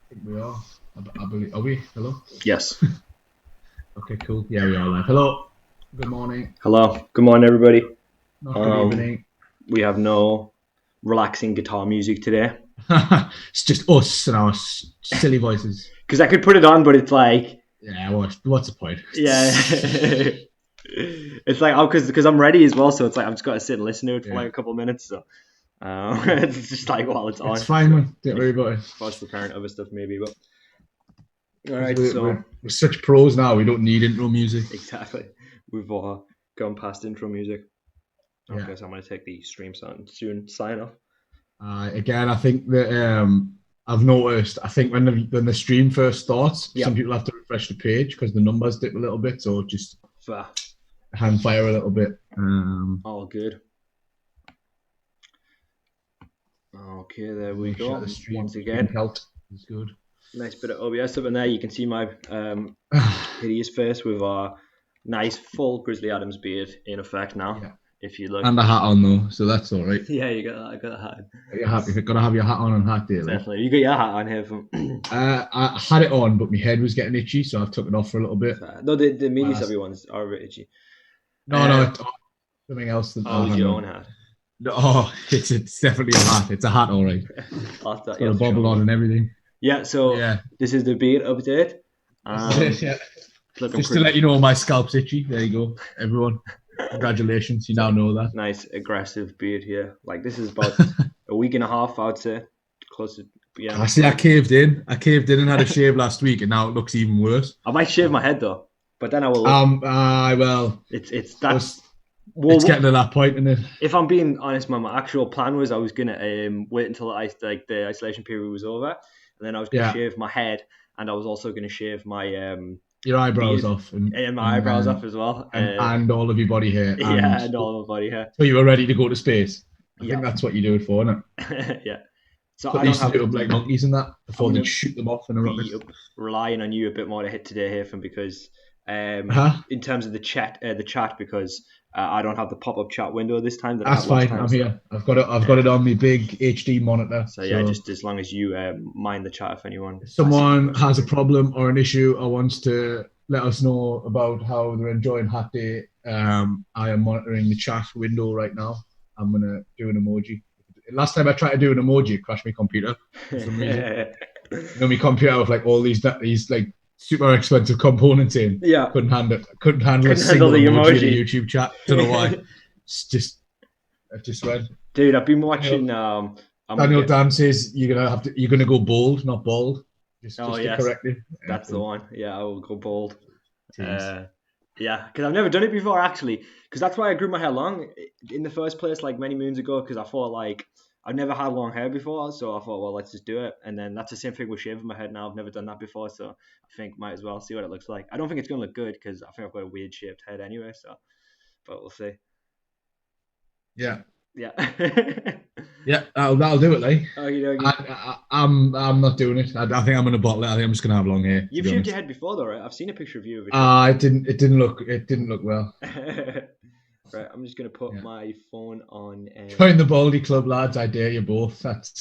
think we are. I believe. Are we? Hello? Yes. Okay, cool. Yeah, we are live. Hello. Good morning. Hello. Good morning, everybody. Not good Um, evening. we have no relaxing guitar music today It's just us and our silly voices. because I could put it on, but it's like, Yeah, what's the point? yeah, it's like oh, because I'm ready as well, so it's like I've just got to sit and listen to it for like Yeah, a couple of minutes. So yeah. it's just like while it's It's on. fine, So man. Don't worry about it. if I was preparing other stuff, maybe, but all Because right. So we're such pros now. We don't need intro music. exactly, we've gone past intro music. Yeah. Okay, so I'm gonna take the stream soon. Sign off. Again, I think that I've noticed. I think when the stream first starts, some Yep. people have to refresh the page because the numbers dip a little bit, so just Fair. hang fire a little bit. All good. Okay, there we Make sure the go. stream Once stream again, health is good. nice bit of OBS up in there. You can see my hideous face with our nice full Grizzly Adams beard in effect now. Yeah, If you look, and a hat on though, so that's all right. yeah, you got that. I got a hat. You're happy. You've got to have your hat on hat day, like. Definitely, you got your hat on here from. I had it on, but my head was getting itchy, so I took it off for a little bit. No, the mini Uh, subby ones are a bit itchy. no, no, Um, it's something else. oh, Oh, it was hang your own on. hat. No, oh, it's definitely a hat. It's a hat, all right. It's You got a have to show bobble me on that. and everything. Yeah, But so yeah, this is the beard update. yeah. It's looking Just to pretty let you know, my scalp's itchy. There you go, everyone. Congratulations, you now know that. nice aggressive beard here. Like this is about a week and a half, I'd say. Close to yeah, I see. I probably. caved in. I caved in and had a shave last week, and now it looks even worse. I might shave my head though, but then I will look. Well, It's that. just it's Well, getting to that point, isn't it? if I'm being honest, my actual plan was I was gonna wait until the isolation period was over, and then I was gonna Yeah, shave my head, and I was also gonna shave my your eyebrows beard off and and my and eyebrows off and as well. and all of your body hair, and Yeah, and all my body hair. so you were ready to go to space. I think Yeah, that's what you do it for, isn't it? yeah. So That's what I they don't used to have. do with like monkeys and that I'm before they'd gonna shoot them off in a rocket. be relying on you a bit more to hit today, Haytham, because Huh? in terms of the chat, because I don't have the pop up chat window this time that I That's had last fine. time. I'm So here. I've got uh, it on my big HD monitor. so yeah, So just as long as you mind the chat if anyone if asks any someone has a questions. problem or an issue or wants to let us know about how they're enjoying Hat Day, I am monitoring the chat window right now. I'm gonna do an emoji. Last time I tried to do an emoji, it crashed my computer for some reason. You know, my computer with like all these like super expensive components in Yeah, couldn't handle a couldn't handle single the emoji in a emoji. YouTube chat. Don't know why. It's just I just read. Dude, I've been Daniel, watching. I'm gonna Daniel get. Dan says you're gonna go bold, not bald. Oh Just to yes, correct you. Yeah, that's the cool. one. Yeah, I will go bold. Teams. Uh, yeah, because I've never done it before actually. Because that's why I grew my hair long in the first place, like many moons ago. Because I thought like I've never had long hair before, so I thought, well, let's just do it. And then that's the same thing with shaving my head now. I've never done that before, so I think might as well see what it looks like. I don't think it's gonna look good because I think I've got a weird shaped head anyway. So, but we'll see. Yeah. Yeah. Yeah, that'll do it, like. Okie I, dokie. I'm not doing it. I think I'm gonna bottle it. I think I'm just gonna have long hair, to You've be shaved your honest. head before, though, right? I've seen a picture of you with a shaved It didn't look well. head. Right, I'm just gonna put Yeah. my phone on. Join the Baldy Club, lads. I dare you both. That's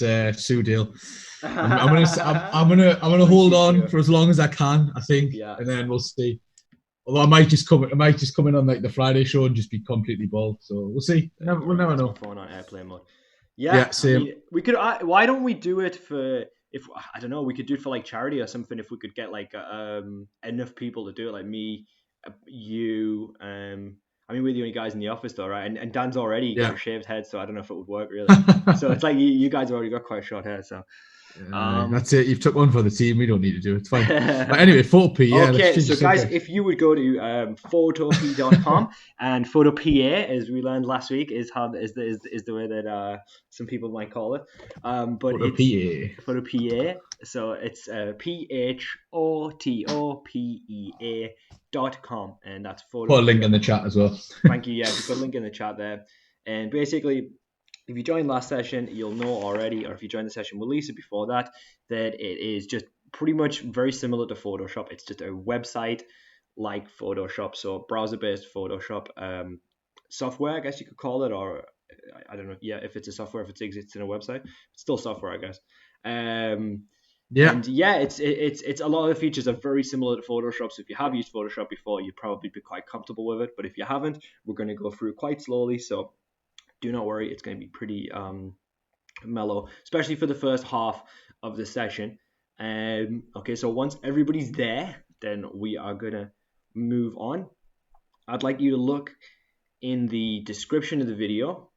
Sue Deal. I'm gonna Thank hold you, on Sue. for as long as I can. I think, Yeah. and then we'll see. Although I might just come in on like the Friday show and just be completely bald. So we'll see. We'll Right, never that's my know. phone on airplane mode. Yeah, Yeah, I same. mean, we could. Why don't we do it for? If I don't know, we could do it for like charity or something. If we could get like enough people to do it, like me, you. I mean, we're the only guys in the office though, right? And Dan's already got Yeah. a shaved head, so I don't know if it would work really. So it's like you guys already got quite short hair, so um. That's it. You've took one for the team. We don't need to do it. It's fine. But anyway, 4P. Yeah, let's Okay, change the so guys, subject. if you would go to photopea.com and photopea, as we learned last week, is the way that some people might call it. But Put a it's PA. photopea, so it's photopea.com, and that's Put a link in the photopea.com. chat as well. Thank you. Yeah, just put a link in the chat there, and basically if you joined last session, you'll know already, or if you joined the session with Lisa before that, that it is just pretty much very similar to Photoshop. It's just a website like Photoshop, so browser-based Photoshop software, I guess you could call it, or I don't know, yeah, if it's a software, if it exists in a website, it's still software, I guess. Um, Yeah. And yeah, it's a lot of the features are very similar to Photoshop. So if you have used Photoshop before, you'd probably be quite comfortable with it. But if you haven't, we're going to go through quite slowly. So do not worry, it's going to be pretty mellow, especially for the first half of the session. Okay, so once everybody's there, then we are gonna move on. I'd like you to look in the description of the video,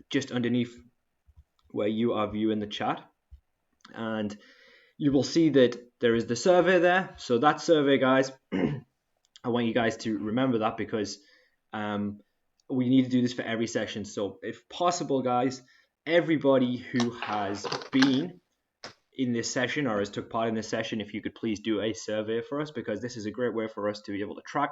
just underneath where you are viewing the chat, and you will see that there is the survey there. So that survey, guys, I want you guys to remember that because we need to do this for every session. So if possible, guys, everybody who has been in this session or has took part in this session, if you could please do a survey for us, because this is a great way for us to be able to track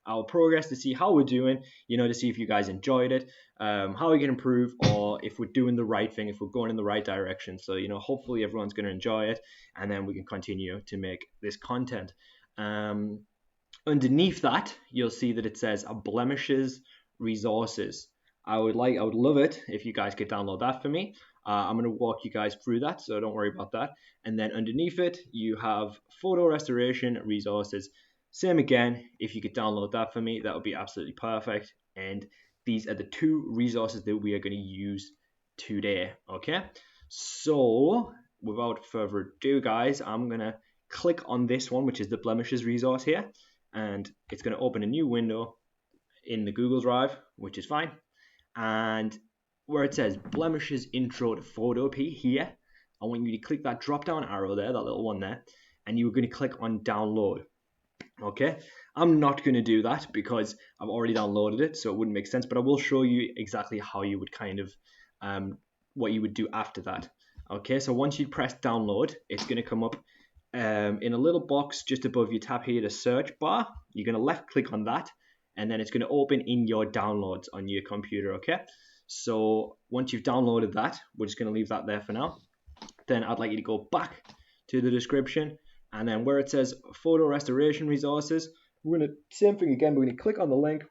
our progress, to see how we're doing, to see if you guys enjoyed it, how we can improve, or if we're doing the right thing, if we're going in the right direction. So, hopefully everyone's going to enjoy it, and then we can continue to make this content. Underneath that, you'll see that it says Blemishes resources. I would love it if you guys could download that for me. I'm going to walk you guys through that, so don't worry about that. And then underneath it, you have photo restoration resources. Same again, if you could download that for me, that would be absolutely perfect. And these are the two resources that we are going to use today, okay? So, without further ado, guys, I'm going to click on this one, which is the Blemishes resource here. And it's going to open a new window in the Google Drive, which is fine. And where it says Blemishes Intro to Photopea here, I want you to click that drop down arrow there, that little one there, and you're going to click on download. Okay, I'm not going to do that because I've already downloaded it, so it wouldn't make sense, but I will show you exactly how you would kind of what you would do after that. Okay, so once you press download, it's going to come up in a little box just above your tab here, the search bar. You're going to left click on that, and then it's going to open in your downloads on your computer. Okay, so once you've downloaded that, we're just going to leave that there for now. Then I'd like you to go back to the description, and then where it says photo restoration resources, we're going to, same thing again, we're going to click on the link.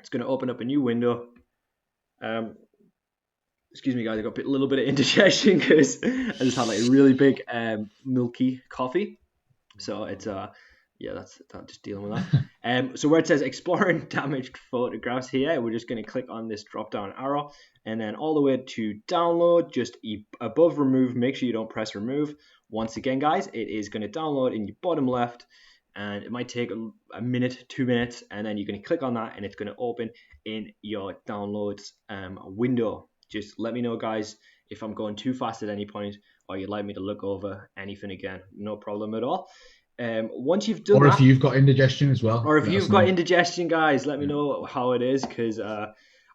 It's going to open up a new window. Excuse me, guys, I got a little bit of indigestion because I just had like a really big milky coffee. So it's that's just dealing with that. So where it says exploring damaged photographs here, we're just going to click on this drop down arrow, and then all the way to download, just above remove, make sure you don't press remove. Once again, guys, it is going to download in your bottom left, and it might take a minute, 2 minutes, and then you're going to click on that, and it's going to open in your downloads window. Just let me know, guys, if I'm going too fast at any point, or you'd like me to look over anything again. No problem at all. Once you've done or that, if you've got indigestion as well, or if you've got indigestion, guys, let me know how it is, because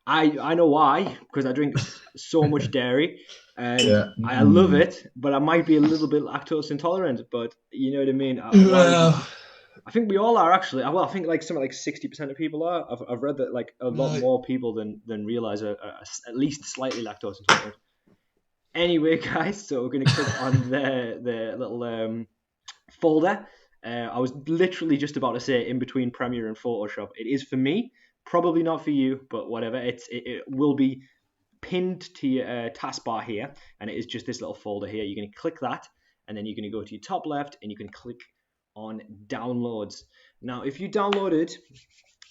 I know why, because I drink so much dairy, and I love it, but I might be a little bit lactose intolerant. But you know what I mean. I think we all are, actually. Well, I think like something like 60% of people are. I've read that like a lot more people than realize are at least slightly lactose intolerant. Anyway, guys, so we're going to click on the little folder. I was literally just about to say in between Premiere and Photoshop. It is for me, probably not for you, but whatever. It will be pinned to your taskbar here, and it is just this little folder here. You're going to click that, and then you're going to go to your top left, and you can click on downloads. Now, if you downloaded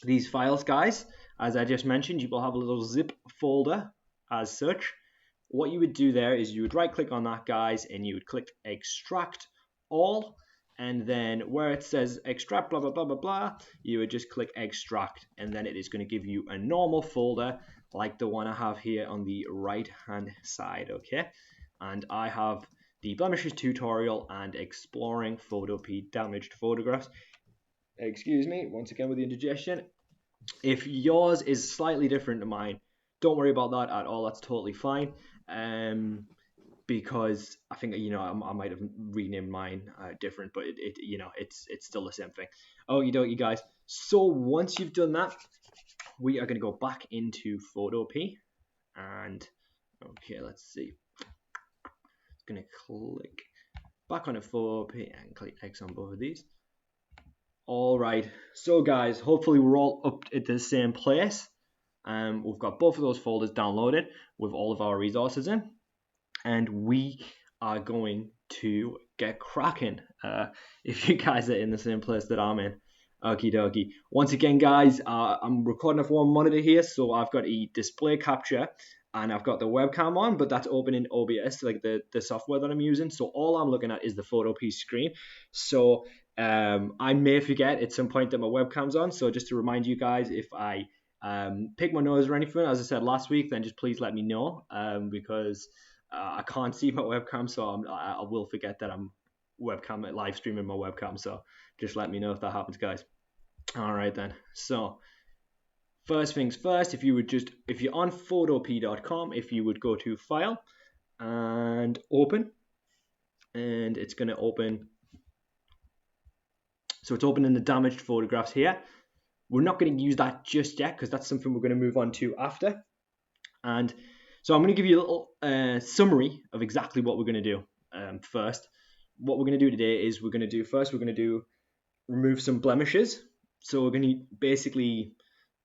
these files, guys, as I just mentioned, you will have a little zip folder as such. What you would do there is you would right click on that, guys, and you would click extract all, and then where it says extract blah blah blah blah blah, you would just click extract, and then it is going to give you a normal folder like the one I have here on the right hand side. Okay, and I have the Blemishes tutorial and Exploring Photopea damaged photographs. Excuse me, once again with the indigestion. If yours is slightly different to mine, don't worry about that at all. That's totally fine. Because I think I might have renamed mine different, but it's still the same thing. Okie dokie, guys. So once you've done that, we are going to go back into Photopea, and okay, let's see. I'm going to click back on a Photopea and click X on both of these. All right, so guys, hopefully we're all up at the same place. We've got both of those folders downloaded with all of our resources in, and we are going to get cracking. If you guys are in the same place that I'm in. Okie dokie. Once again, guys, I'm recording off one monitor here, so I've got a display capture and I've got the webcam on, but that's open in OBS, like the software that I'm using. So all I'm looking at is the Photopea screen. So I may forget at some point that my webcam's on. So just to remind you guys, if I pick my nose or anything, as I said last week, then just please let me know because I can't see my webcam, so I will forget that I'm webcam live streaming my webcam. So just let me know if that happens, guys. All right then. So first things first, if you're on photopea.com, if you would go to File and Open, and it's going to open. So it's opening the damaged photographs here. We're not going to use that just yet because that's something we're going to move on to after. And so I'm going to give you a little summary of exactly what we're going to do first. What we're going to do today is we're going to remove some blemishes. So we're going to basically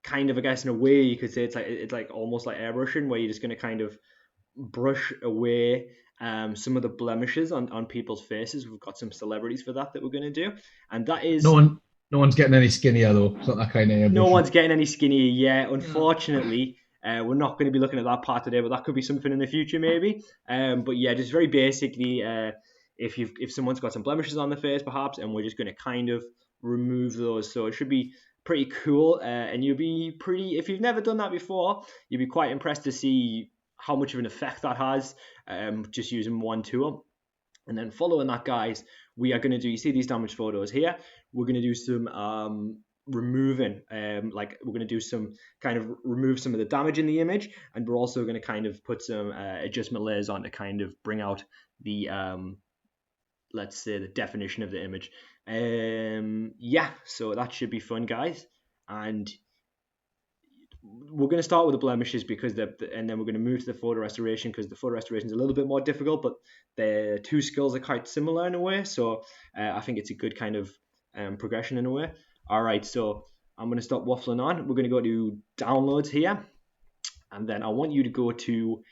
kind of, I guess in a way you could say it's like almost like airbrushing, where you're just going to kind of brush away some of the blemishes on people's faces. We've got some celebrities for that we're going to do, and that is no one's getting any skinnier though. It's not that kind of airbrushing. No one's getting any skinnier yet, unfortunately. We're not going to be looking at that part today, but that could be something in the future maybe. But yeah, just very basically, if someone's got some blemishes on the face perhaps, and we're just going to kind of remove those. So it should be pretty cool, and you'll be pretty, if you've never done that before, you'll be quite impressed to see how much of an effect that has, just using one tool. And then following that, guys, we are going to do, you see these damaged photos here, we're going to do some removing, like we're going to do some kind of remove some of the damage in the image, and we're also going to kind of put some adjustment layers on to kind of bring out the let's say the definition of the image. Yeah, so that should be fun, guys. And we're going to start with the blemishes because and then we're going to move to the photo restoration because the photo restoration is a little bit more difficult, but the two skills are quite similar in a way. So I think it's a good kind of progression in a way. All right, so I'm going to stop waffling on. We're going to go to downloads here, and then I want you to go to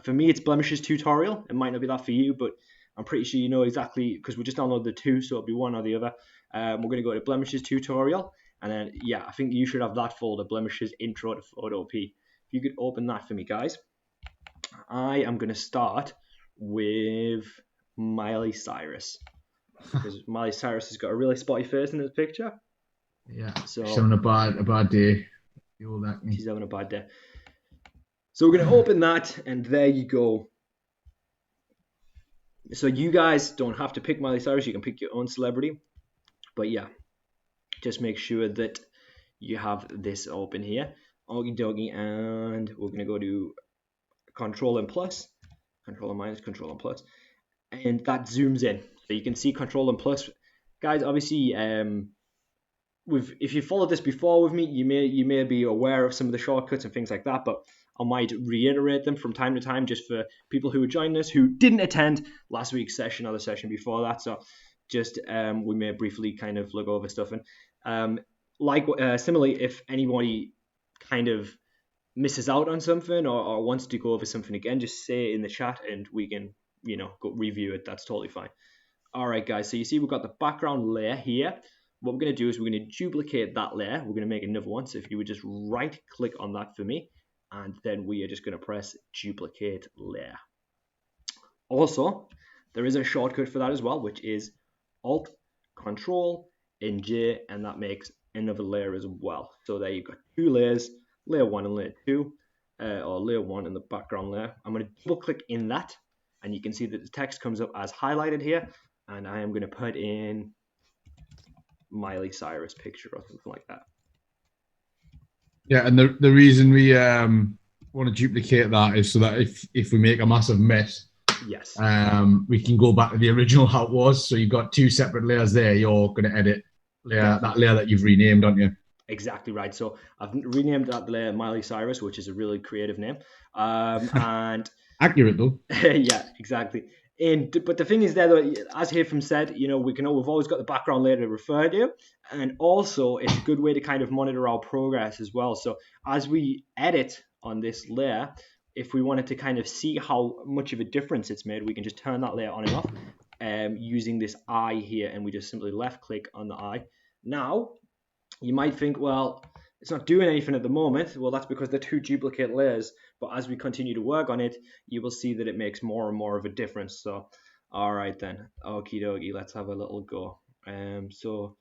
for me it's blemishes tutorial. It might not be that for you, but I'm pretty sure you know exactly because we just downloaded the two, so it'll be one or the other. We're going to go to blemishes tutorial, and then yeah, I think you should have that folder, blemishes intro to Photopea. If you could open that for me, guys. I am going to start with Miley Cyrus because Miley Cyrus has got a really spotty face in this picture. Yeah, so she's having a bad day. She's having a bad day. So we're going to open that, and there you go. So you guys don't have to pick Miley Cyrus. You can pick your own celebrity. But yeah, just make sure that you have this open here. Okie dokie, and we're going to go to Control and plus, Control and minus, Control and plus, and that zooms in. So you can see Control and plus. Guys, obviously, if you followed this before with me, you may be aware of some of the shortcuts and things like that, but I might reiterate them from time to time just for people who are joining us who didn't attend last week's session or the session before that. So just we may briefly kind of look over stuff. And similarly, if anybody kind of misses out on something or wants to go over something again, just say it in the chat and we can, go review it. That's totally fine. All right, guys. So you see we've got the background layer here. What we're going to do is we're going to duplicate that layer. We're going to make another one. So if you would just right click on that for me, and then we are just going to press duplicate layer. Also, there is a shortcut for that as well, which is Alt, Control, and J, and that makes another layer as well. So there you've got two layers, layer 1 and layer 2, or layer 1 and the background layer. I'm going to double click in that, and you can see that the text comes up as highlighted here, and I am going to put in Miley Cyrus picture or something like that. Yeah, and the reason we want to duplicate that is so that if we make a massive mess, yes, we can go back to the original how it was. So you've got two separate layers there. You're going to edit that layer that you've renamed, aren't you? Exactly right. So I've renamed that layer Miley Cyrus, which is a really creative name. And accurate though. Yeah, exactly. But the thing is there, though, as Haytham said, we've always got the background layer to refer to, and also it's a good way to kind of monitor our progress as well. So as we edit on this layer, if we wanted to kind of see how much of a difference it's made, we can just turn that layer on and off using this eye here, and we just simply left click on the eye. Now, you might think, well, it's not doing anything at the moment. Well, that's because they're two duplicate layers, but as we continue to work on it, you will see that it makes more and more of a difference. So, all right then, okie dokie, let's have a little go. So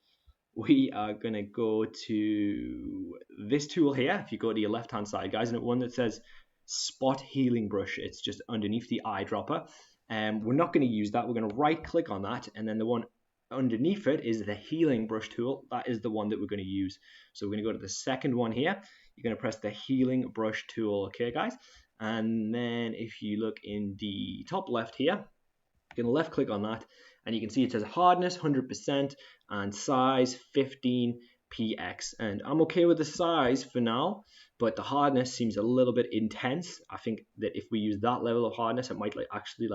we are gonna go to this tool here. If you go to your left hand side, guys, and one that says spot healing brush, it's just underneath the eyedropper. We're not going to use that. We're going to right click on that, and then the one underneath it is the healing brush tool. That is the one that we're going to use. So we're going to go to the second one here. You're going to press the healing brush tool, okay guys? And then if you look in the top left here, you're going to left click on that, and you can see it says hardness 100% and size 15px. And I'm okay with the size for now, but the hardness seems a little bit intense. I think that if we use that level of hardness, it might actually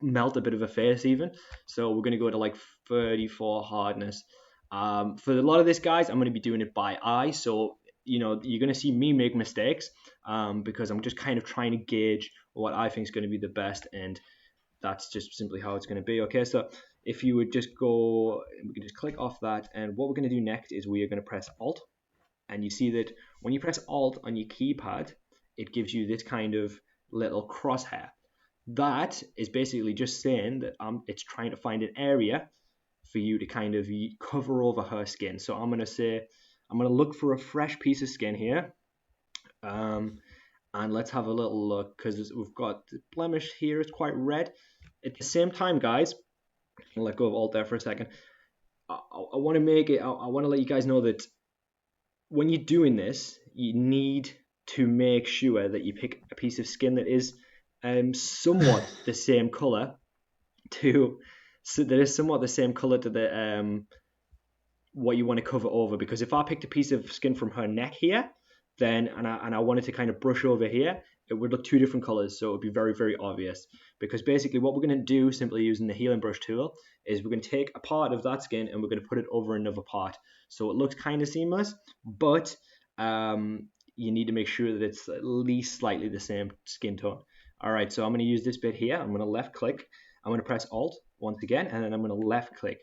melt a bit of a face even. So we're going to go to like 34 hardness. For a lot of this, guys, I'm going to be doing it by eye. So, you're going to see me make mistakes because I'm just kind of trying to gauge what I think is going to be the best, and that's just simply how it's going to be. Okay, so if you would just go, we can just click off that, and what we're going to do next is we are going to press Alt, and you see that when you press Alt on your keypad, it gives you this kind of little crosshair. That is basically just saying that it's trying to find an area for you to kind of cover over her skin. So I'm going to say, I'm going to look for a fresh piece of skin here. And let's have a little look, because we've got the blemish here. It's quite red. At the same time, guys, I'll let go of Alt there for a second. I want to make it, I want to let you guys know that when you're doing this, you need to make sure that you pick a piece of skin that is somewhat the same color to the what you want to cover over. Because if I picked a piece of skin from her neck here, then and I wanted to kind of brush over here, it would look two different colors, so it would be very, very obvious. Because basically what we're going to do, simply using the healing brush tool, is we're going to take a part of that skin and we're going to put it over another part, so it looks kind of seamless, but you need to make sure that it's at least slightly the same skin tone. All right, so I'm going to use this bit here. I'm going to left click, I'm going to press Alt once again, and then I'm going to left click.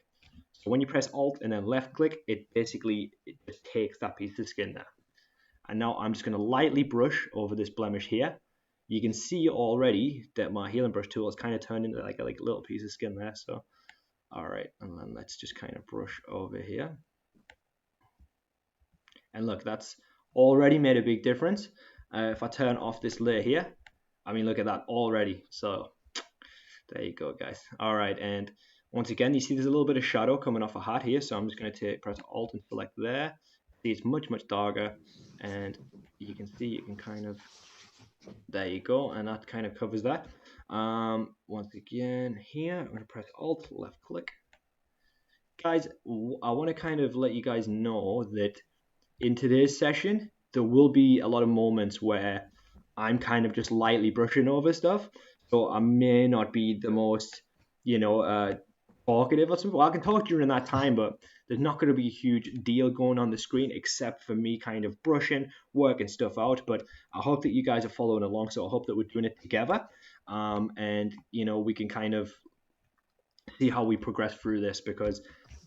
So when you press Alt and then left click, it just takes that piece of skin there. And now I'm just going to lightly brush over this blemish here. You can see already that my healing brush tool has kind of turned into like a little piece of skin there. So, all right, and then let's just kind of brush over here. And look, that's already made a big difference. If I turn off this layer here, I mean, look at that already. So there you go, guys. All right, and once again, you see there's a little bit of shadow coming off a hat here. So I'm just going to press Alt and select there. See, it's much, much darker, and you can see you can kind of, there you go, and that kind of covers that. Once again here, I'm going to press Alt, left click. Guys, I want to kind of let you guys know that in today's session, there will be a lot of moments where I'm kind of just lightly brushing over stuff, so I may not be the most, talkative or something. Well, I can talk during that time, but there's not going to be a huge deal going on the screen except for me kind of brushing, working stuff out. But I hope that you guys are following along, so I hope that we're doing it together, and we can kind of see how we progress through this, because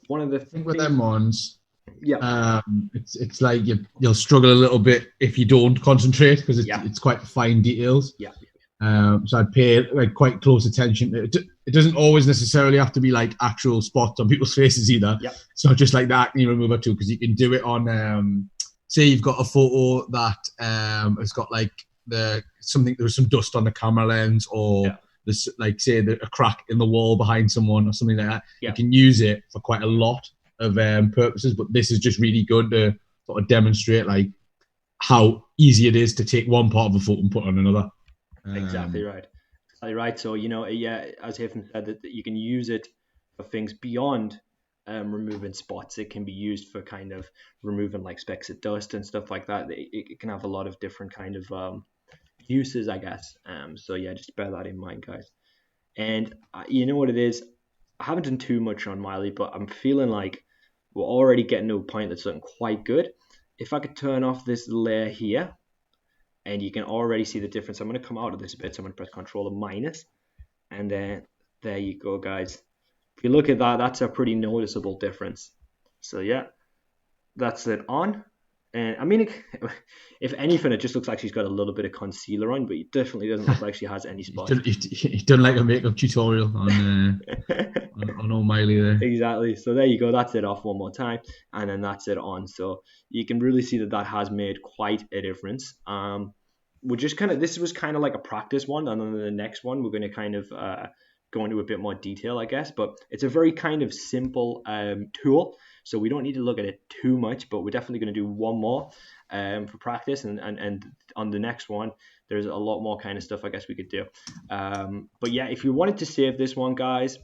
one of the things with them ones, yeah, it's like you'll struggle a little bit if you don't concentrate, because it's quite fine details. Yeah. So I'd pay quite close attention. It doesn't always necessarily have to be like actual spots on people's faces either. Yeah. So just like that, you remover too, because you can do it on. Say you've got a photo that has got there's some dust on the camera lens, or there's say a crack in the wall behind someone or something like that. You can use it for quite a lot of purposes, but this is just really good to sort of demonstrate how easy it is to take one part of a photo and put on another. Exactly right. So as Haytham said, that you can use it for things beyond removing spots. It can be used for kind of removing specks of dust and stuff like that. It can have a lot of different kind of uses, I guess. So yeah, just bear that in mind, guys. And you know what it is? I haven't done too much on Miley, but I'm feeling like we're already getting to a point that's looking quite good. If I could turn off this layer here, and you can already see the difference. I'm going to come out of this a bit, so I'm going to press Control and minus, and then there you go, guys. If you look at that, that's a pretty noticeable difference. So yeah, that's it on. And I mean, if anything, it just looks like she's got a little bit of concealer on, but it definitely doesn't look like she has any spots. You've done like a makeup tutorial on O'Malley there. Exactly. So there you go. That's it off one more time, and then that's it on. So you can really see that has made quite a difference. We're just this was kind of like a practice one, and then the next one we're going to kind of go into a bit more detail, I guess. But it's a very kind of simple tool, so we don't need to look at it too much. But we're definitely going to do one more for practice, and on the next one there's a lot more kind of stuff I guess we could do. But yeah, if you wanted to save this one, guys,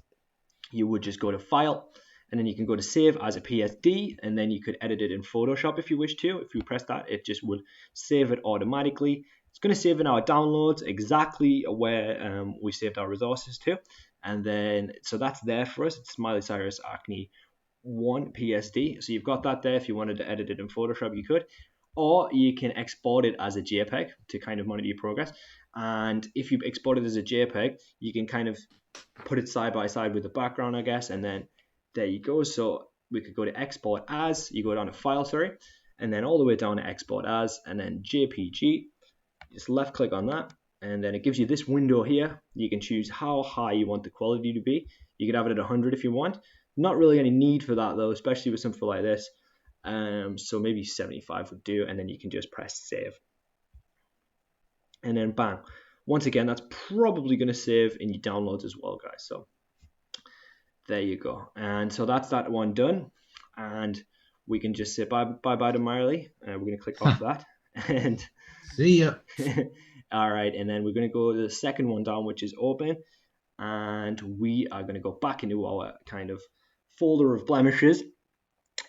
you would just go to File, and then you can go to Save as a PSD, and then you could edit it in Photoshop if you wish to. If you press that, it just would save it automatically. It's going to save in our downloads exactly where we saved our resources to. And then, so that's there for us. It's Smiley Cyrus Acne 1 PSD. So you've got that there. If you wanted to edit it in Photoshop, you could. Or you can export it as a JPEG to kind of monitor your progress. And if you export it as a JPEG, you can kind of put it side by side with the background, I guess. And then there you go. So we could go to Export As. You go down to File, sorry. And then all the way down to Export As. And then JPG. Just left click on that, and then it gives you this window here. You can choose how high you want the quality to be. You could have it at 100 if you want. Not really any need for that though, especially with something like this. So maybe 75 would do, and then you can just press save. And then bang. Once again, that's probably going to save in your downloads as well, guys. So there you go. And so that's that one done. And we can just say bye to Marley. We're going to click off that. And see ya. All right, and then we're going to go to the second one down, which is open, and we are going to go back into our kind of folder of blemishes,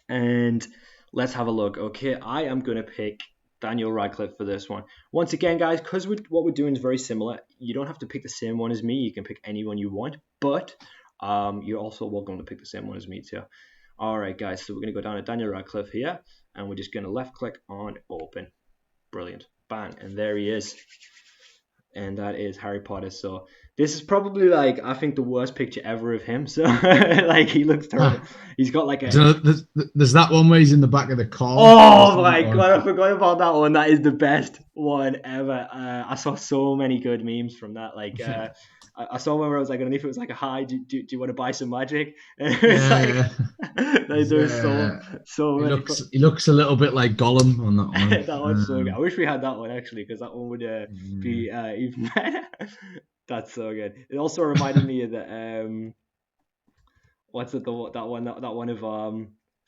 and let's have a look. Okay, I am going to pick Daniel Radcliffe for this one. Once again, guys, because what we're doing is very similar. You don't have to pick the same one as me. You can pick any one you want, but you're also welcome to pick the same one as me too. All right, guys, so we're going to go down to Daniel Radcliffe here, and we're just going to left click on open. Brilliant. Bang. And there he is. And that is Harry Potter. So this is probably like, I think, the worst picture ever of him. So like, he looks terrible. He's got like a... There's that one where he's in the back of the car. Oh my god, I forgot about that one. That is the best one ever. I saw so many good memes from that. Like, I saw one where I was like, underneath it was like a hi, do you want to buy some magic? And it was there's so many. He looks a little bit like Gollum on that one. That one's so good. I wish we had that one actually, because that one would be even better. That's so good. It also reminded me of the what's it, that one of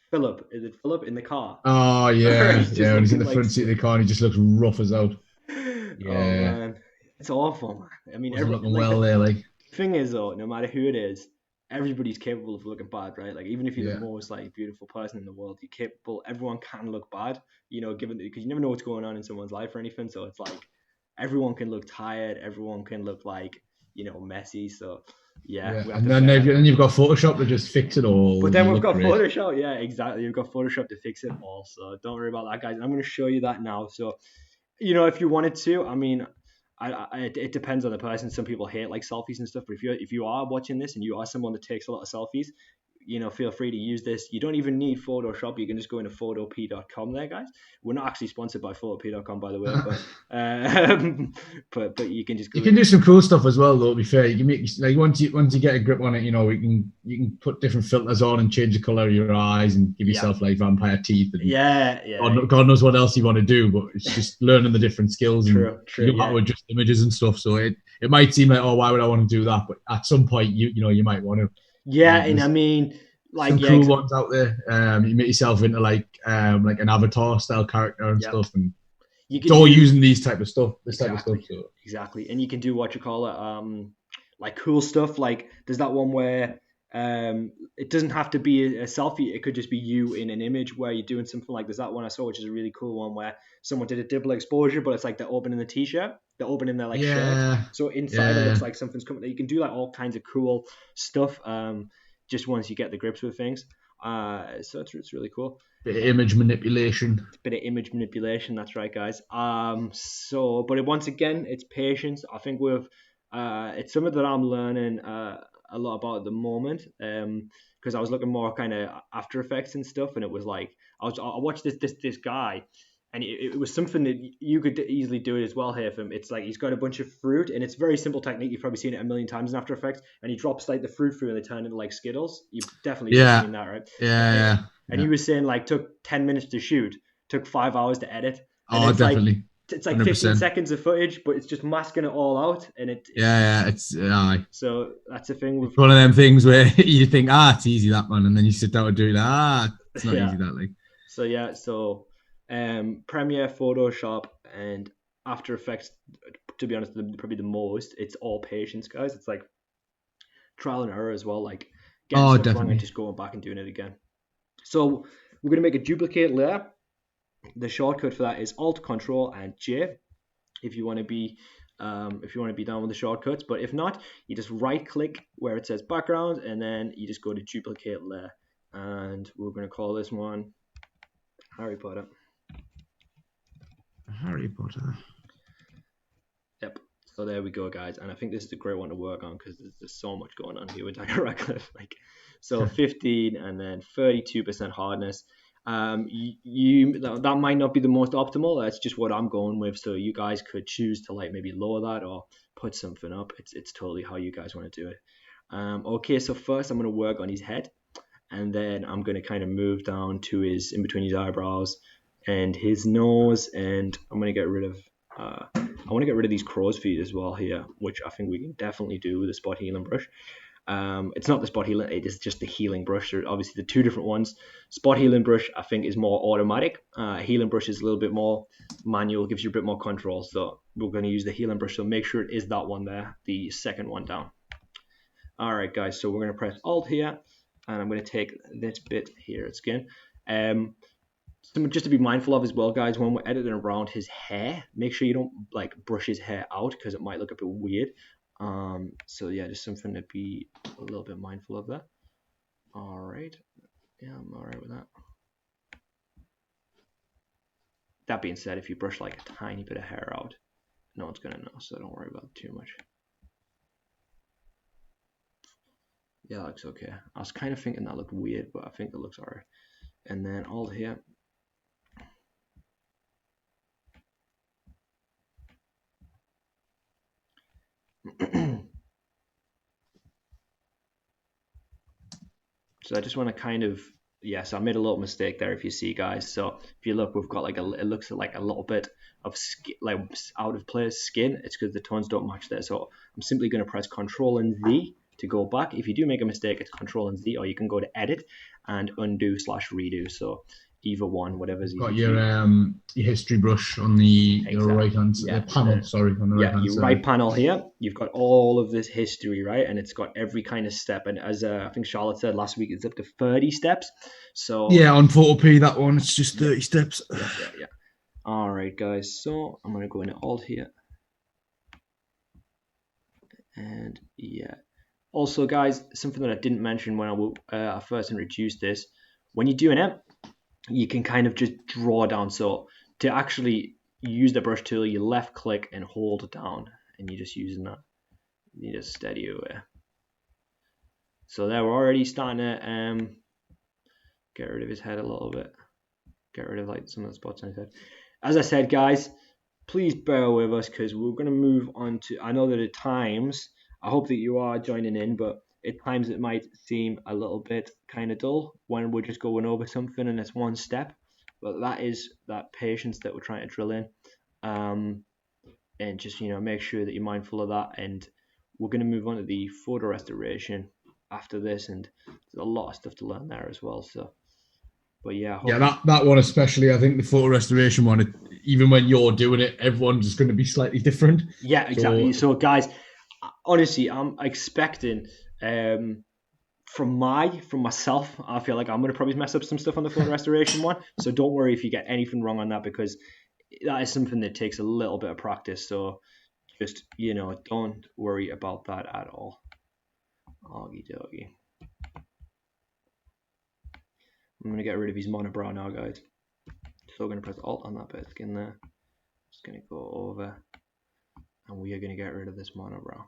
Philip. Is it Philip in the car? Oh yeah, yeah. When he's in the front seat of the car and he just looks rough as out. Yeah. Oh man, it's awful, man. I mean, looking well there, like. Thing is though, no matter who it is, everybody's capable of looking bad, right? Like, even if you're the most like beautiful person in the world, you're capable. Everyone can look bad, you know, given because you never know what's going on in someone's life or anything. So it's like everyone can look tired, everyone can look like, you know, messy. So yeah. And then you've got Photoshop to just fix it all. But then we've got Photoshop, yeah, exactly. You've got Photoshop to fix it all. So don't worry about that, guys. I'm going to show you that now. So, you know, if you wanted to, I mean, it depends on the person. Some people hate like selfies and stuff, but if you are watching this and you are someone that takes a lot of selfies, you know, feel free to use this. You don't even need Photoshop. You can just go into photopea.com there, guys. We're not actually sponsored by photopea.com, by the way, but you can just go. You can do some cool stuff as well, though. To be fair, you can make, like, once you get a grip on it, you know, you can put different filters on and change the color of your eyes and give yourself like vampire teeth. And God knows what else you want to do, but it's just learning the different skills and you know how to adjust images and stuff. So it might seem like, oh, why would I want to do that? But at some point, you know, you might want to. Yeah, and I mean, like, some cool ones out there. You make yourself into like an avatar style character and stuff, and it's all using these type of stuff. Type of stuff. So. Exactly, and you can do what you call it, like cool stuff. Like there's that one where it doesn't have to be a selfie. It could just be you in an image where you're doing something. Like there's that one I saw, which is a really cool one where someone did a double exposure, but it's like they're opening the t-shirt. They're opening their like shirt. So inside it looks like something's coming. You can do like all kinds of cool stuff. Just once you get the grips with things. So it's really cool. Bit of image manipulation. Bit of image manipulation. That's right, guys. But once again, it's patience. I think it's something that I'm learning a lot about at the moment. Because I was looking more kind of After Effects and stuff, and it was like I watched this guy, and it was something that you could easily do it as well here. From it's like he's got a bunch of fruit, and it's a very simple technique. You've probably seen it a million times in After Effects, and he drops like the fruit through, and they turn into like Skittles. You've definitely Yeah, seen that, right? yeah, yeah, And he yeah. was saying like took 10 minutes to shoot, took 5 hours to edit, and Oh, definitely, it's like 15 100%. seconds of footage, but it's just masking it all out, and Yeah, yeah. It's so that's the thing with it's one of them things where you think, it's easy that one, and then you sit down and do it. It's not yeah. easy that like. Premiere, Photoshop, and After Effects. To be honest, probably the most. It's all patience, guys. It's like trial and error as well, like getting Oh, stuff wrong and definitely. just going back and doing it again. So we're gonna make a duplicate layer. The shortcut for that is Alt, Control, and J. If you want to be down with the shortcuts, but if not, you just right click where it says background, and then you just go to duplicate layer, and we're going to call this one Harry Potter. Harry Potter. Yep. So there we go, guys, and I think this is a great one to work on because there's so much going on here with Daniel Radcliffe. So 15 and then 32% hardness. That might not be the most optimal. That's just what I'm going with. So you guys could choose to like maybe lower that or put something up. It's totally how you guys want to do it. Okay, so first I'm going to work on his head, and then I'm going to kind of move down to his in between his eyebrows and his nose, and I'm going to get rid of. I want to get rid of these crow's feet as well here, which I think we can definitely do with a spot healing brush. It's not the spot healing, it is just the healing brush. There are obviously the two different ones. Spot healing brush, I think, is more automatic. Healing brush is a little bit more manual, gives you a bit more control. So we're going to use the healing brush. So make sure it is that one there, the second one down. All right, guys. So we're going to press Alt here, and I'm going to take this bit here at skin. Just to be mindful of as well, guys, when we're editing around his hair, make sure you don't like brush his hair out because it might look a bit weird. So yeah, just something to be a little bit mindful of that. All right, yeah, I'm all right with that. That being said, if you brush like a tiny bit of hair out, no one's gonna know, so don't worry about it too much. Yeah, that looks okay. I was kind of thinking that looked weird, but I think it looks alright. And then all here. So I just want to kind of, yes, I made a little mistake there if you see, guys. So if you look, we've got like it looks like a little bit of skin, like out of place skin. It's because the tones don't match there. So I'm simply going to press Control and Z to go back. If you do make a mistake, it's Control and Z, or you can go to Edit and Undo/Redo. So either one, whatever's You've easy got for you. your history brush on your right Exactly. hand Yeah. panel. Sorry, on the right Yeah, hand your right side. panel here, you've got all of this history, right? And it's got every kind of step. And as I think Charlotte said last week, it's up to 30 steps. So Yeah, on Photopea that one, it's just yeah, 30 steps. yeah. All right, guys. So I'm gonna go into Alt here, and yeah. Also, guys, something that I didn't mention when I first introduced this, when you're doing it, you can kind of just draw down. So to actually use the brush tool, you left click and hold it down, and you're just using that. You just steady away. So there, we're already starting to get rid of his head a little bit. Get rid of like some of the spots on his head. As I said, guys, please bear with us because we're going to move on to. I know that at times, I hope that you are joining in, but at times it might seem a little bit kind of dull when we're just going over something and it's one step. But that is that patience that we're trying to drill in. And just make sure that you're mindful of that. And we're going to move on to the photo restoration after this, and there's a lot of stuff to learn there as well. So, but yeah, I Yeah, hope you. that one especially. I think the photo restoration one, even when you're doing it, everyone's just going to be slightly different. Yeah, exactly. So So, guys, honestly, I'm expecting from myself, I feel like I'm gonna probably mess up some stuff on the photo restoration one. So don't worry if you get anything wrong on that because that is something that takes a little bit of practice. So just don't worry about that at all. Okie dokie. I'm going to get rid of his monobrow now, guys. So we're going to press Alt on that bit of skin there. Just going to go over, and we are going to get rid of this monobrow.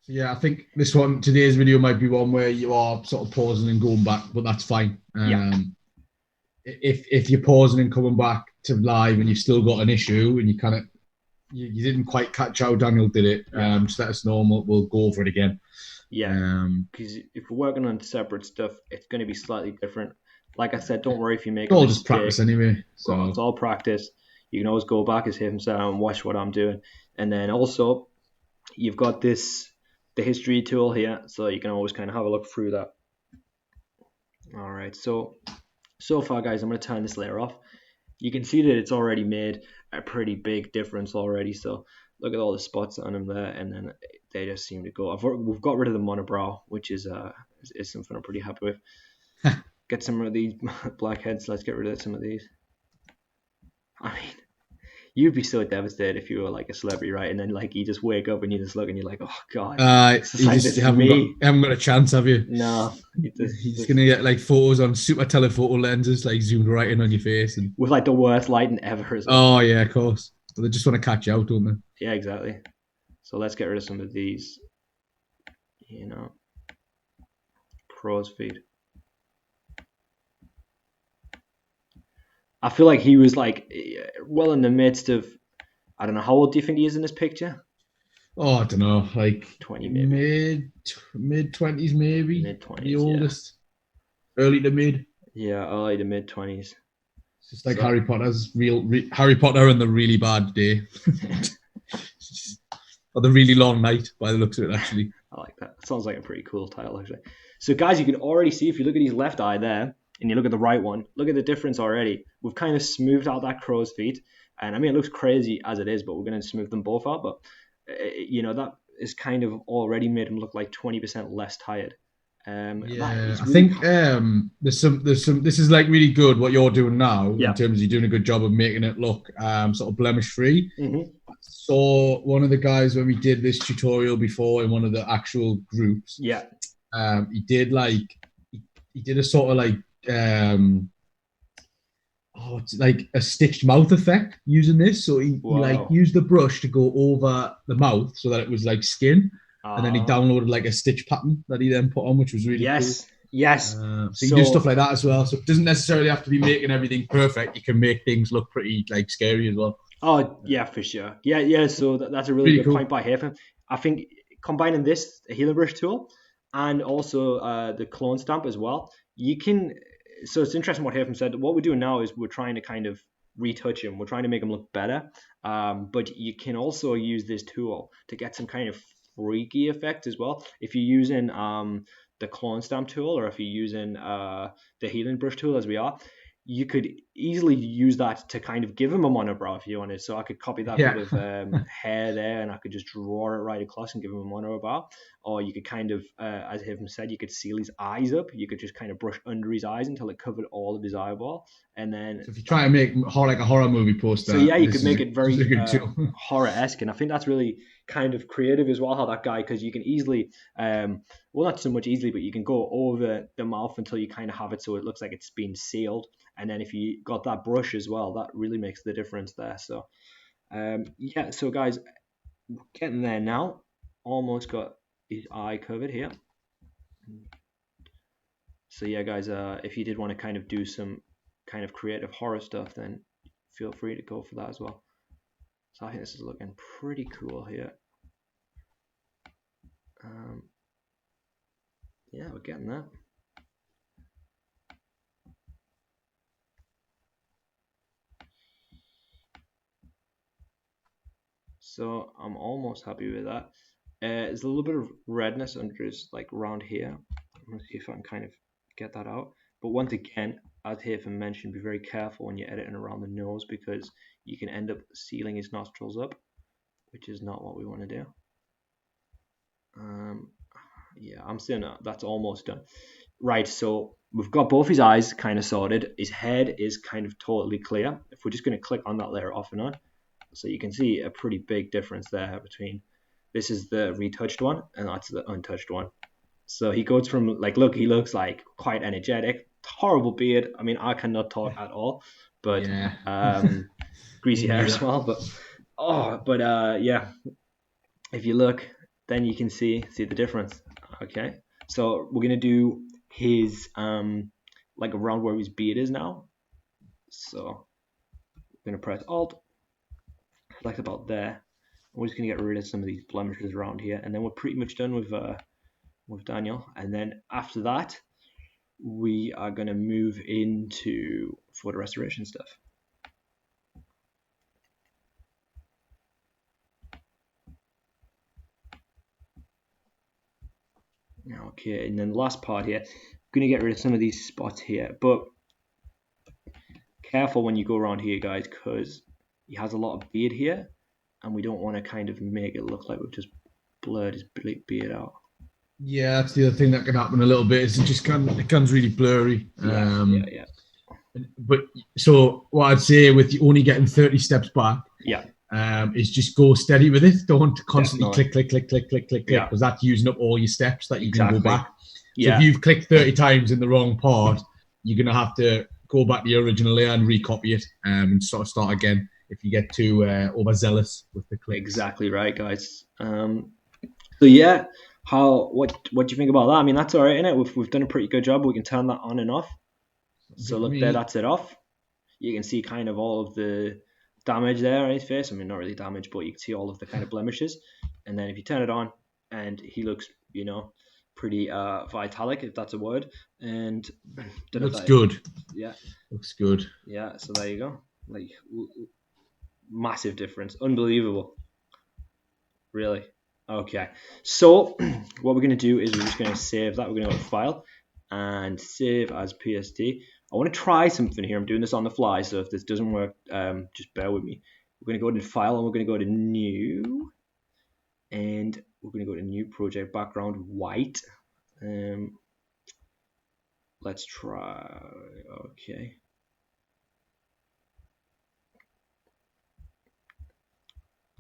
So yeah, I think today's video might be one where you are sort of pausing and going back, but that's fine. Yeah. If you're pausing and coming back to live and you've still got an issue and you didn't quite catch how Daniel did it, just let us know and we'll go over it again. Yeah, because if we're working on separate stuff, it's going to be slightly different. Like I said, don't worry if you make It's a all mistake. just practice anyway. So it's all practice. You can always go back as him and watch what I'm doing. And then also, you've got the history tool here, so you can always kind of have a look through that. All right, so far, guys, I'm going to turn this layer off. You can see that it's already made a pretty big difference already. So look at all the spots on them there, and then they just seem to go. We've got rid of the monobrow, which is something I'm pretty happy with. Get some of these blackheads. Let's get rid of some of these. I mean, you'd be so devastated if you were like a celebrity, right? And then like you just wake up and you just look and you're like, oh god, you haven't got a chance, have you? No, you're just gonna get like photos on super telephoto lenses, like zoomed right in on your face, and with like the worst lighting ever as well. Oh yeah, of course. But they just want to catch you out, don't they? Yeah, exactly. So let's get rid of some of these. Crow's feet. I feel like he was like well in the midst of. I don't know, how old do you think he is in this picture? Oh, I don't know, like 20 maybe. Mid 20s maybe. Mid-20s, the oldest. Yeah. Early to mid. Yeah, early to mid 20s. It's just like Harry Potter's Harry Potter and the Really Bad Day. Or the Really Long Night, by the looks of it, actually. I like that. It sounds like a pretty cool title, actually. So, guys, you can already see, if you look at his left eye there, and you look at the right one, look at the difference already. We've kind of smoothed out that crow's feet. And I mean, it looks crazy as it is, but we're going to smooth them both out. But, that is kind of already made him look like 20% less tired. I think there's some. This is like really good what you're doing now in terms of you're doing a good job of making it look sort of blemish free. Mm-hmm. So one of the guys when we did this tutorial before in one of the actual groups, he did a sort of like it's like a stitched mouth effect using this. So he like used the brush to go over the mouth so that it was like skin. And then he downloaded like a stitch pattern that he then put on, which was really cool. Yes. So you can do stuff like that as well. So it doesn't necessarily have to be making everything perfect. You can make things look pretty like scary as well. Oh yeah, for sure. Yeah. So that's a really good point by Hafen. I think combining this healing brush tool and also the clone stamp as well, you can. So it's interesting what Hafen said. What we're doing now is we're trying to kind of retouch him. We're trying to make him look better. But you can also use this tool to get some kind of freaky effect as well. If you're using the clone stamp tool, or if you're using the healing brush tool as we are, you could easily use that to kind of give him a monobrow if you wanted. So I could copy that bit of hair there and I could just draw it right across and give him a monobrow. Or you could kind of, as Haven said, you could seal his eyes up. You could just kind of brush under his eyes until it covered all of his eyeball. And then... So if you try and make like a horror movie poster... So yeah, you could make it very horror-esque. And I think that's really kind of creative as well, how that guy, because you can easily... well, not so much easily, but you can go over the mouth until you kind of have it so it looks like it's been sealed. And then if you got that brush as well, that really makes the difference there. So, so guys, getting there now. Almost got his eye covered here. So yeah, guys, if you did want to kind of do some kind of creative horror stuff, then feel free to go for that as well. So I think this is looking pretty cool here. Yeah, we're getting there. So I'm almost happy with that. There's a little bit of redness under his, like around here. I'm gonna see if I can kind of get that out. But once again, as Hafen mentioned, be very careful when you're editing around the nose because you can end up sealing his nostrils up, which is not what we want to do. Yeah, I'm saying that's almost done. Right, so we've got both his eyes kind of sorted. His head is kind of totally clear. If we're just going to click on that layer off and on, So you can see a pretty big difference there between this is the retouched one and that's the untouched one. So he goes from like, look, he looks like quite energetic, horrible beard. I mean, I cannot talk at all, but Yeah. greasy Me hair as neither. well. Yeah, if you look, then you can see the difference. Okay, so we're gonna do his like around where his beard is now. So we're gonna press Alt, select about there. We're just gonna get rid of some of these blemishes around here, and then we're pretty much done with Daniel. And then after that, we are gonna move into photo restoration stuff. Okay, and then the last part here, I'm gonna get rid of some of these spots here, but careful when you go around here, guys, because he has a lot of beard here, and we don't want to kind of make it look like we've just blurred his beard out. Yeah, that's the other thing that can happen a little bit. Is it comes really blurry. Yeah. But so what I'd say with you only getting 30 steps back, Yeah, is just go steady with it. Don't constantly definitely. click, Yeah, because that's using up all your steps that you can go exactly. back. So if Yeah, you've clicked 30 times in the wrong part, you're gonna have to go back to the original layer and recopy it, and sort of start again if you get too overzealous with the clicks. exactly right, guys. So yeah, what do you think about that? I mean, that's all right, isn't it? We've done a pretty good job. We can turn that on and off. So Good for look there, me. that's it off. You can see kind of all of the damage there on his face. I mean, not really damage, but you can see all of the kind of blemishes. And then if you turn it on, and he looks, pretty vitalic, if that's a word. And don't know if Looks that, good. yeah, Looks good. yeah. So there you go. Like massive difference, unbelievable, really. Okay, so what we're gonna do is we're just gonna save that. We're gonna go to File and Save as PSD. I want to try something here. I'm doing this on the fly, so if this doesn't work, just bear with me. We're gonna go to File and we're gonna go to New, and we're gonna go to New Project Background White. Let's try. Okay.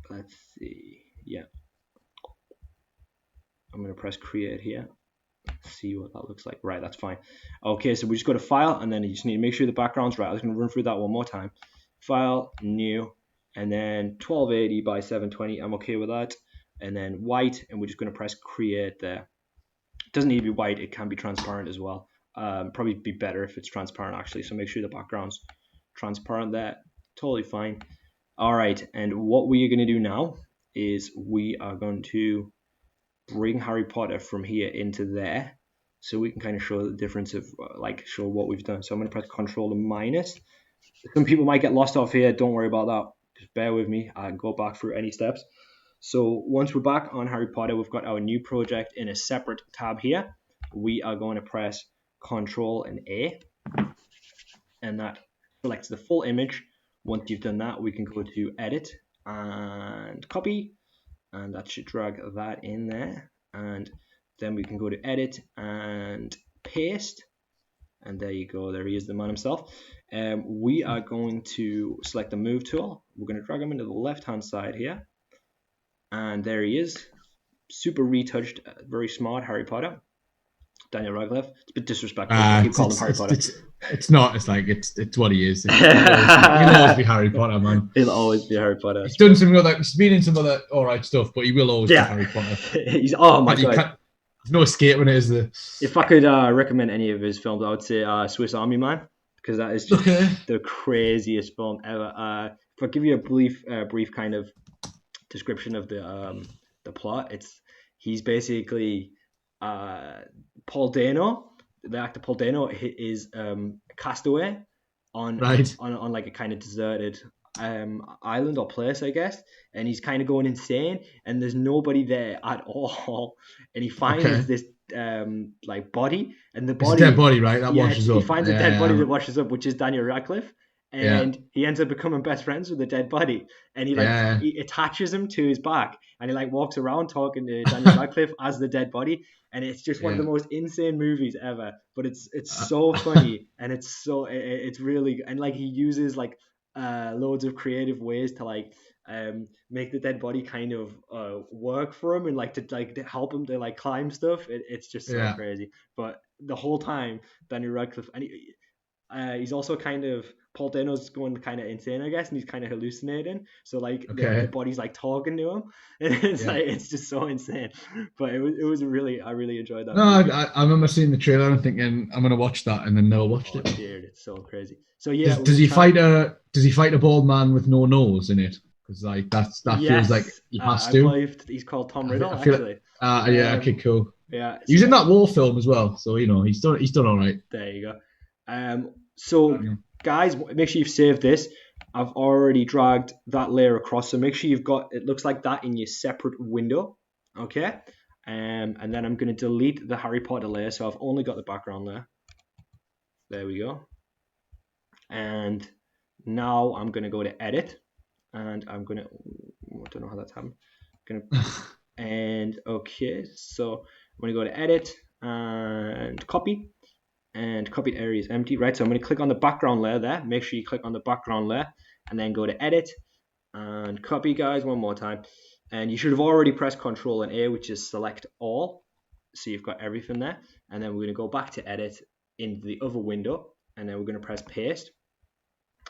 Let's see. Yeah, I'm gonna press Create here. See what that looks like. Right, that's fine. Okay, so we just go to File, and then you just need to make sure the background's right. I was going to run through that one more time. File, New, and then 1280 by 720. I'm okay with that. And then white, and we're just going to press Create there. It doesn't need to be white. It can be transparent as well. Probably be better if it's transparent, actually. So make sure the background's transparent there. Totally fine. All right, and what we are going to do now is we are going to bring Harry Potter from here into there, so we can kind of show the difference of show what we've done. So I'm going to press Control and minus. Some people might get lost off here. Don't worry about that. Just bear with me. I can go back through any steps. So once we're back on Harry Potter, we've got our new project in a separate tab here. We are going to press Control and A, and that selects the full image. Once you've done that, we can go to Edit and Copy, and that should drag that in there, and then we can go to Edit and Paste, and there you go. There he is, the man himself. We are going to select the Move tool. We're going to drag him into the left hand side here, and there he is, super retouched, very smart Harry Potter, Daniel Radcliffe. It's a bit disrespectful, so I keep calling him Harry Potter. It's not. It's what he is. He'll always be Harry Potter, man. He'll always be Harry Potter. He's done some other. He's been in some other all right stuff, but he will always be Harry Potter. He's my god. There's no escaping it, is there? If I could recommend any of his films, I would say Swiss Army Man, because that is just the craziest film ever. If I give you a brief kind of description of the plot, he's basically Paul Dano. The actor Paul Dano is a castaway on like a kind of deserted island or place, I guess, and he's kind of going insane, and there's nobody there at all, and he finds this like body, and the body, it's a dead body, right? That washes up. He finds a dead body that washes up, which is Daniel Radcliffe. And he ends up becoming best friends with the dead body, and he attaches him to his back, and he walks around talking to Daniel Radcliffe as the dead body, and it's just one of the most insane movies ever. But it's so funny, and it's really, and he uses loads of creative ways to like make the dead body kind of work for him and like to help him to like climb stuff. It's just so Yeah. crazy. But the whole time, Daniel Radcliffe, and he's also kind of Paul Dano's going kind of insane, I guess, and he's kind of hallucinating. So like the Okay. body's like talking to him, and it's Yeah. like it's just so insane. But it was really I really enjoyed that No, movie. I remember seeing the trailer and thinking I'm gonna watch that, and then never watched Oh, it. dude, it's so crazy. So yeah, Does we're does gonna he try. fight a does he fight a bald man with no nose in it? Because like that feels like Yes, he has I to. believe he's called Tom I Riddle feel like actually. yeah, okay, cool. Yeah, He was in so that war film as well, so he's done all right. there you go. So guys, make sure you've saved this. I've already dragged that layer across, so make sure you've got it looks like that in your separate window, okay? And then I'm going to delete the Harry Potter layer, so I've only got the background layer. There we go. And now I'm going to go to edit, and I don't know how that's happened. And okay, so I'm going to go to edit and copy. And copied area is empty, right? So I'm going to click on the background layer there. Make sure you click on the background layer and then go to edit and copy, guys, one more time. And you should have already pressed Control and A, which is select all. So you've got everything there. And then we're going to go back to edit into the other window. And then we're going to press paste.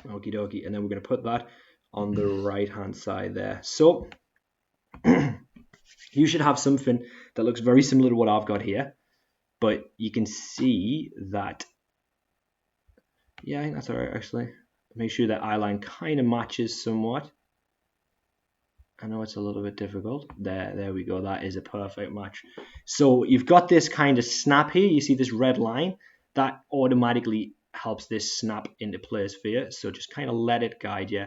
Okie dokie. And then we're going to put that on the right hand side there. So you should have something that looks very similar to what I've got here. But you can see that, yeah, I think that's all right, actually. Make sure that eye line kind of matches somewhat. I know it's a little bit difficult. There we go. That is a perfect match. So you've got this kind of snap here. You see this red line? That automatically helps this snap into place for you. So just kind of let it guide you,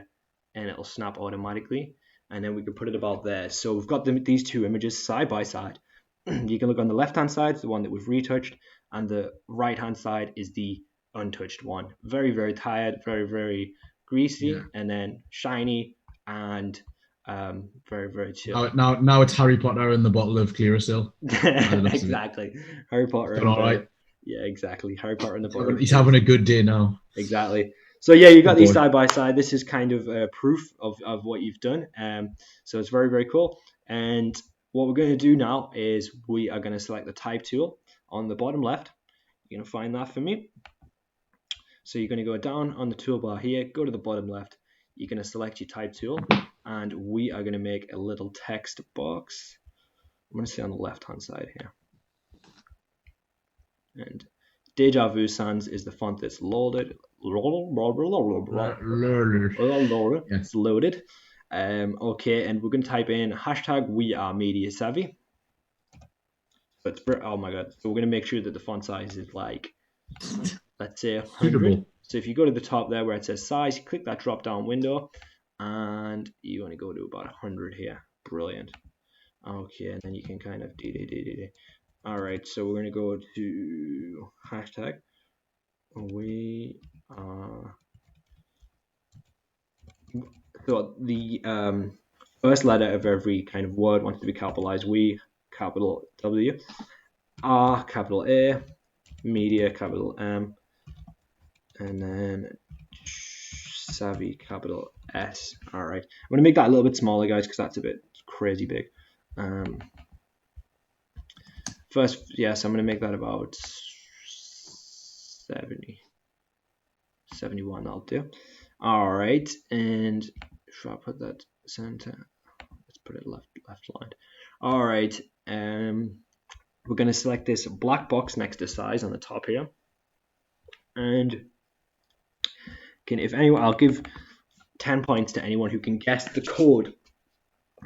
and it'll snap automatically. And then we can put it about there. So we've got these two images side by side. You can look on the left-hand side, the one that we've retouched, and the right-hand side is the untouched one. Very, very tired, very, very greasy, Yeah. and then shiny and very, very chill. Now it's Harry Potter and the bottle of Clearasil. By the looks of it, Exactly. Harry he's Potter done and all right. yeah, exactly. Harry Potter and the bottle of He's clear. having a good day now. Exactly. So yeah, you got Good these boy. side by side. This is kind of proof of what you've done. So it's very, very cool. And what we're going to do now is we are going to select the type tool on the bottom left. You're going to find that for me. So you're going to go down on the toolbar here, go to the bottom left. You're going to select your type tool, and we are going to make a little text box. I'm going to say on the left-hand side here. And Deja Vu Sans is the font that's loaded. Yeah. It's loaded. Okay, and we're going to type in hashtag we are media savvy. But oh my god, so we're going to make sure that the font size is like, let's say 100. Suitable. So if you go to the top there where it says size, you click that drop down window and you want to go to about 100 here. Brilliant. Okay, and then you can kind of all right, so we're going to go to hashtag we are. So the first letter of every kind of word wants to be capitalized. We, capital W, R, capital A, media, capital M, and then savvy, capital S. All right, I'm going to make that a little bit smaller, guys, because that's a bit crazy big. First, yes, I'm going to make that about 70, 71. I'll do. All right, and should I put that center? Let's put it left aligned. All right, we're going to select this black box next to size on the top here, and if anyone, I'll give 10 points to anyone who can guess the code.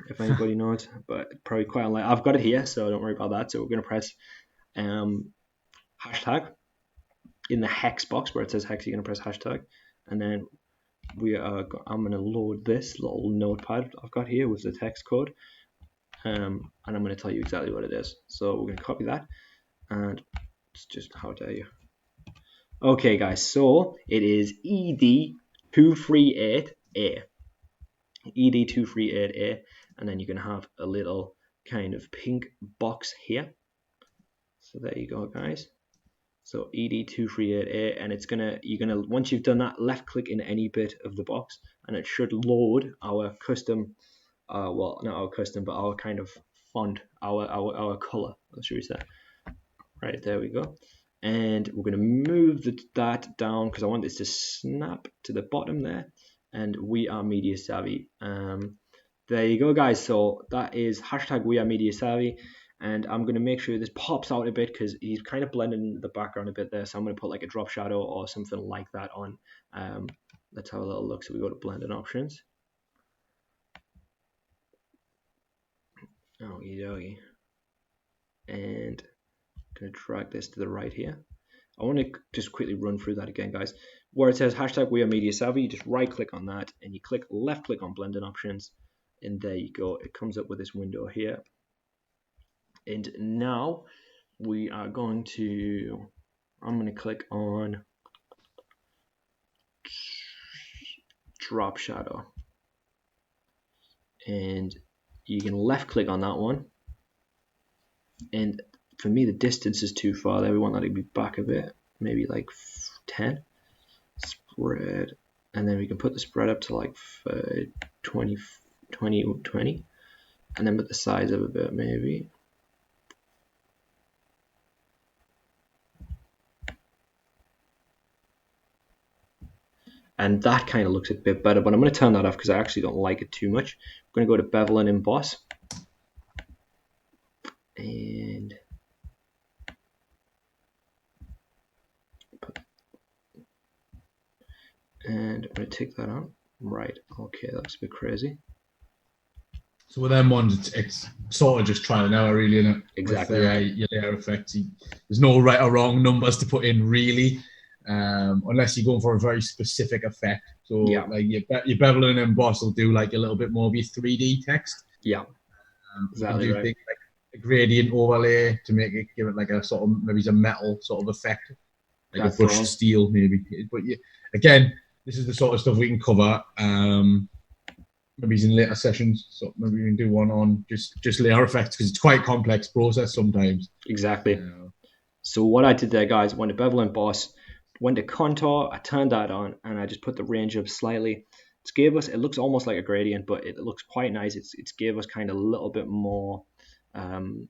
If anybody knows, but probably quite unlikely. I've got it here, so don't worry about that. So we're going to press hashtag in the hex box where it says hex. You're going to press hashtag, and then I'm going to load this little notepad I've got here with the text code, and I'm going to tell you exactly what it is. So we're going to copy that, and it's just, how dare you. Okay, guys, so it is ED238A. ED238A, and then you're going to have a little kind of pink box here. So there you go, guys. So ED238A, and you're gonna once you've done that, left click in any bit of the box, and it should load our custom, well, not our custom, but our kind of font, our color, should we say? Right, there we go. And we're gonna move that down because I want this to snap to the bottom there. And we are media savvy. There you go, guys. So that is hashtag we are media savvy. And I'm going to make sure this pops out a bit because he's kind of blending into the background a bit there. So I'm going to put like a drop shadow or something like that on. Let's have a little look. So we go to blending options. Okie dokie. And I'm going to drag this to the right here. I want to just quickly run through that again, guys. Where it says hashtag we are media savvy, you just right click on that and you click left click on blending options. And there you go. It comes up with this window here. And now we are going to, I'm going to click on drop shadow. And you can left click on that one. And for me, the distance is too far there. We want that to be back a bit, maybe like 10. Spread. And then we can put the spread up to like 20. And then put the size up a bit, maybe. And that kind of looks a bit better, but I'm going to turn that off because I actually don't like it too much. I'm going to go to bevel and emboss. And I'm going to take that out. Right, okay, that looks a bit crazy. So with them ones, it's sort of just trial and error, really, isn't it? Exactly. With your layer effects, there's no right or wrong numbers to put in, really. Unless you're going for a very specific effect. So yeah, like your bevel and emboss will do like a little bit more of your 3D text. Yeah, exactly. You can do things like a gradient overlay to make it, give it like a sort of, maybe it's a metal sort of effect, like that's a brushed steel maybe. But again, this is the sort of stuff we can cover. Maybe in later sessions, so maybe we can do one on just layer effects because it's quite a complex process sometimes. Exactly. So what I did there, guys, went to bevel and emboss. Went to contour, I turned that on, and I just put the range up slightly. It looks almost like a gradient, but it looks quite nice. It's gave us kind of a little bit more kind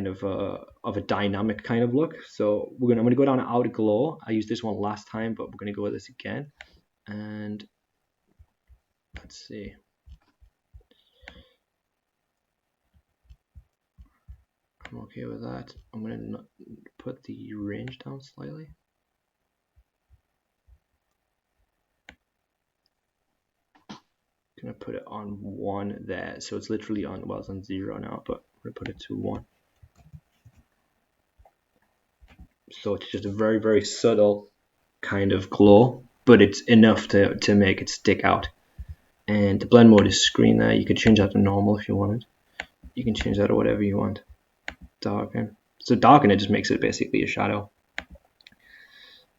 of a dynamic kind of look. So I'm gonna go down to outer glow. I used this one last time, but we're gonna go with this again. And let's see. I'm okay with that. I'm gonna put the range down slightly. Gonna put it on 1 there, so it's literally on, well, it's on 0 now, but I'm gonna put it to 1. So it's just a very, very subtle kind of glow, but it's enough to make it stick out. And the blend mode is screen there. You can change that to normal if you wanted. You can change that to whatever you want. Darken. So darken, it just makes it basically a shadow.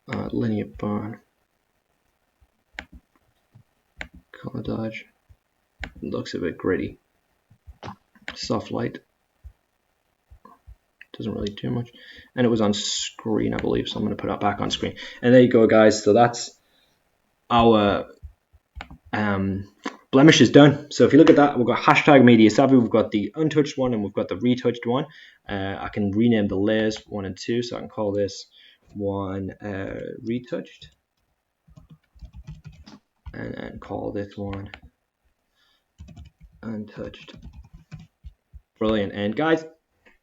Linear burn. Color dodge. It looks a bit gritty. Soft light. Doesn't really do much. And it was on screen, I believe, so I'm going to put it back on screen. And there you go, guys. So that's our blemish is done. So if you look at that, we've got hashtag media savvy, we've got the untouched one, and we've got the retouched one. I can rename the layers 1 and 2, so I can call this one retouched, and call this one untouched. Brilliant. And guys,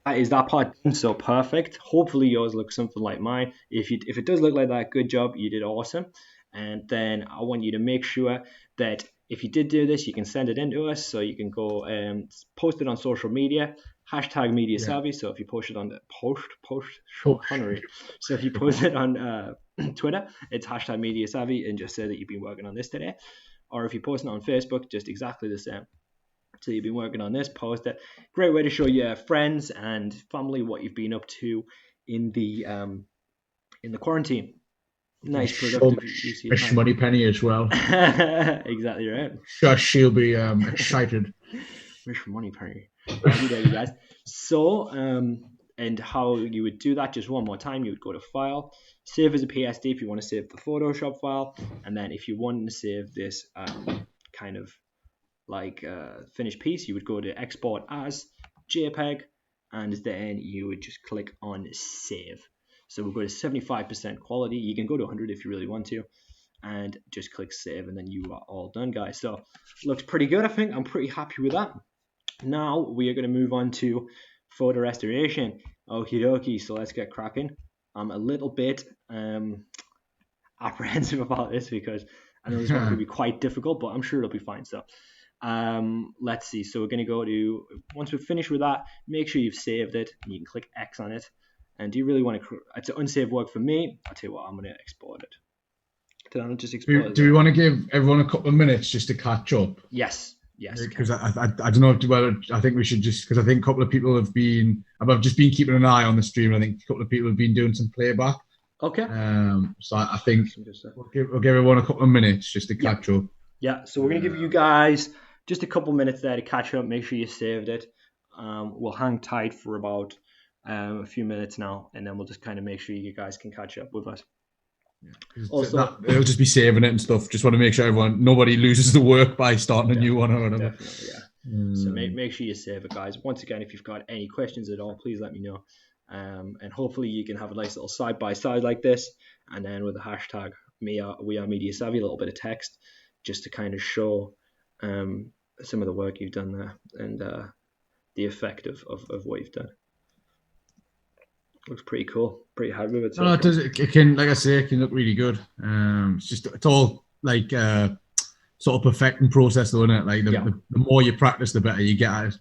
that is that part done. So perfect. Hopefully yours looks something like mine. If it does look like that, good job, you did awesome. And then I want you to make sure that if you did do this, you can send it in to us. So you can go and post it on social media, hashtag media savvy. So if you post it on the so if you post it on Twitter, it's hashtag media savvy, and just say that you've been working on this today. Or if you post it on Facebook, just exactly the same. So you've been working on this, post it. Great way to show your friends and family what you've been up to in the quarantine. Nice, productive. Miss Money Penny as well. Exactly right. Sure, she'll be excited. Miss Money Penny. Thank you, guys. So And how you would do that, just one more time, you would go to File, Save as a PSD if you want to save the Photoshop file, and then if you want to save this kind of like finished piece, you would go to Export as JPEG, and then you would just click on Save. So we'll go to 75% quality. You can go to 100 if you really want to, and just click Save, and then you are all done, guys. So looks pretty good, I think. I'm pretty happy with that. Now we are going to move on to photo restoration. Okie dokie, so let's get cracking. I'm a little bit apprehensive about this because I know this one's going to be quite difficult, but I'm sure it'll be fine. So let's see. So we're going to go to, once we're finished with that, make sure you've saved it, and you can click X on it. And do you really want to, it's an unsaved work for me. I'll tell you what, I'm going to export it. Do we want to give everyone a couple of minutes just to catch up? Yes. Because I don't know whether I think we should just, because I think a couple of people have been, I've just been keeping an eye on the stream. I think a couple of people have been doing some playback. Okay. So I think we'll give everyone a couple of minutes just to catch up. Yeah. So we're gonna give you guys just a couple minutes there to catch up. Make sure you saved it. We'll hang tight for about a few minutes now, and then we'll just kind of make sure you guys can catch up with us. Also, it'll just be saving it and stuff. Just want to make sure nobody loses the work by starting a new one or whatever. Definitely, yeah. So make sure you save it, guys. Once again, if you've got any questions at all, please let me know. And hopefully you can have a nice little side by side like this, and then with the hashtag we are media savvy, a little bit of text, just to kind of show some of the work you've done there and the effect of what you've done. Looks pretty cool. Pretty happy with it. So it does. It can, like I say, it can look really good. It's all like sort of perfecting process, though, isn't it? Like the more you practice, the better you get at it.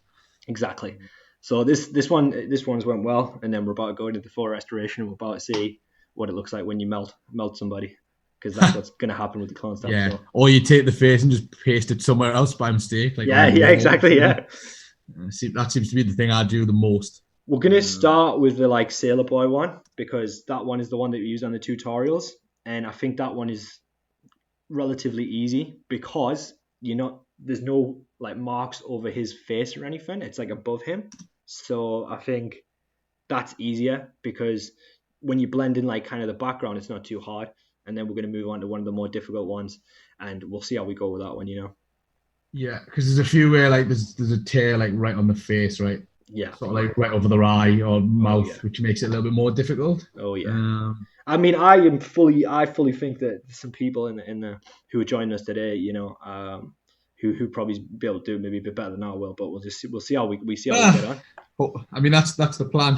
Exactly. So this one's went well, and then we're about to go into the photo restoration. We're about to see what it looks like when you melt somebody, because that's what's going to happen with the clone stamp. Yeah. So. Or you take the face and just paste it somewhere else by mistake. Like exactly. Yeah. That seems to be the thing I do the most. We're going to start with the Sailor Boy one, because that one is the one that we use on the tutorials. And I think that one is relatively easy because there's no marks over his face or anything. It's above him. So I think that's easier because when you blend in kind of the background, it's not too hard. And then we're going to move on to one of the more difficult ones, and we'll see how we go with that one, Yeah, because there's a few where there's a tear right on the face, right? Yeah. Sort of right over the eye or mouth, which makes it a little bit more difficult. Oh yeah. I mean, I fully think that some people in the who are joining us today, who probably be able to do maybe a bit better than I will, but we'll see how we get on. I mean, that's the plan.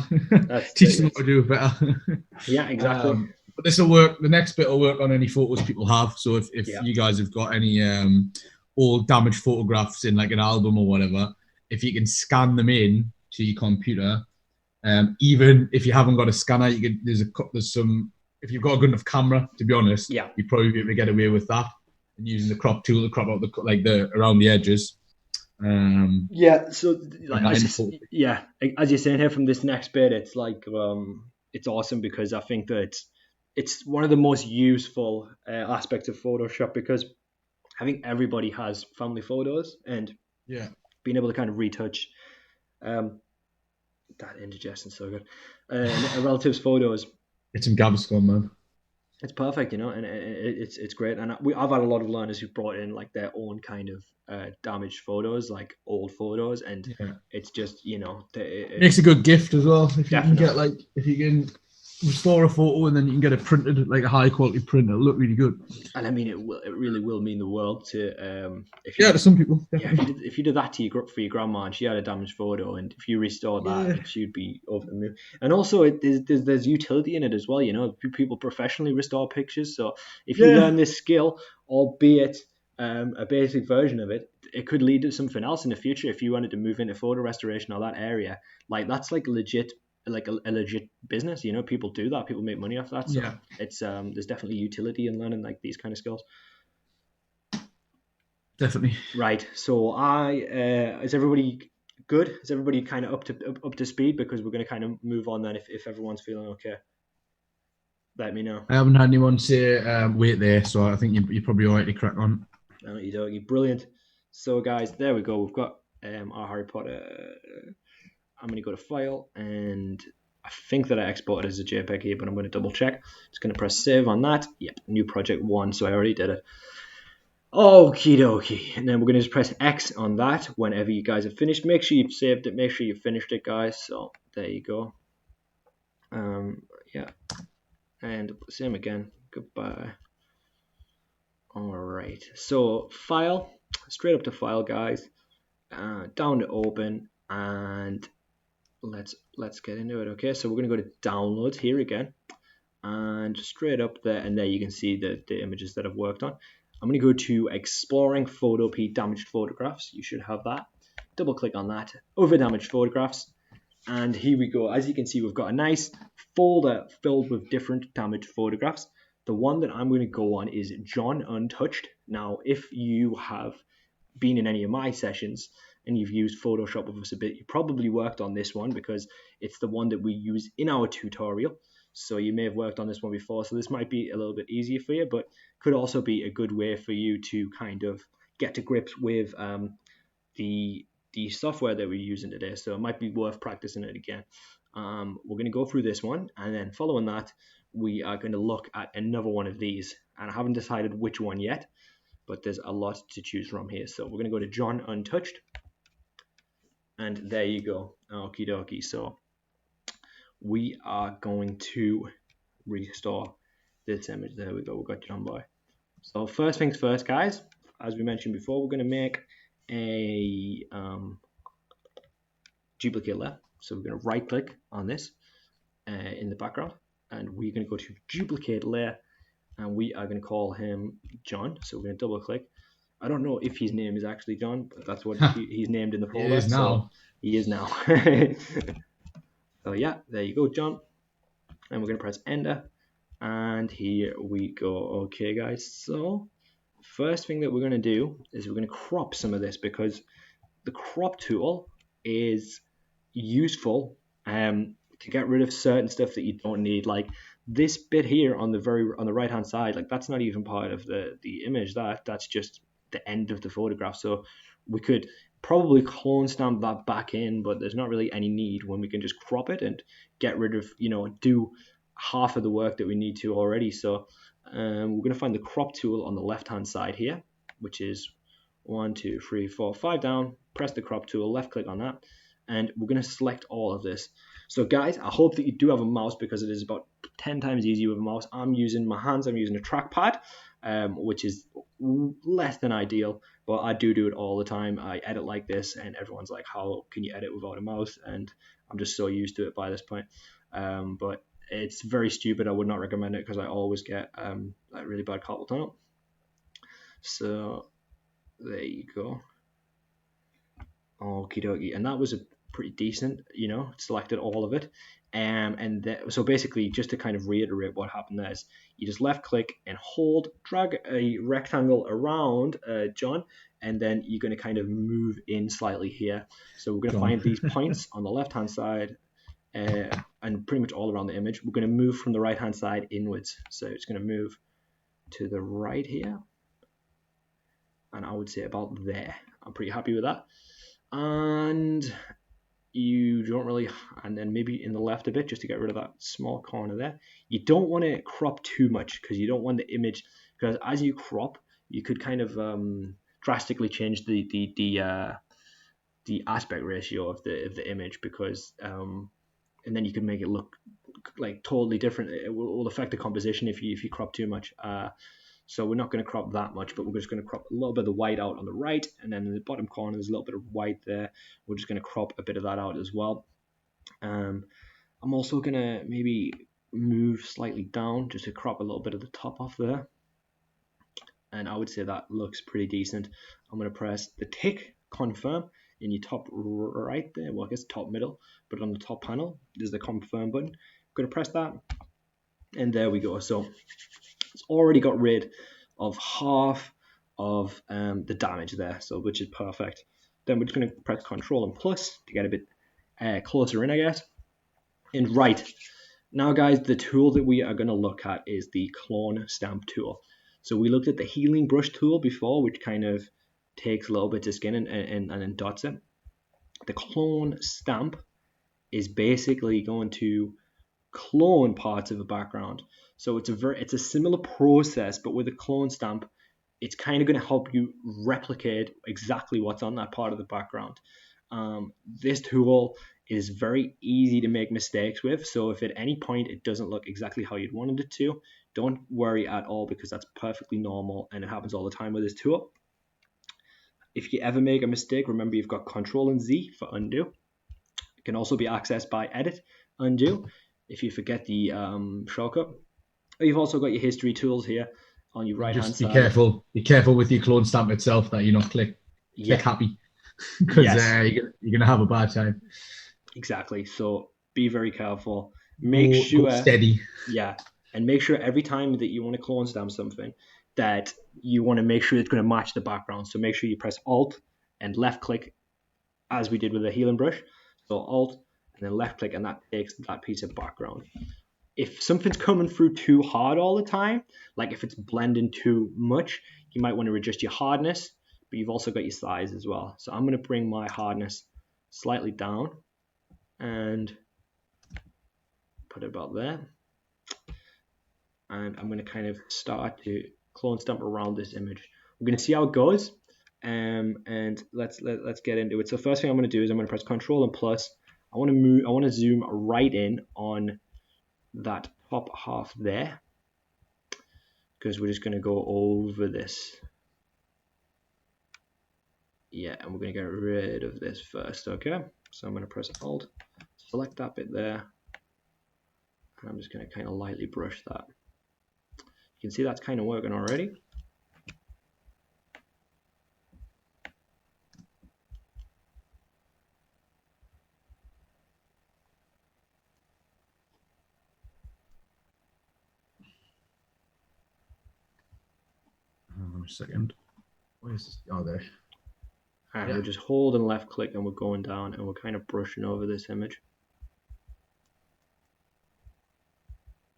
Teach them how to do it better. Yeah, exactly. But this will work. The next bit will work on any photos people have. So if you guys have got any old damaged photographs in an album or whatever, if you can scan them in to your computer, even if you haven't got a scanner, there's some. If you've got a good enough camera, to be honest, you'd probably be able to get away with that, and using the crop tool to crop out the around the edges. So as you're saying here from this next bit, it's it's awesome because I think that it's one of the most useful aspects of Photoshop, because I think everybody has family photos, and being able to kind of retouch that indigestion's so good a relative's photos. It's some Gaviscon, man. It's perfect, and it's great. And I've had a lot of learners who brought in their own kind of damaged photos, old photos, and it's just it makes a good gift as well if you can get if you can restore a photo and then you can get it printed a high quality print. It'll look really good. And I mean, it really will mean the world to to some people. Definitely. Yeah, if you did that for your grandma and she had a damaged photo, and if you restored that, she'd be over the moon. And also, there's utility in it as well. People professionally restore pictures, so if you learn this skill, albeit a basic version of it, it could lead to something else in the future. If you wanted to move into photo restoration or that area, that's legit. A legit business, people do that. People make money off that. So it's there's definitely utility in learning these kind of skills. Definitely. Right. So is everybody good? Is everybody kind of up to speed? Because we're going to kind of move on then if everyone's feeling okay. Let me know. I haven't had anyone say wait there, so I think you're probably all right to crack on. You're brilliant. So guys, there we go. We've got our Harry Potter. I'm going to go to File and I think that I exported as a JPEG here, but I'm going to double check. Just going to press save on that. Yep, new project 1, so I already did it. Okie dokie. And then we're going to just press X on that whenever you guys have finished. Make sure you've saved it. Make sure you've finished it, guys. So there you go. Yeah. And same again. Goodbye. All right. So file, straight up to file, guys. Down to open, and let's get into it. Okay. So we're going to go to downloads here again, and straight up there, and there you can see the images that I've worked on. I'm going to go to Exploring Photopea Damaged Photographs. You should have that. Double click on that. Over Damaged Photographs. And here we go. As you can see, we've got a nice folder filled with different damaged photographs. The one that I'm going to go on is John Untouched. Now, if you have been in any of my sessions and you've used Photoshop with us a bit, you probably worked on this one because it's the one that we use in our tutorial. So you may have worked on this one before, so this might be a little bit easier for you, but could also be a good way for you to kind of get to grips with the software that we're using today. So it might be worth practicing it again. We're going to go through this one, and then following that, we are going to look at another one of these. And I haven't decided which one yet, but there's a lot to choose from here. So we're going to go to John Untouched, and there you go. Okie dokie. So we are going to restore this image. There we go. We've got John Boy. So first things first, guys. As we mentioned before, we're going to make a duplicate layer. So we're going to right click on this in the background, and we're going to go to duplicate layer, and we are going to call him John. So we're going to double click. I don't know if his name is actually John, but that's what he's named in the folder. It is now. So he is now. So yeah, there you go, John. And we're going to press enter, and here we go. Okay, guys. So first thing that we're going to do is we're going to crop some of this, because the crop tool is useful to get rid of certain stuff that you don't need, like this bit here on the right hand side. Like that's not even part of the image. That's just the end of the photograph. So we could probably clone stamp that back in, but there's not really any need when we can just crop it and get rid of, do half of the work that we need to already. So we're going to find the crop tool on the left hand side here, which is 1, 2, 3, 4, 5 down. Press the crop tool, left click on that, and we're going to select all of this. So guys, I hope that you do have a mouse, because it is about 10 times easier with a mouse. I'm using my hands. I'm using a trackpad, which is less than ideal, but I do it all the time. I edit like this, and everyone's like, how can you edit without a mouse? And I'm just so used to it by this point. But it's very stupid. I would not recommend it, because I always get like really bad carpal tunnel. So there you go. Okie dokie. And that was a pretty decent, selected all of it. So basically, just to kind of reiterate what happened there, is you just left click and hold, drag a rectangle around John, and then you're going to kind of move in slightly here. So we're going to find these points on the left hand side and pretty much all around the image. We're going to move from the right hand side inwards. So it's going to move to the right here, and I would say about there. I'm pretty happy with that. And you don't really, and then maybe in the left a bit, just to get rid of that small corner there. You don't want to crop too much, because you don't want the image, because as you crop, you could kind of drastically change the aspect ratio of the image, because and then you can make it look like totally different. It will affect the composition if you crop too much. So we're not going to crop that much, but we're just going to crop a little bit of the white out on the right, and then in the bottom corner there's a little bit of white there. We're just going to crop a bit of that out as well. I'm also going to maybe move slightly down just to crop a little bit of the top off there, and I would say that looks pretty decent. I'm going to press the tick confirm in your top right there, well I guess top middle, but on the top panel there's the confirm button. I'm going to press that, and there we go. So it's already got rid of half of the damage there, so which is perfect. Then we're just going to press Control and plus to get a bit closer in, I guess. And right now, guys, the tool that we are going to look at is the clone stamp tool. So we looked at the healing brush tool before, which kind of takes a little bit of skin and then dots it. The clone stamp is basically going to clone parts of a background. So it's a similar process, but with a clone stamp, it's kind of going to help you replicate exactly what's on that part of the background. This tool is very easy to make mistakes with. So if at any point it doesn't look exactly how you'd wanted it to, don't worry at all, because that's perfectly normal and it happens all the time with this tool. If you ever make a mistake, remember you've got Control and Z for undo. It can also be accessed by Edit, Undo, if you forget the shortcut. You've also got your history tools here on your right hand Just be side. careful. Be careful with your clone stamp itself that you're not click Yeah. happy, because Yes. you're gonna have a bad time. Exactly. So be very careful. Make Go sure, steady. yeah, and make sure every time that you want to clone stamp something, that you want to make sure it's going to match the background. So make sure you press Alt and left click, as we did with the healing brush. So Alt and then left click, and that takes that piece of background. If something's coming through too hard all the time, like if it's blending too much, you might want to adjust your hardness, but you've also got your size as well. So I'm going to bring my hardness slightly down and put it about there. And I'm going to kind of start to clone stamp around this image. We're going to see how it goes, and let's get into it. So first thing I'm going to do is I'm going to press Control and plus. I want to zoom right in on that top half there, because we're just going to go over this. Yeah, and we're going to get rid of this first, okay? So I'm going to press Alt, select that bit there, and I'm just going to kind of lightly brush that. You can see that's kind of working already. A second. Where's this? Oh, there. And we're just holding left click and we're going down and we're kind of brushing over this image.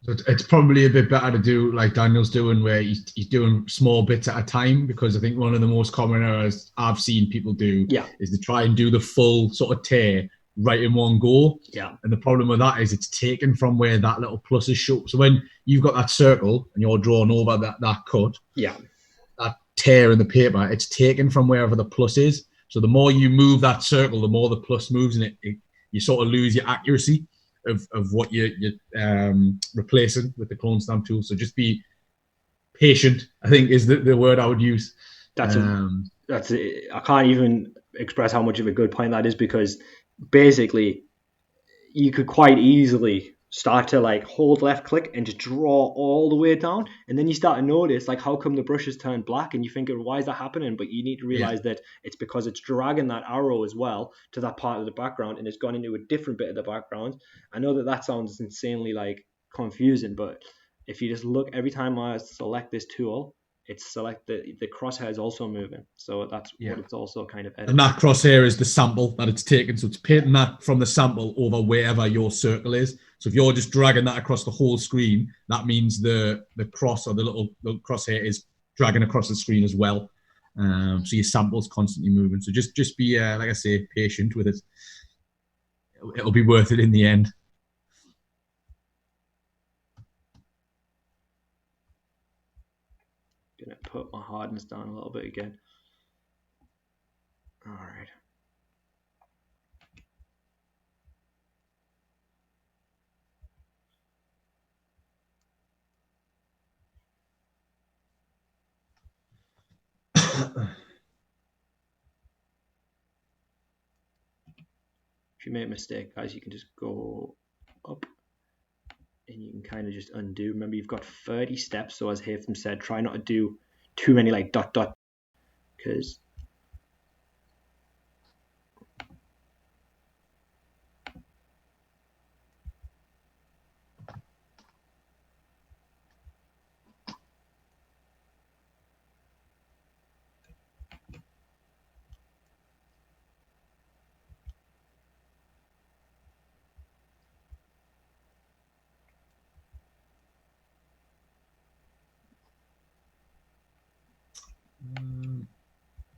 So it's probably a bit better to do like Daniel's doing, where he's doing small bits at a time, because I think one of the most common errors I've seen people do is to try and do the full sort of tear right in one go. Yeah. And the problem with that is it's taken from where that little plus is shown. So when you've got that circle and you're drawing over that cut, that tear in the paper, it's taken from wherever the plus is. So the more you move that circle, the more the plus moves, and you sort of lose your accuracy of what you're replacing with the clone stamp tool. So just be patient, I think, is the word I would use. That's I can't even express how much of a good point that is, because basically you could quite easily start to like hold left click and just draw all the way down, and then you start to notice like how come the brush has turned black, and you think, why is that happening? But you need to realize that it's because it's dragging that arrow as well to that part of the background, and it's gone into a different bit of the background. I know that sounds insanely like confusing, but if you just look, every time I select this tool, it's the crosshair is also moving, so that's what it's also kind of editing. And that crosshair is the sample that it's taken, so it's painting that from the sample over wherever your circle is. So if you're just dragging that across the whole screen, that means the cross, or the little crosshair, is dragging across the screen as well. So your sample's constantly moving. So just be, like I say, patient with it. It'll be worth it in the end. Gonna put my hardness down a little bit again. All right. If you make a mistake, guys, you can just go up and you can kind of just undo. Remember, you've got 30 steps, so as Hatham said, try not to do too many like dot, because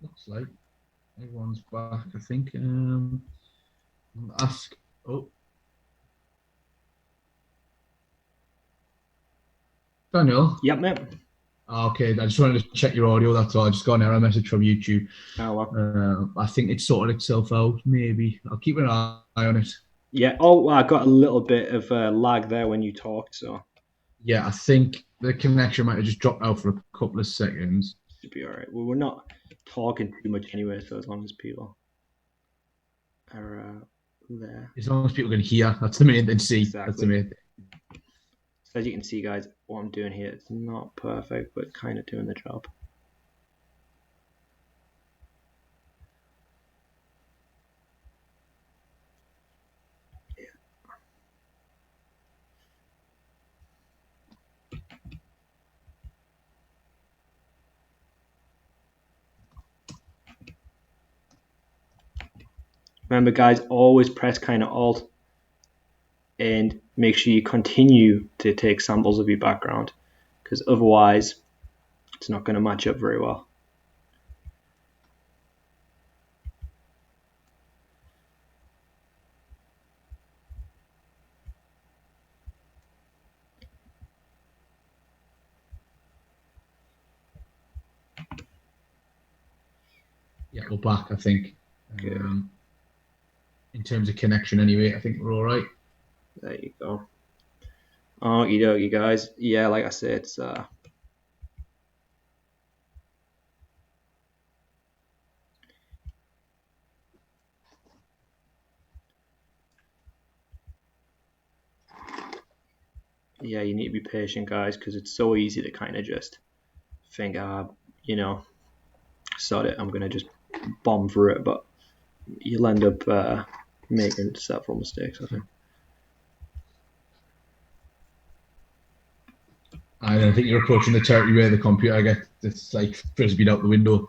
looks like everyone's back, I think. Ask. Oh, Daniel. Yep, mate. Okay, I just wanted to check your audio. That's all. I just got an error message from YouTube. Oh, well. I think it sorted itself out. Maybe I'll keep an eye on it. Yeah. Oh, well, I got a little bit of lag there when you talked, so Yeah, I think the connection might have just dropped out for a couple of seconds. should be all right. Well, we're not talking too much anyway, so as long as people are there. As long as people can hear, that's the main thing. See, that's the Exactly. main thing. So as you can see, guys, what I'm doing here, it's not perfect, but kind of doing the job. Remember, guys, always press kind of Alt and make sure you continue to take samples of your background, because otherwise it's not going to match up very well. Yeah, we're back. I think. Good. In terms of connection, anyway, I think we're all right. There you go. Okie dokie, guys. Yeah, like I said, it's yeah, you need to be patient, guys, because it's so easy to kind of just think, you know, sod it, I'm gonna just bomb through it, but you'll end up making several mistakes, I think. I think you're approaching the territory where the computer gets it's like frisbeed out the window.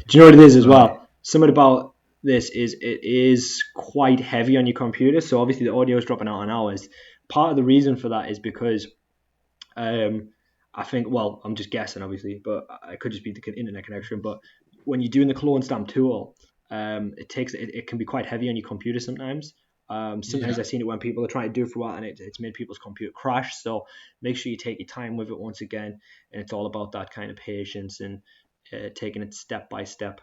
Do you know what it is as well? Something about this is it is quite heavy on your computer, so obviously the audio is dropping out on ours. Part of the reason for that is because I think, well, I'm just guessing, obviously, but it could just be the internet connection. But when you're doing the clone stamp tool, it can be quite heavy on your computer sometimes. Sometimes Yeah. I've seen it when people are trying to do it for a while and it's made people's computer crash. So make sure you take your time with it once again. And it's all about that kind of patience and taking it step by step.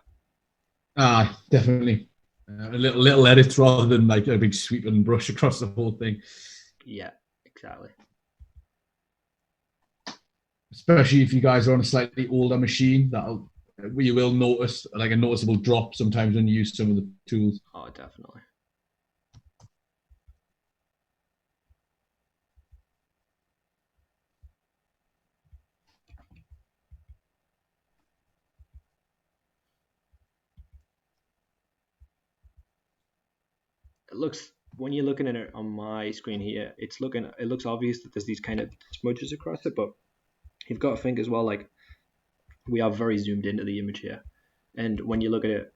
Definitely. Little edits rather than like a big sweep and brush across the whole thing. Yeah, exactly. Especially if you guys are on a slightly older machine, you will notice like a noticeable drop sometimes when you use some of the tools. Oh, definitely. It looks when you're looking at it on my screen here, it looks obvious that there's these kind of smudges across it, but you've got to think as well, like we are very zoomed into the image here, and when you look at it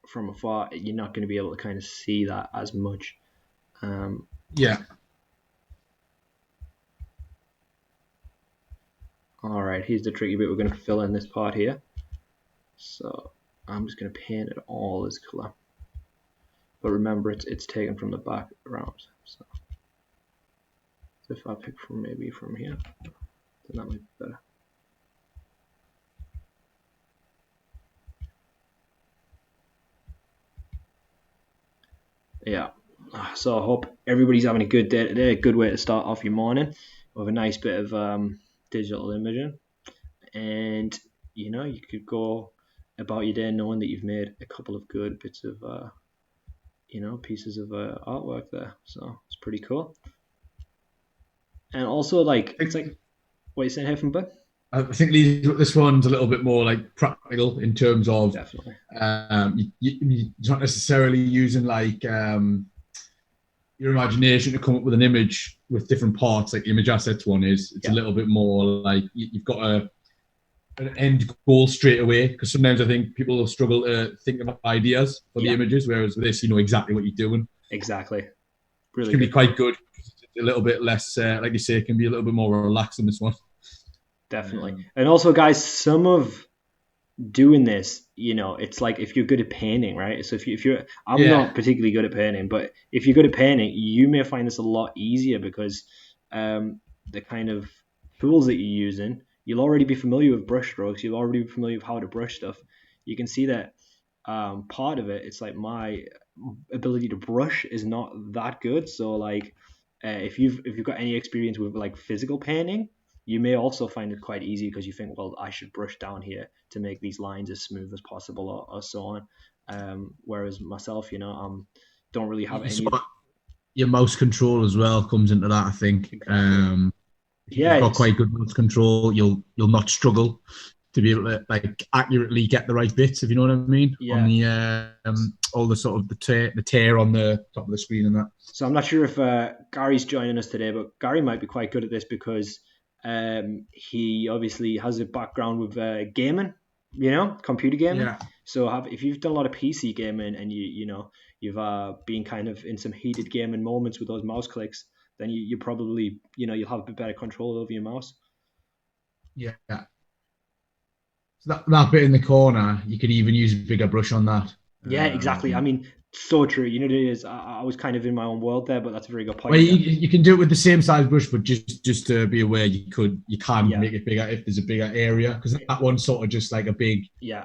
from afar, you're not going to be able to kind of see that as much. Yeah. All right, here's the tricky bit. We're going to fill in this part here. So I'm just going to paint it all as color. But remember, it's taken from the background. So if I pick from maybe from here, then that might be better. Yeah. So I hope everybody's having a good day today. A good way to start off your morning with a nice bit of digital imaging. And you could go about your day knowing that you've made a couple of good bits of pieces of artwork there. So it's pretty cool. And also, like, it's like what you saying here from Bud? I think this one's a little bit more like practical in terms of Definitely. you're not necessarily using like your imagination to come up with an image with different parts like the image assets one is. It's a little bit more like you've got an end goal straight away, because sometimes I think people will struggle to think of ideas for the images, whereas with this you know exactly what you're doing. Exactly. Which Really can be good. quite good. It's a little bit less, like you say, it can be a little bit more relaxed in this one. Definitely. And also, guys, some of doing this, it's like if you're good at painting, right? So if you're, I'm not particularly good at painting, but if you're good at painting, you may find this a lot easier because the kind of tools that you're using, you'll already be familiar with brush strokes. You'll already be familiar with how to brush stuff. You can see that part of it. It's like my ability to brush is not that good. So like, if you've got any experience with like physical painting, you may also find it quite easy because you think, well, I should brush down here to make these lines as smooth as possible, or so on. Whereas myself, don't really have You any. saw your mouse control as well comes into that. I think Exactly. if Yeah, you've got it's quite good mouse control, you'll not struggle to be able to like accurately get the right bits, if you know what I mean, on yeah. the all the sort of the tear on the top of the screen and that. So I'm not sure if Gary's joining us today, but Gary might be quite good at this because he obviously has a background with gaming, computer gaming. Yeah, So if you've done a lot of PC gaming and you've been kind of in some heated gaming moments with those mouse clicks, then you probably you'll have a bit better control over your mouse. yeah. So that bit in the corner, you could even use a bigger brush on that. Yeah, exactly. I mean, so true. You know what it is. I was kind of in my own world there, but that's a very good Well, point. you can do it with the same size brush, but just to be aware, you can Yeah, make it bigger if there's a bigger area because that one's sort of just like a big. yeah,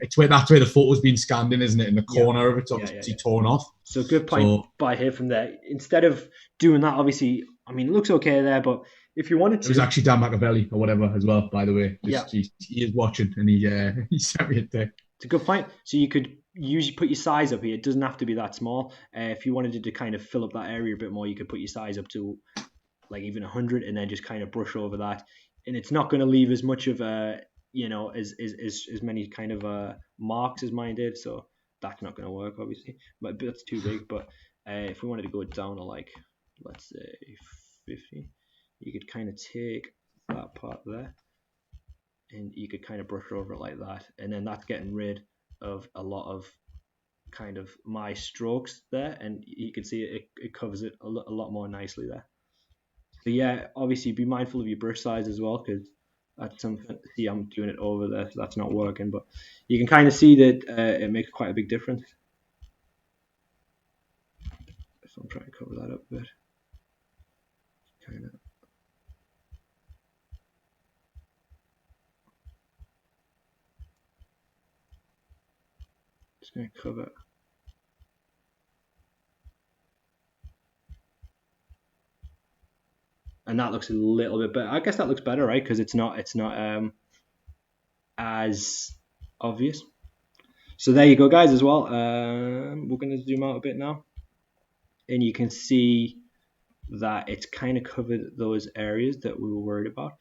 It's where that's where the photo's been scanned in, isn't it? In the yeah, corner of it's yeah. obviously torn off. So good point So by here from there. Instead of doing that, obviously, I mean, it looks okay there, but if you wanted it was to, actually Dan Machiavelli or whatever as well. By the way, yeah, just he is watching and he he sent me a text. it's a good point. So you could usually put your size up here. It doesn't have to be that small. If you wanted to kind of fill up that area a bit more, you could put your size up to like even 100 and then just kind of brush over that. And it's not going to leave as much of a, as many kind of marks as mine did. So that's not going to work, obviously. But that's too big. But if we wanted to go down to like, let's say 50, you could kind of take that part there and you could kind of brush over it like that. And then that's getting rid of a lot of kind of my strokes there. And you can see it covers it a lot more nicely there. So yeah, obviously be mindful of your brush size as well because that's something. See, I'm doing it over there, so that's not working. But you can kind of see that it makes quite a big difference. So I'm trying to cover that up a bit. Kind of. Just gonna cover. And that looks a little bit better. I guess that looks better, right? Because it's not as obvious. So there you go, guys. As well, we're gonna zoom out a bit now, and you can see that it's kind of covered those areas that we were worried about.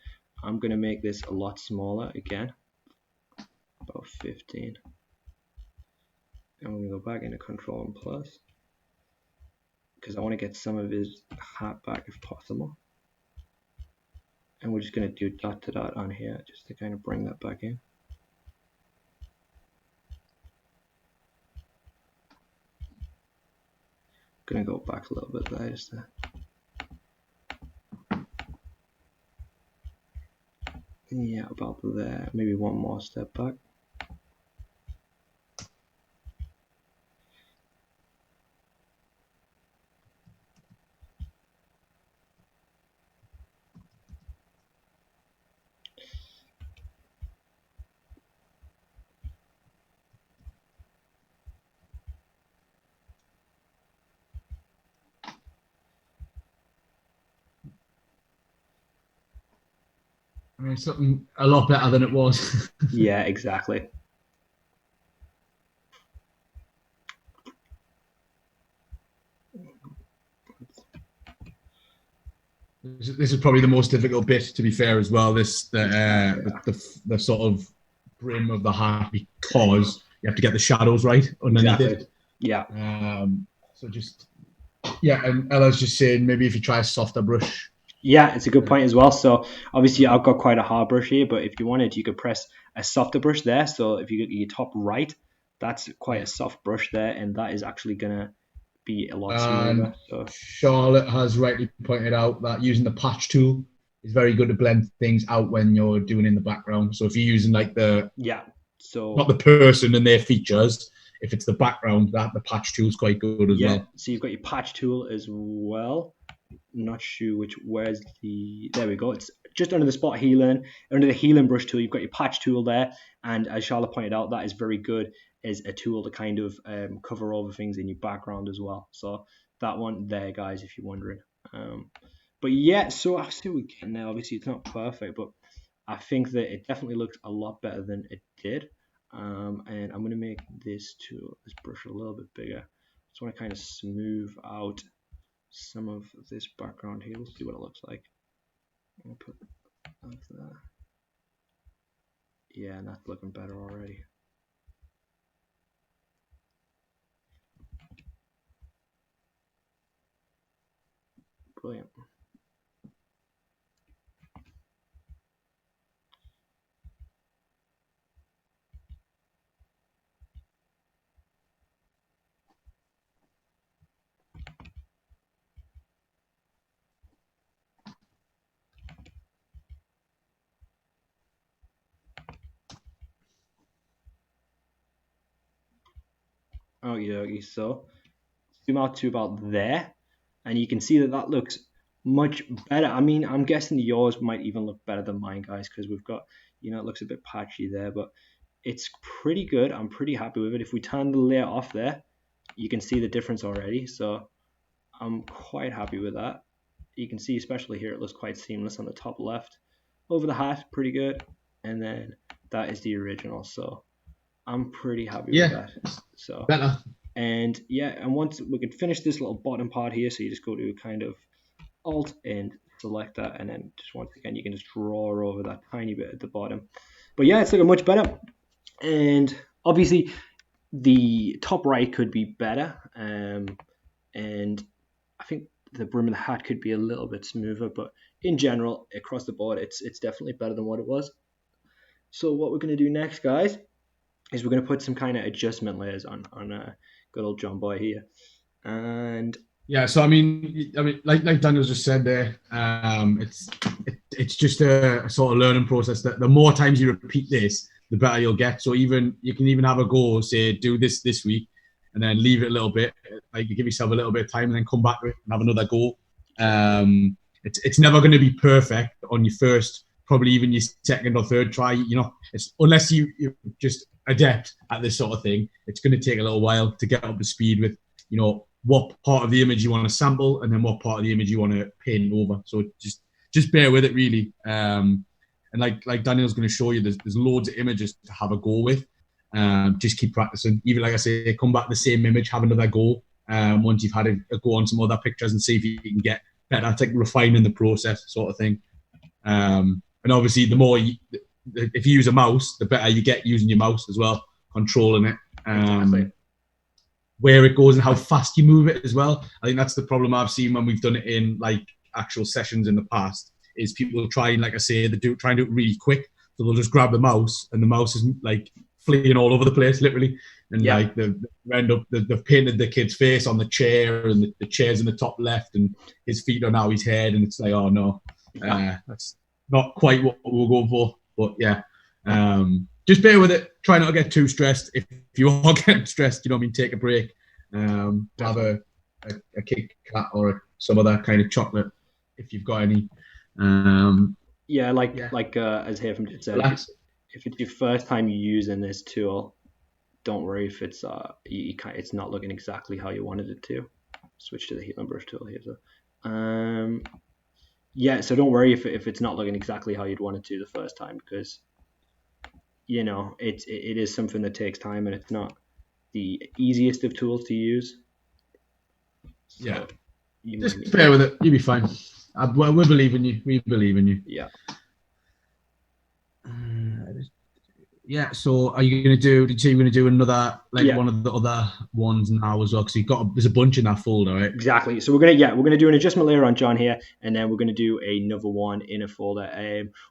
I'm going to make this a lot smaller again, about 15. And we're going to go back into Control and Plus because I want to get some of his hat back if possible. And we're just going to do dot to dot on here just to kind of bring that back in. Going to go back a little bit there just to yeah, about there. Maybe one more step back. I mean, something a lot better than it was. Yeah, exactly. This is probably the most difficult bit, to be fair, as well. Exactly. The sort of brim of the hat because you have to get the shadows right underneath Exactly. it. Yeah. So just yeah, and Ella's just saying maybe if you try a softer brush. Yeah, it's a good point as well. So obviously I've got quite a hard brush here, but if you wanted, you could press a softer brush there. So if you get your top right, that's quite a Yeah. soft brush there, and that is actually gonna be a lot smoother. And So Charlotte has rightly pointed out that using the patch tool is very good to blend things out when you're doing in the background. So if you're using like yeah, not so the person and their features, if it's the background, that the patch tool is quite good as yeah, well. so you've got your patch tool as well. Not sure where's the there we go. It's just under the spot healing, under the healing brush tool, you've got your patch tool there. And as Charlotte pointed out, that is very good as a tool to kind of cover over things in your background as well. So that one there, guys, if you're wondering. But yeah, so I see we can now. Obviously, it's not perfect, but I think that it definitely looks a lot better than it did. And I'm going to make this brush a little bit bigger. Just want to kind of smooth out some of this background here. Let's see what it looks like. I'll put that there. Yeah, and that's looking better already. Brilliant. Okie so zoom out to about there, and you can see that that looks much better. I mean, I'm guessing yours might even look better than mine, guys, because we've got, it looks a bit patchy there, but it's pretty good. I'm pretty happy with it. If we turn the layer off there, you can see the difference already, so I'm quite happy with that. You can see, especially here, it looks quite seamless on the top left. Over the hat, pretty good, and then that is the original, so I'm pretty happy with that. So better. And yeah, and once we can finish this little bottom part here, so you just go to kind of Alt and select that, and then just once again you can just draw over that tiny bit at the bottom. But yeah, it's looking much better. And obviously the top right could be better, and I think the brim of the hat could be a little bit smoother, but in general, across the board, it's definitely better than what it was. So what we're going to do next, guys, is we're going to put some kind of adjustment layers on good old John Boy here. And yeah, so I mean, like Daniel just said there, it's just a sort of learning process. That the more times you repeat this, the better you'll get. So you can even have a go, say do this week, and then leave it a little bit, like you give yourself a little bit of time, and then come back to it and have another go. It's never going to be perfect on your first, probably even your second or third try. It's unless you're just adept at this sort of thing, it's going to take a little while to get up to speed with what part of the image you want to sample and then what part of the image you want to paint over. So just bear with it, really. And like Daniel's going to show you, there's loads of images to have a go with. Just keep practicing. Even like I say, come back to the same image, have another go. Once you've had a go on some other pictures and see if you can get better. It's like refining the process, sort of thing. And obviously, the more if you use a mouse, the better you get using your mouse as well, controlling it. exactly. Where it goes and how fast you move it as well. I think that's the problem I've seen when we've done it in like actual sessions in the past. Is people trying, like I say, try and do it really quick. So they'll just grab the mouse, and the mouse is like fleeing all over the place, literally. And like they've painted the kid's face on the chair, and the chair's in the top left, and his feet are now his head, and it's like, oh no, that's not quite what we're going for. But yeah, just bear with it. Try not to get too stressed. If you are getting stressed, take a break. Have a Kit Kat or some other kind of chocolate if you've got any. As Haytham just said, if it's your first time using this tool, don't worry if it's it's not looking exactly how you wanted it to. Switch to the healing brush tool here. So don't worry if it's not looking exactly how you'd want it to the first time, because it is something that takes time, and it's not the easiest of tools to use. So just bear with it. You'll be fine. We believe in you. We believe in you. Yeah. Yeah. So are you going to do? Did you say you're going to do another one of the other ones now as well? Because there's a bunch in that folder, right? Exactly. So we're gonna do an adjustment layer on John here, and then we're gonna do another one in a folder.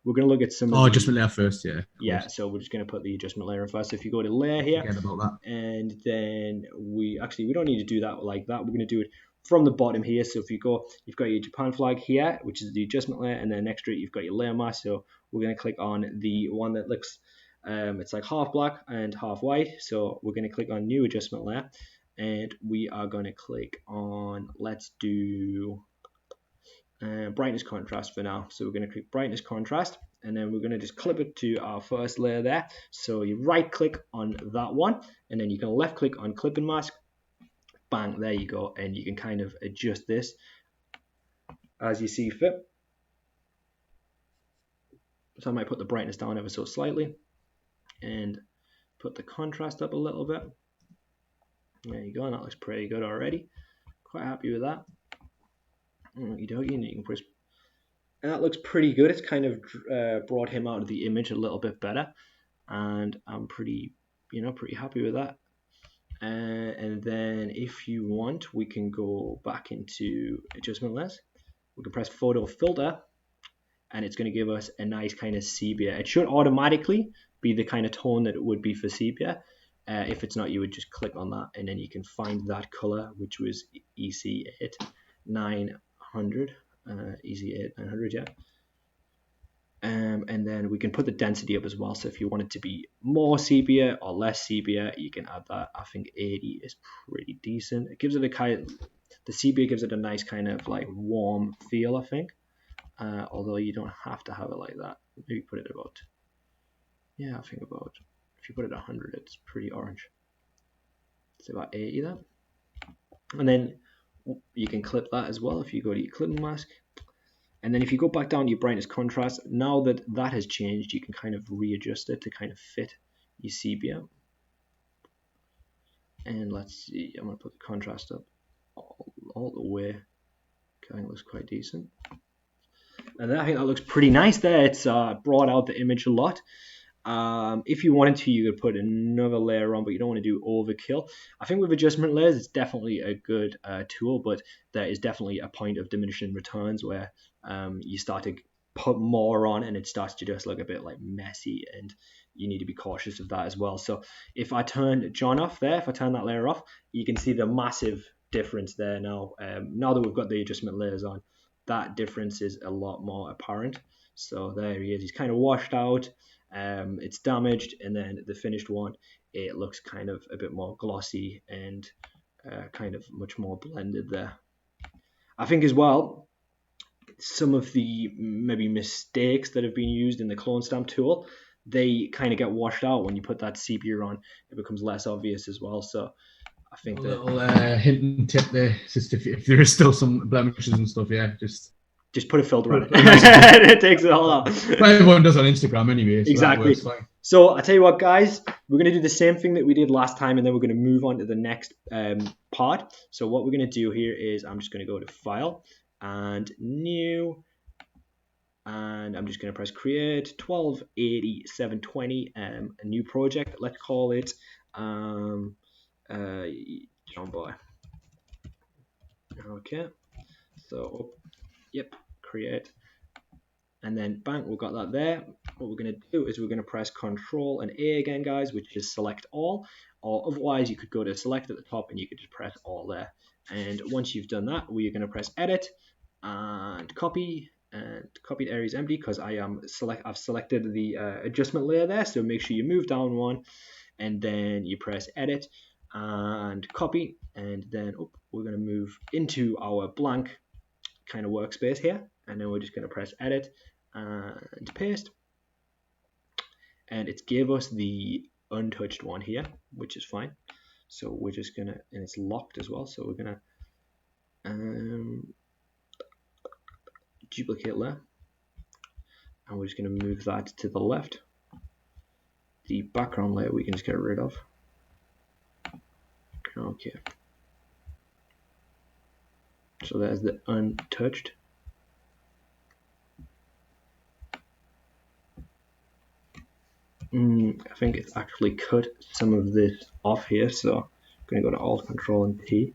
We're gonna look at some. Adjustment layer first, yeah. Yeah. So we're just gonna put the adjustment layer in first. So if you go to layer here, forget about that. And then we don't need to do that like that. We're gonna do it from the bottom here. So if you go, you've got your Japan flag here, which is the adjustment layer, and then next to it you've got your layer mask. So we're gonna click on the one that looks. It's like half black and half white. So we're going to click on new adjustment layer, and we are going to click on, let's do brightness contrast for now. So we're going to click brightness contrast, and then we're going to just clip it to our first layer there. So you right click on that one, and then you can left click on clip and mask. Bang, there you go, and you can kind of adjust this as you see fit. So I might put the brightness down ever so slightly and put the contrast up a little bit. There you go, and that looks pretty good already. Quite happy with that. You can press, and that looks pretty good. It's kind of brought him out of the image a little bit better, and I'm pretty happy with that. And then if you want, we can go back into adjustment layers. We can press photo filter, and it's going to give us a nice kind of sepia. It should automatically be the kind of tone that it would be for sepia. If it's not, you would just click on that, and then you can find that color, which was EC8 900, EC8 900, yeah. And then we can put the density up as well. So if you want it to be more sepia or less sepia, you can add that. I think 80 is pretty decent. It gives it the sepia gives it a nice kind of like warm feel, I think. Although you don't have to have it like that. Maybe put it about, yeah, I think about, if you put it at 100, it's pretty orange. It's about 80 there. And then you can clip that as well if you go to your clipping mask. And then if you go back down to your brightness contrast, now that that has changed, you can kind of readjust it to kind of fit your sepia. And let's see, I'm going to put the contrast up all the way. I think it looks quite decent. And I think that looks pretty nice there. It's brought out the image a lot. If you wanted to, you could put another layer on, but you don't want to do overkill. I think with adjustment layers, it's definitely a good tool, but there is definitely a point of diminishing returns where you start to put more on and it starts to just look a bit like messy, and you need to be cautious of that as well. So if I turn John off there, if I turn that layer off, you can see the massive difference there now. Now that we've got the adjustment layers on, that difference is a lot more apparent. So there he is. He's kind of washed out. It's damaged, and then the finished one, it looks kind of a bit more glossy and kind of much more blended there. I think as well, some of the maybe mistakes that have been used in the clone stamp tool, they kind of get washed out when you put that sepia on. It becomes less obvious as well. So I think a little hint and tip there, just if there is still some blemishes and stuff, yeah, just put a filter on it. It takes it all out. But everyone does on Instagram anyway, so exactly. That works fine. So I tell you what, guys, we're going to do the same thing that we did last time, and then we're going to move on to the next part. So what we're going to do here is I'm just going to go to File and New, and I'm just going to press Create 1280 720, a new project. Let's call it John Boy. Okay. So yep, create, and then bang, we've got that there. What we're going to do is we're going to press Control and A again, guys, which is select all, or otherwise you could go to select at the top and you could just press all there. And once you've done that, we're going to press edit and copy, and copied area is empty because I've selected the adjustment layer there. So make sure you move down one, and then you press edit and copy, and then we're going to move into our blank kind of workspace here, and then we're just going to press edit and paste, and it gave us the untouched one here, which is fine. So we're just gonna, and it's locked as well, so we're gonna duplicate layer, and we're just gonna move that to the left. The background layer we can just get rid of. Okay, so there's the untouched. I think it's actually cut some of this off here, so I'm going to go to Alt, Control, and T.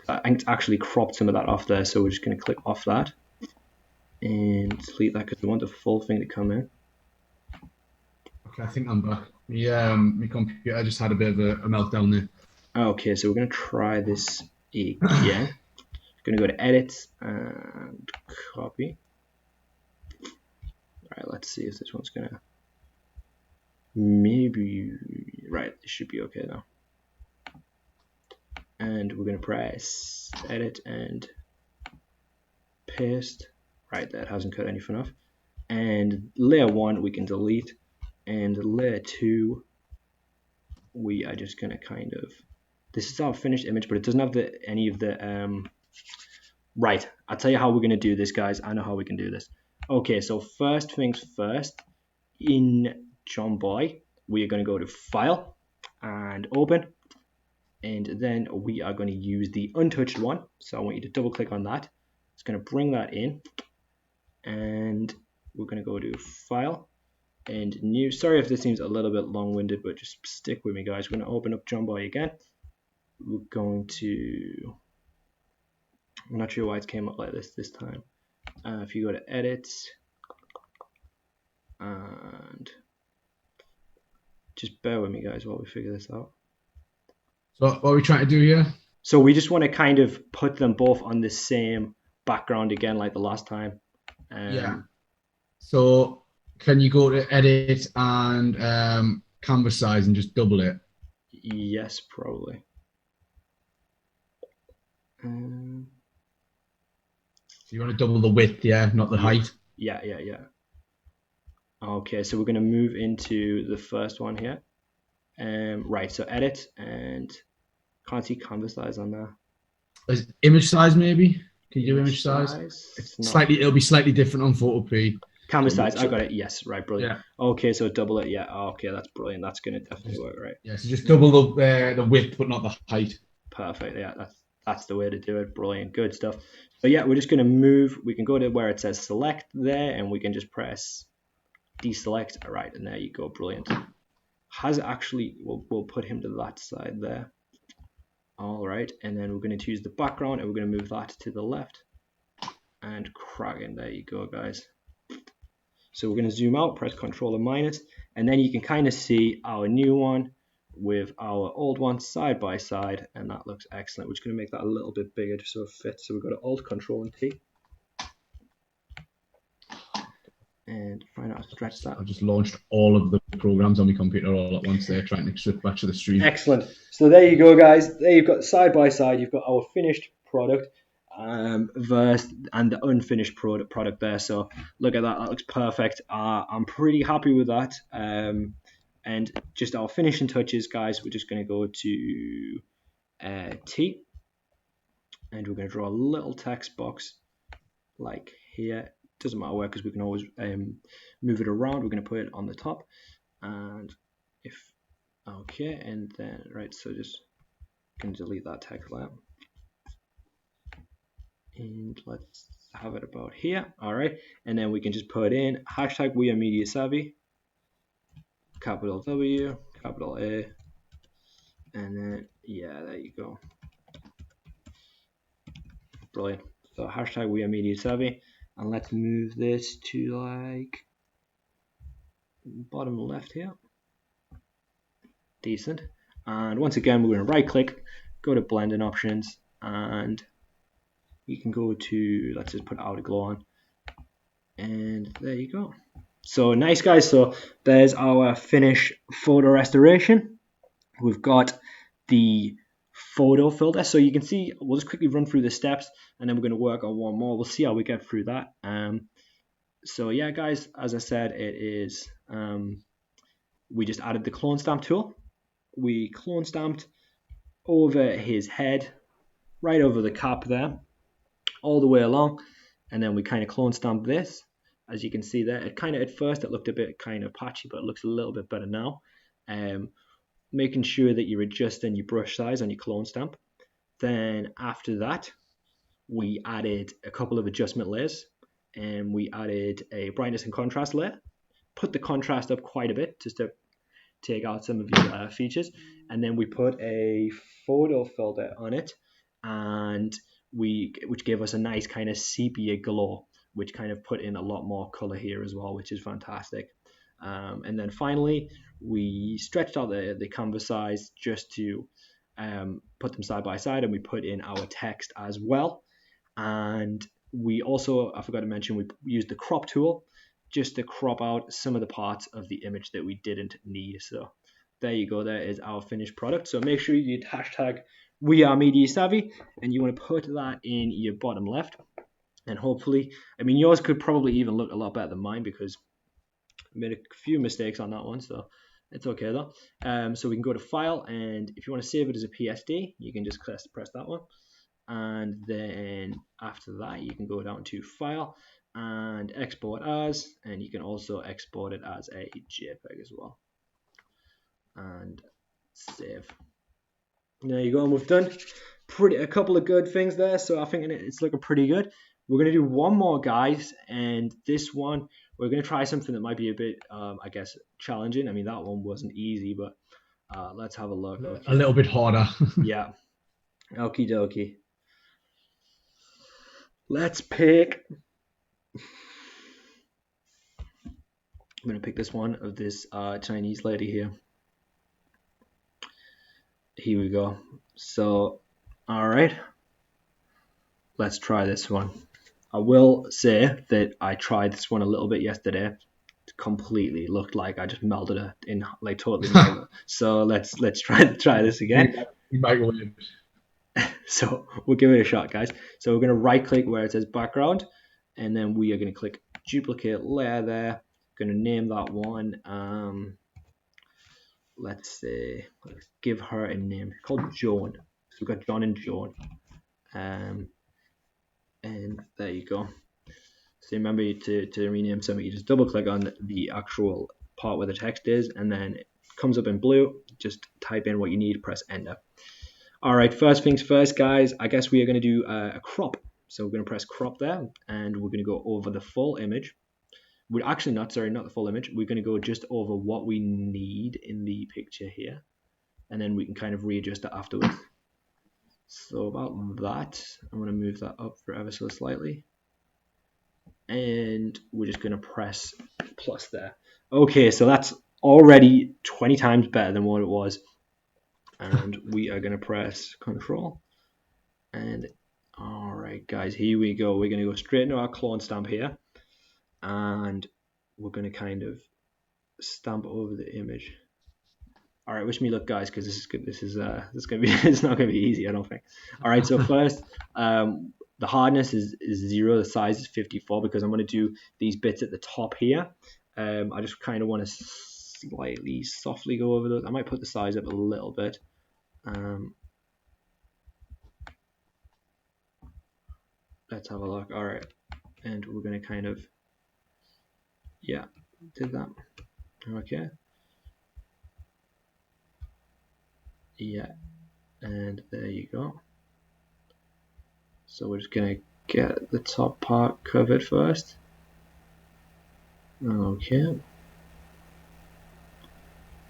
I think it's actually cropped some of that off there, so we're just going to click off that and delete that because we want the full thing to come in. Okay, I think I'm back. My computer just had a bit of a meltdown there. Okay, so we're going to try this again. Going to go to Edit and copy. Alright, let's see if this one's going to... Maybe... Right, it should be okay now. and we're going to press edit and paste. Right, that hasn't cut anything off. And layer 1 we can delete, and layer 2 we are just going to kind of, this is our finished image, but it doesn't have any of the right, I'll tell you how we're going to do this, guys. I know how we can do this. Okay, so first things first, in John Boy we are going to go to File and Open, and then we are going to use the untouched one. So I want you to double click on that. It's going to bring that in, and we're going to go to File and New. Sorry if this seems a little bit long-winded, but just stick with me, guys. We're going to open up John Boy again. We're going to, I'm not sure why it came up like this time. If you go to Edit and just bear with me, guys, while we figure this out. So what are we trying to do here? So we just want to kind of put them both on the same background again, like the last time. Yeah. So can you go to edit and canvas size and just double it? Yes, probably. So you want to double the width, yeah, not the height. Yeah. Okay, so we're going to move into the first one here. Right, so edit, and can't see canvas size on there. Is image size maybe? Can you do image size? It'll be slightly different on Photopea. Canvas size, I got it. Yes, right, brilliant. Yeah. Okay, so double it. Yeah. Okay, that's brilliant. That's going to definitely work, right? Yeah. So just double the width, but not the height. Perfect. Yeah, that's the way to do it. Brilliant. Good stuff. So yeah, we're just going to move. We can go to where it says select there, and we can just press deselect. All right, and there you go. Brilliant. Has actually, we'll put him to that side there. All right, and then we're going to choose the background, and we're going to move that to the left. And cracking. There you go, guys. So we're going to zoom out, press Control and minus, and then you can kind of see our new one with our old one side by side, and that looks excellent. We're just going to make that a little bit bigger just so it fits. So we've got to Alt, Control, and T. And find out how to stretch that. I've just launched all of the programs on my computer all at once there, trying to switch back to the stream. Excellent. So there you go, guys. There you've got side by side, you've got our finished product versus and the unfinished product there. So look at that. That looks perfect. I'm pretty happy with that. And just our finishing touches, guys, we're just going to go to T. And we're going to draw a little text box like here. Doesn't matter where, because we can always move it around. We're going to put it on the top, and if okay, and then right, so just can delete that text there, and let's have it about here. All right, and then we can just put in hashtag we are media savvy, capital W, capital A, and then yeah, there you go. Brilliant. So hashtag we are media savvy. And let's move this to like bottom left here. Decent. And once again, we're going to right click, go to blending options, and you can go to, let's just put outer glow on. And there you go. So nice, guys. So there's our finished photo restoration. We've got the photo filter. So you can see, we'll just quickly run through the steps, and then we're going to work on one more. We'll see how we get through that. So yeah, guys, as I said, it is we just added the clone stamp tool. We clone stamped over his head, right over the cap there, all the way along, and then we kind of clone stamped this. As you can see there, it kind of at first it looked a bit kind of patchy, but it looks a little bit better now. Making sure that you're adjusting your brush size on your clone stamp. Then after that, we added a couple of adjustment layers, and we added a brightness and contrast layer. Put the contrast up quite a bit just to take out some of your features, and then we put a photo filter on it, and which gave us a nice kind of sepia glow, which kind of put in a lot more color here as well, which is fantastic. And then finally, we stretched out the canvas size just to put them side by side, and we put in our text as well. And we also, I forgot to mention, we used the crop tool just to crop out some of the parts of the image that we didn't need. So there you go. There is our finished product. So make sure you hashtag We are media savvy, and you want to put that in your bottom left. And hopefully, I mean, yours could probably even look a lot better than mine because I made a few mistakes on that one, so it's okay though. So we can go to File, and if you want to save it as a PSD, you can just press that one. And then after that, you can go down to File and Export As, and you can also export it as a JPEG as well. And save. There you go, and we've done a couple of good things there, so I think it's looking pretty good. We're going to do one more, guys, and this one, we're going to try something that might be a bit, I guess, challenging. I mean, that one wasn't easy, but let's have a look. Okay. A little bit harder. Yeah. Okie dokie. Let's pick. I'm going to pick this one of this Chinese lady here. Here we go. So, all right. Let's try this one. I will say that I tried this one a little bit yesterday. It completely looked like I just melted it in, like totally melted it. So let's try this again. You might win. So we'll give it a shot, guys. So we're going to right click where it says background, and then we are going to click duplicate layer there. Going to name that one. Let's say, let's give her a name called Joan. So we've got John and Joan. And there you go. So remember to rename something, you just double click on the actual part where the text is, and then it comes up in blue. Just type in what you need, press enter. All right, first things first, guys. I guess we are going to do a crop. So we're going to press crop there, and we're going to go over the full image. We're actually not the full image. We're going to go just over what we need in the picture here, and then we can kind of readjust it afterwards. So about that, I'm going to move that up for ever so slightly. And we're just going to press plus there. Okay, so that's already 20 times better than what it was. And we are going to press Control. And all right, guys, here we go. We're going to go straight into our clone stamp here. And we're going to kind of stamp over the image. All right, wish me luck, guys, because this is good. This is going to be it's not going to be easy, I don't think. All right, so first, the hardness is 0. The size is 54 because I'm going to do these bits at the top here. I just kind of want to slightly softly go over those. I might put the size up a little bit. Let's have a look. All right, and we're going to kind of, yeah, did that. Okay. Yeah, and there you go. So we're just going to get the top part covered first. Okay.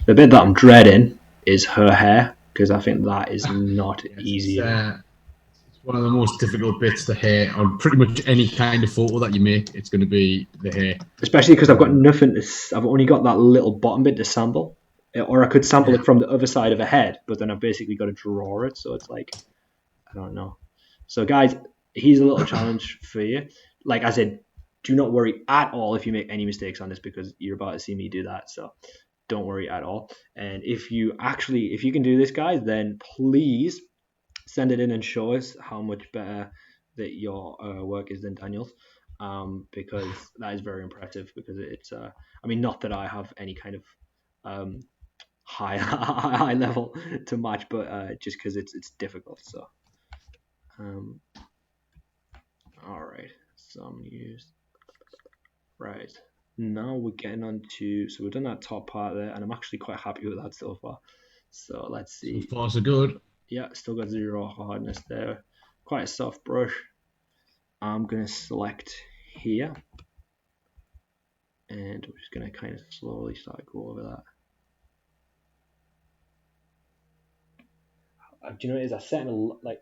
The bit that I'm dreading is her hair, because I think that is not easy. It's one of the most difficult bits, the hair. On pretty much any kind of photo that you make, it's going to be the hair. Especially because I've got nothing to, I've only got that little bottom bit to sample. Or I could sample it from the other side of a head, but then I've basically got to draw it, so it's like, I don't know. So guys, here's a little challenge for you. Like I said, do not worry at all if you make any mistakes on this, because you're about to see me do that, so don't worry at all. And if you can do this, guys, then please send it in and show us how much better that your work is than Daniel's, because that is very impressive, because it's, I mean, not that I have any kind of high level to match, but just because it's difficult. So all right, some use. Right, now we're getting on to, so we've done that top part there, and I'm actually quite happy with that so far. So let's see. So far so good. Yeah, still got 0 hardness there. Quite a soft brush. I'm gonna select here, and we're just gonna kind of slowly start to go over that. Do you know what it is? I set like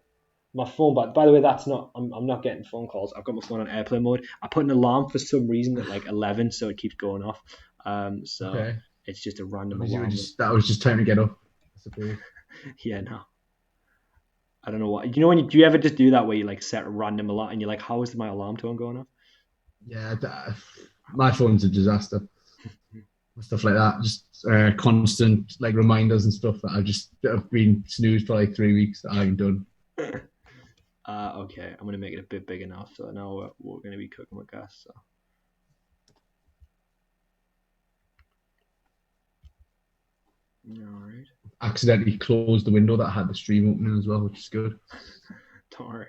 my phone, but by the way, that's not. I'm not getting phone calls. I've got my phone on airplane mode. I put an alarm for some reason at like 11, so it keeps going off. So okay. It's just a random alarm. That was just time to get up, I suppose. Yeah, no. I don't know what. You know do you ever just do that where you like set a random alarm and you're like, how is my alarm tone going off? Yeah, my phone's a disaster. stuff like that. Just constant like reminders and stuff that I've been snoozed for like 3 weeks that I haven't done. Okay, I'm gonna make it a bit bigger now. So now we're gonna be cooking with gas. So. All right. Accidentally closed the window that had the stream opening as well, which is good. Don't worry.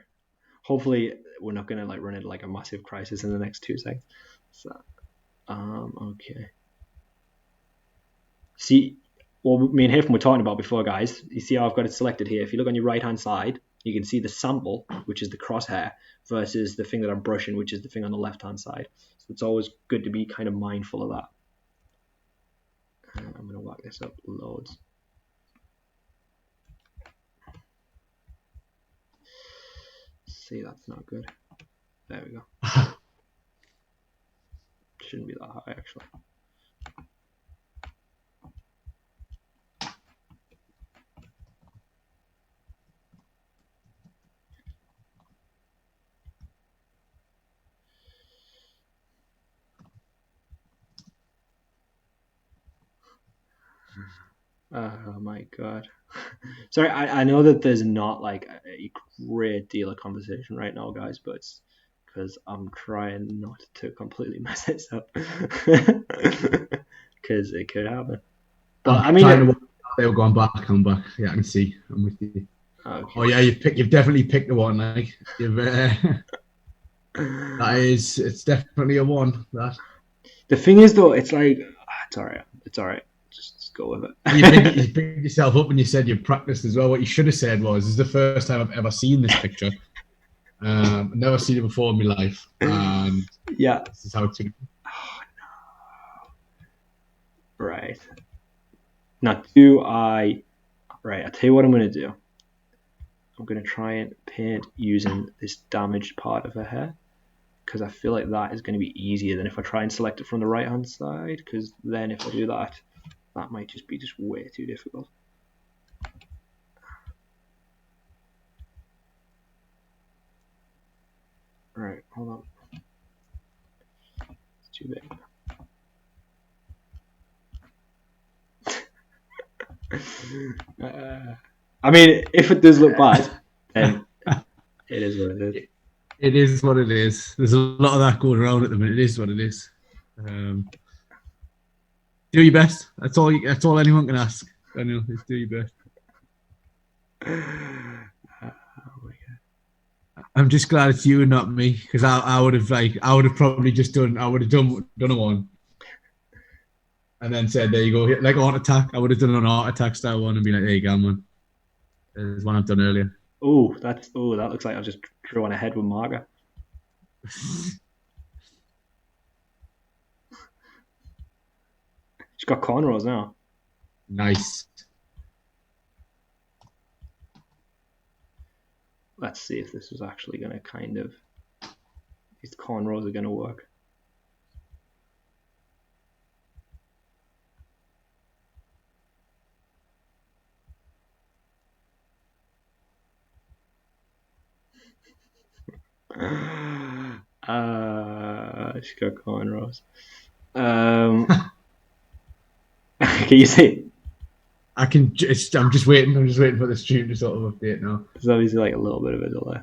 Hopefully, we're not gonna like run into like a massive crisis in the next 2 seconds. So, okay. See, what me and Hiffen were talking about before, guys. You see how I've got it selected here? If you look on your right-hand side, you can see the sample, which is the crosshair, versus the thing that I'm brushing, which is the thing on the left-hand side. So it's always good to be kind of mindful of that. I'm going to whack this up loads. See, that's not good. There we go. Shouldn't be that high, actually. Oh my god. Sorry, I know that there's not like a great deal of conversation right now, guys, but it's because I'm trying not to completely mess this up. Because it could happen. But I mean, They were going back. I'm back. Yeah, I can see. I'm with you. okay. Oh yeah, you've definitely picked the one. Like it's definitely a one. That The thing is, though, it's like it's all right. It's all right. Just go with it. you picked yourself up when you said you practiced as well. What you should have said was, "This is the first time I've ever seen this picture. I've never seen it before in my life, and yeah. this is how it's." Oh, no. Right. Now, do I? Right. I'll tell you what I'm going to do. I'm going to try and paint using this damaged part of her hair, because I feel like that is going to be easier than if I try and select it from the right hand side, because then if I do that, that might just be way too difficult. Alright, hold on. It's too big. I mean, if it does look bad, then it is what it is. It is what it is. There's a lot of that going around at the minute. It is what it is. Do your best. That's all. That's all anyone can ask. Daniel, is do your best. Oh my god! I'm just glad it's you and not me, because I would have probably just done. I would have done a one, and then said, "There you go." Like art attack. I would have done an art attack style one and be like, "There you go, man." There's one I've done earlier. That looks like I've just drawn a head with marker. She's got cornrows now. Nice. Let's see if this is actually going to kind of... These cornrows are going to work. She's got cornrows. Can you see? I can. I'm just waiting. I'm just waiting for the stream to sort of update now. There's obviously like a little bit of a delay.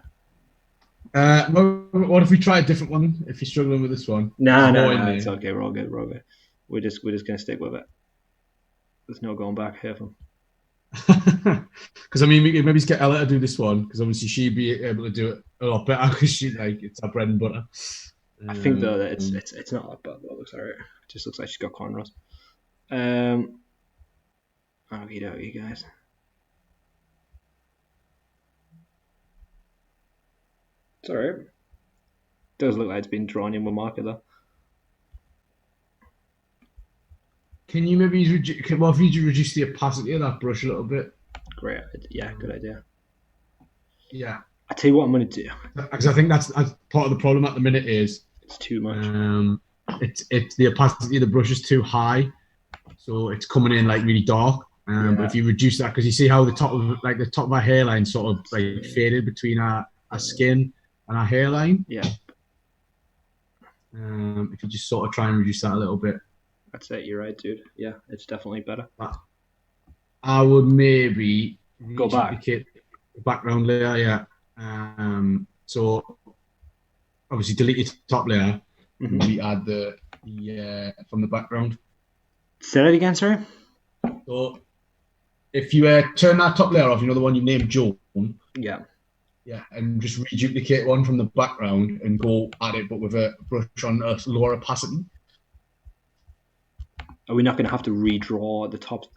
What if we try a different one? If you're struggling with this one, no, it's okay. We're all good. We're just gonna stick with it. There's no going back here. Because I mean, we can maybe get Ella to do this one, because obviously she'd be able to do it a lot better, because it's our bread and butter. I think though that it's not that bad. That looks alright. It just looks like she's got cornrows. Okie dokie, guys. It's alright. Does look like it's been drawn in with marker though. Can you maybe if you reduce the opacity of that brush a little bit? Great, yeah, good idea. Yeah. I tell you what I'm gonna do, because I think that's part of the problem at the minute is it's too much. It's the opacity of the brush is too high, so it's coming in like really dark. But if you reduce that, because you see how the top of our hairline sort of like faded between our skin and our hairline. Yeah. If you just sort of try and reduce that a little bit. That's it. You're right, dude. Yeah, it's definitely better. I would maybe Go back. reduplicate the background layer, yeah. So obviously delete your top layer and Mm-hmm. maybe add the from the background. Say that again, sorry. So if you turn that top layer off, you know the one you named Joan, Yeah. yeah, and just reduplicate one from the background and go at it, but with a brush on a lower opacity. Are we not going to have to redraw the top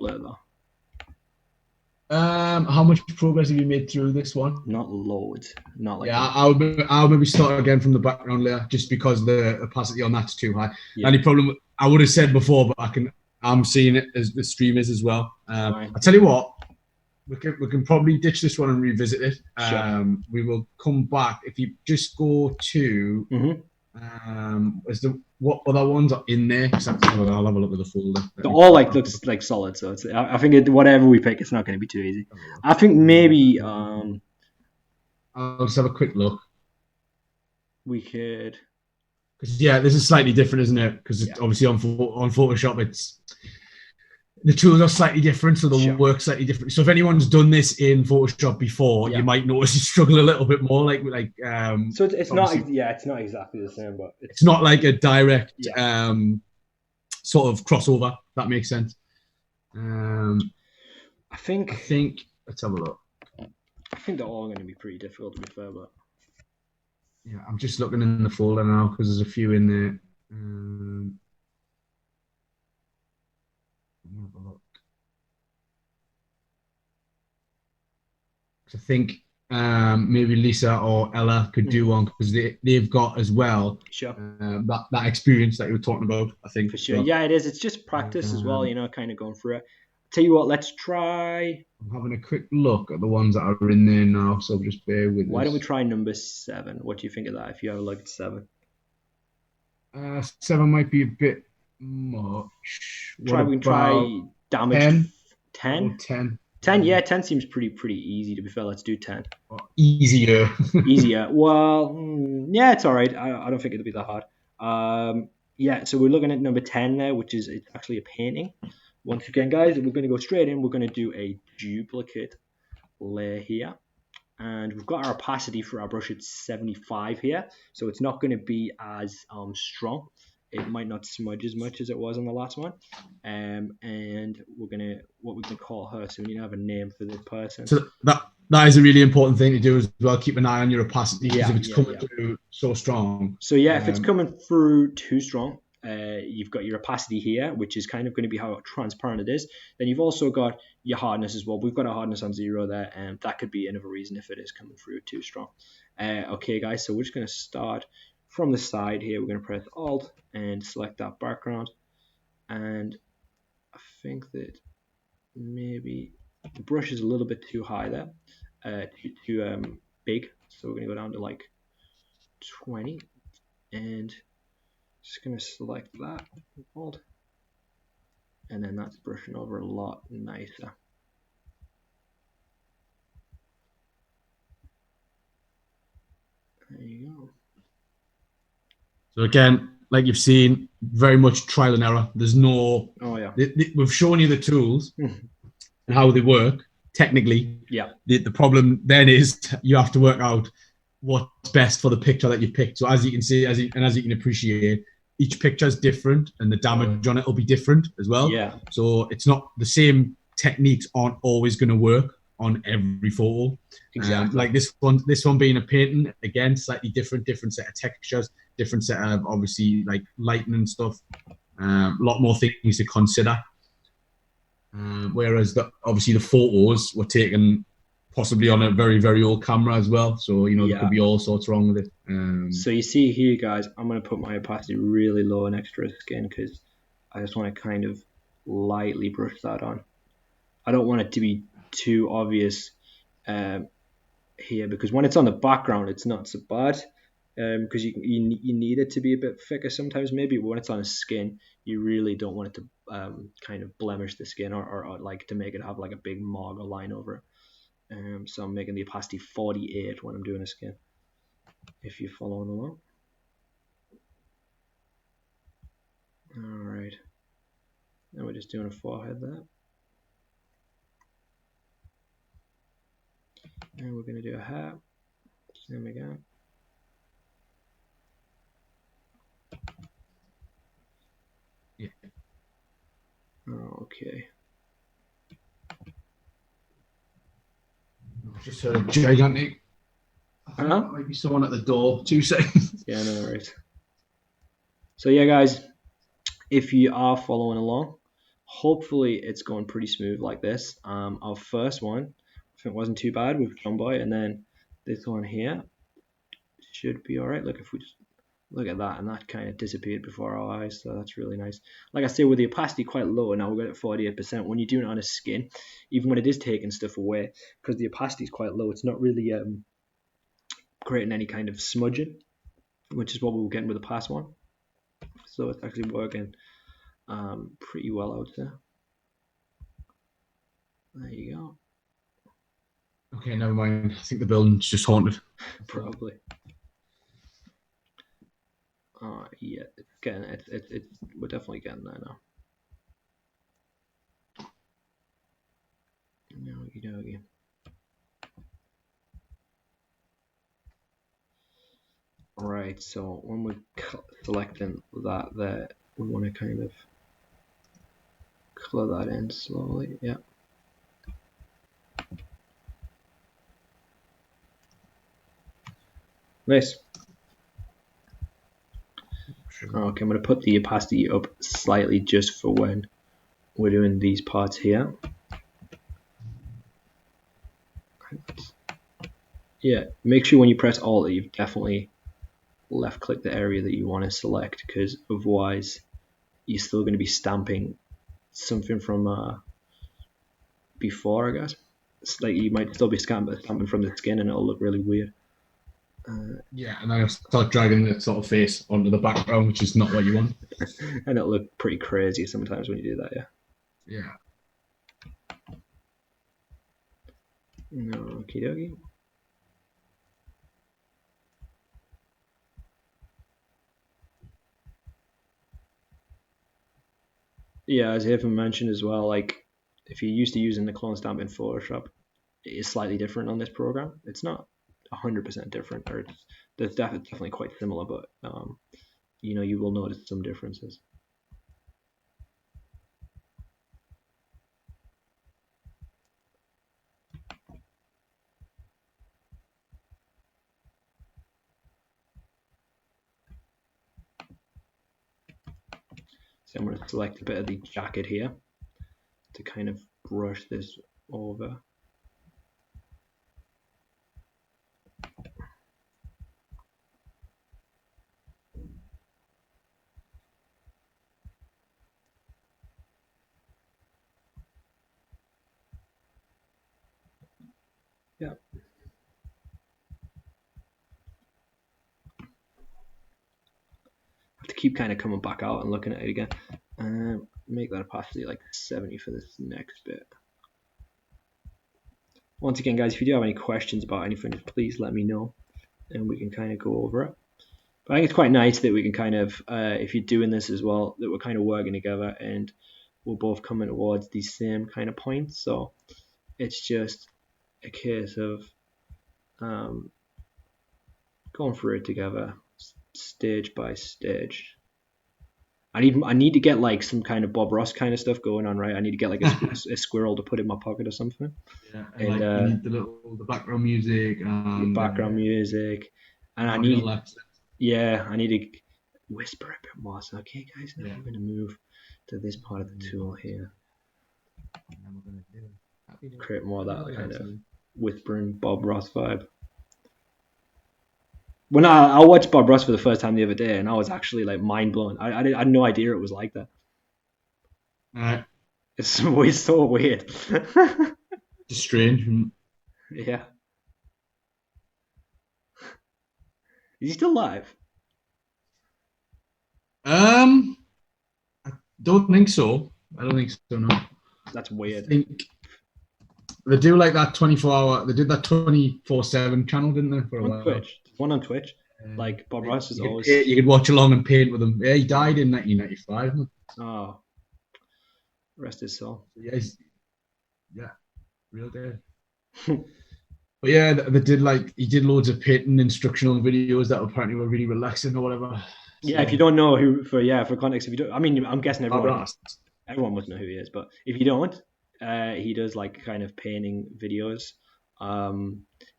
layer though? How much progress have you made through this one? Not loads. Not like Yeah, a I'll maybe start again from the background layer just because the opacity on that's too high. The yeah. only problem I would have said before, but I'm seeing it as the stream is as well. Fine. I tell you what, we can probably ditch this one and revisit it. Sure. We will come back if you just go to Mm-hmm. is the what other ones are in there? I'll have a look at the folder. They're all like looks like solid, so it's. I think whatever we pick, it's not going to be too easy. I think maybe I'll just have a quick look. we could. Because yeah, this is slightly different, isn't it? Because Yeah. obviously on Photoshop, it's the tools are slightly different, so the Sure. work slightly different. So if anyone's done this in Photoshop before, Yeah. you might notice you struggle a little bit more. So it's not. obviously Yeah, it's not exactly the same, but it's not like a direct yeah. sort of crossover. If that makes sense. I I think. think let's have a look. I think they're all going to be pretty difficult to be fair, but Yeah, I'm just looking in the folder now because there's a few in there. Let me have a look. I think maybe Lisa or Ella could do one because they've got as well sure. that experience that you were talking about. I think For sure. so. Yeah, it is. It's just practice as well, kind of going through it. Tell you what, let's try. I'm having a quick look at the ones that are in there now, so just bear with Why don't we us. try number 7? What do you think of that? If you have a look at 7, 7 might be a bit much. What we can about try damaged 10? 10. 10? 10, yeah, 10 seems pretty easy to be fair. Let's do 10. Or easier. Easier. Well, yeah, it's all right. I don't think it'll be that hard. Yeah, so we're looking at number 10 there, which is it's actually a painting. Once again, guys, we're going to go straight in. We're going to do a duplicate layer here. And we've got our opacity for our brush at 75 here. So it's not going to be as strong. It might not smudge as much as it was on the last one. And we're going to, what we can call her. So we need to have a name for this person. So that is a really important thing to do as well. Keep an eye on your opacity because if it's coming through so strong. So yeah, if it's coming through too strong, you've got your opacity here, which is kind of going to be how transparent it is. Then you've also got your hardness as well. We've got our hardness on 0 there, and that could be another reason if it is coming through too strong. Okay, guys, so we're just going to start from the side here. We're going to press Alt and select that background. And I think that maybe the brush is a little bit too high there, too big. So we're going to go down to like 20 and just going to select that, Alt, and then that's brushing over a lot nicer. There you go. So again, like you've seen, very much trial and error. There's no. Oh yeah. We've shown you the tools and how they work technically. Yeah. The problem then is you have to work out what's best for the picture that you picked. So as you can see, as you can appreciate, each picture is different, and the damage on it will be different as well. Yeah. So it's not the same techniques aren't always going to work on every photo. Exactly. Like this one being a painting, again, slightly different set of textures, different set of obviously like lighting and stuff. A lot more things to consider. Whereas obviously the photos were taken possibly on a very, very old camera as well. So, there could be all sorts wrong with it. So you see here, guys, I'm going to put my opacity really low and extra skin because I just want to kind of lightly brush that on. I don't want it to be too obvious here because when it's on the background, it's not so bad because you need it to be a bit thicker sometimes maybe, but when it's on the skin, you really don't want it to kind of blemish the skin or like to make it have like a big mark or line over it. So I'm making the opacity 48 when I'm doing a skin, if you're following along. Alright. we're just doing a forehead there. And we're going to do a hair. Same again. Yeah. Okay. Just heard a gigantic. I think Huh? that might be someone at the door. 2 seconds. Yeah, no worries. So yeah, guys, if you are following along, hopefully it's going pretty smooth like this. Our first one, I think, wasn't too bad with John Boy, and then this one here should be all right. Look, if we just look at that, and that kind of disappeared before our eyes, so that's really nice. Like I say, with the opacity quite low, now we're at 48%. When you're doing it on a skin, even when it is taking stuff away, because the opacity is quite low, it's not really creating any kind of smudging, which is what we were getting with the past one. So it's actually working pretty well out there. There you go. Okay, never mind. I think the building's just haunted. Probably. Yeah, it's getting it's we're definitely getting there now. Okie dokie. Right, so when we're selecting that there, we want to kind of color that in slowly. Yeah. Nice. Okay, I'm going to put the opacity up slightly just for when we're doing these parts here. Yeah, make sure when you press Alt that you've definitely left click the area that you want to select, because otherwise you're still going to be stamping something from before, I guess. It's like you might still be stamping from the skin and it'll look really weird. Yeah, and then I'll start dragging the sort of face onto the background, which is not what you want. And it'll look pretty crazy sometimes when you do that, yeah. Yeah. No, okie dokie. Yeah, as Evan mentioned as well, like if you're used to using the clone stamp in Photoshop, it is slightly different on this program. It's not 100% different, or it's definitely quite similar, but you will notice some differences. So I'm going to select a bit of the jacket here to kind of brush this over. Yeah. Have to keep kind of coming back out and looking at it again. Make that opacity like 70 for this next bit. Once again, guys, if you do have any questions about anything, please let me know and we can kind of go over it. But I think it's quite nice that we can kind of, if you're doing this as well, that we're kind of working together and we're both coming towards these same kind of points. So it's just a case of going through it together, stage by stage. I need to get like some kind of Bob Ross kind of stuff going on, right? I need to get like a squirrel to put in my pocket or something. Yeah, and like you need the background music and background music, and I need I need to whisper a bit more. So okay, guys, now we're going to move to this part of the tool here. And we're going to create more of that kind of whispering Bob Ross vibe. When I watched Bob Ross for the first time the other day, and I was actually like mind blown. I had no idea it was like that. It's so weird. It's strange. Yeah. Is he still alive? I don't think so. I don't think so. No. That's weird. I think they do like that 24-hour. They did that 24/7 channel, didn't they? For a while. Twitch. One on Twitch. Like Bob Ross is always. You could watch along and paint with him. Yeah, he died in 1995. Oh. Rest his soul. So yeah, yeah, real dead. But yeah, they did he did loads of painting instructional videos that apparently were really relaxing or whatever. Yeah, if you So don't know who, for context, if you don't, I mean, I'm guessing Bob Ross. everyone must know who he is, but if you don't, he does like kind of painting videos.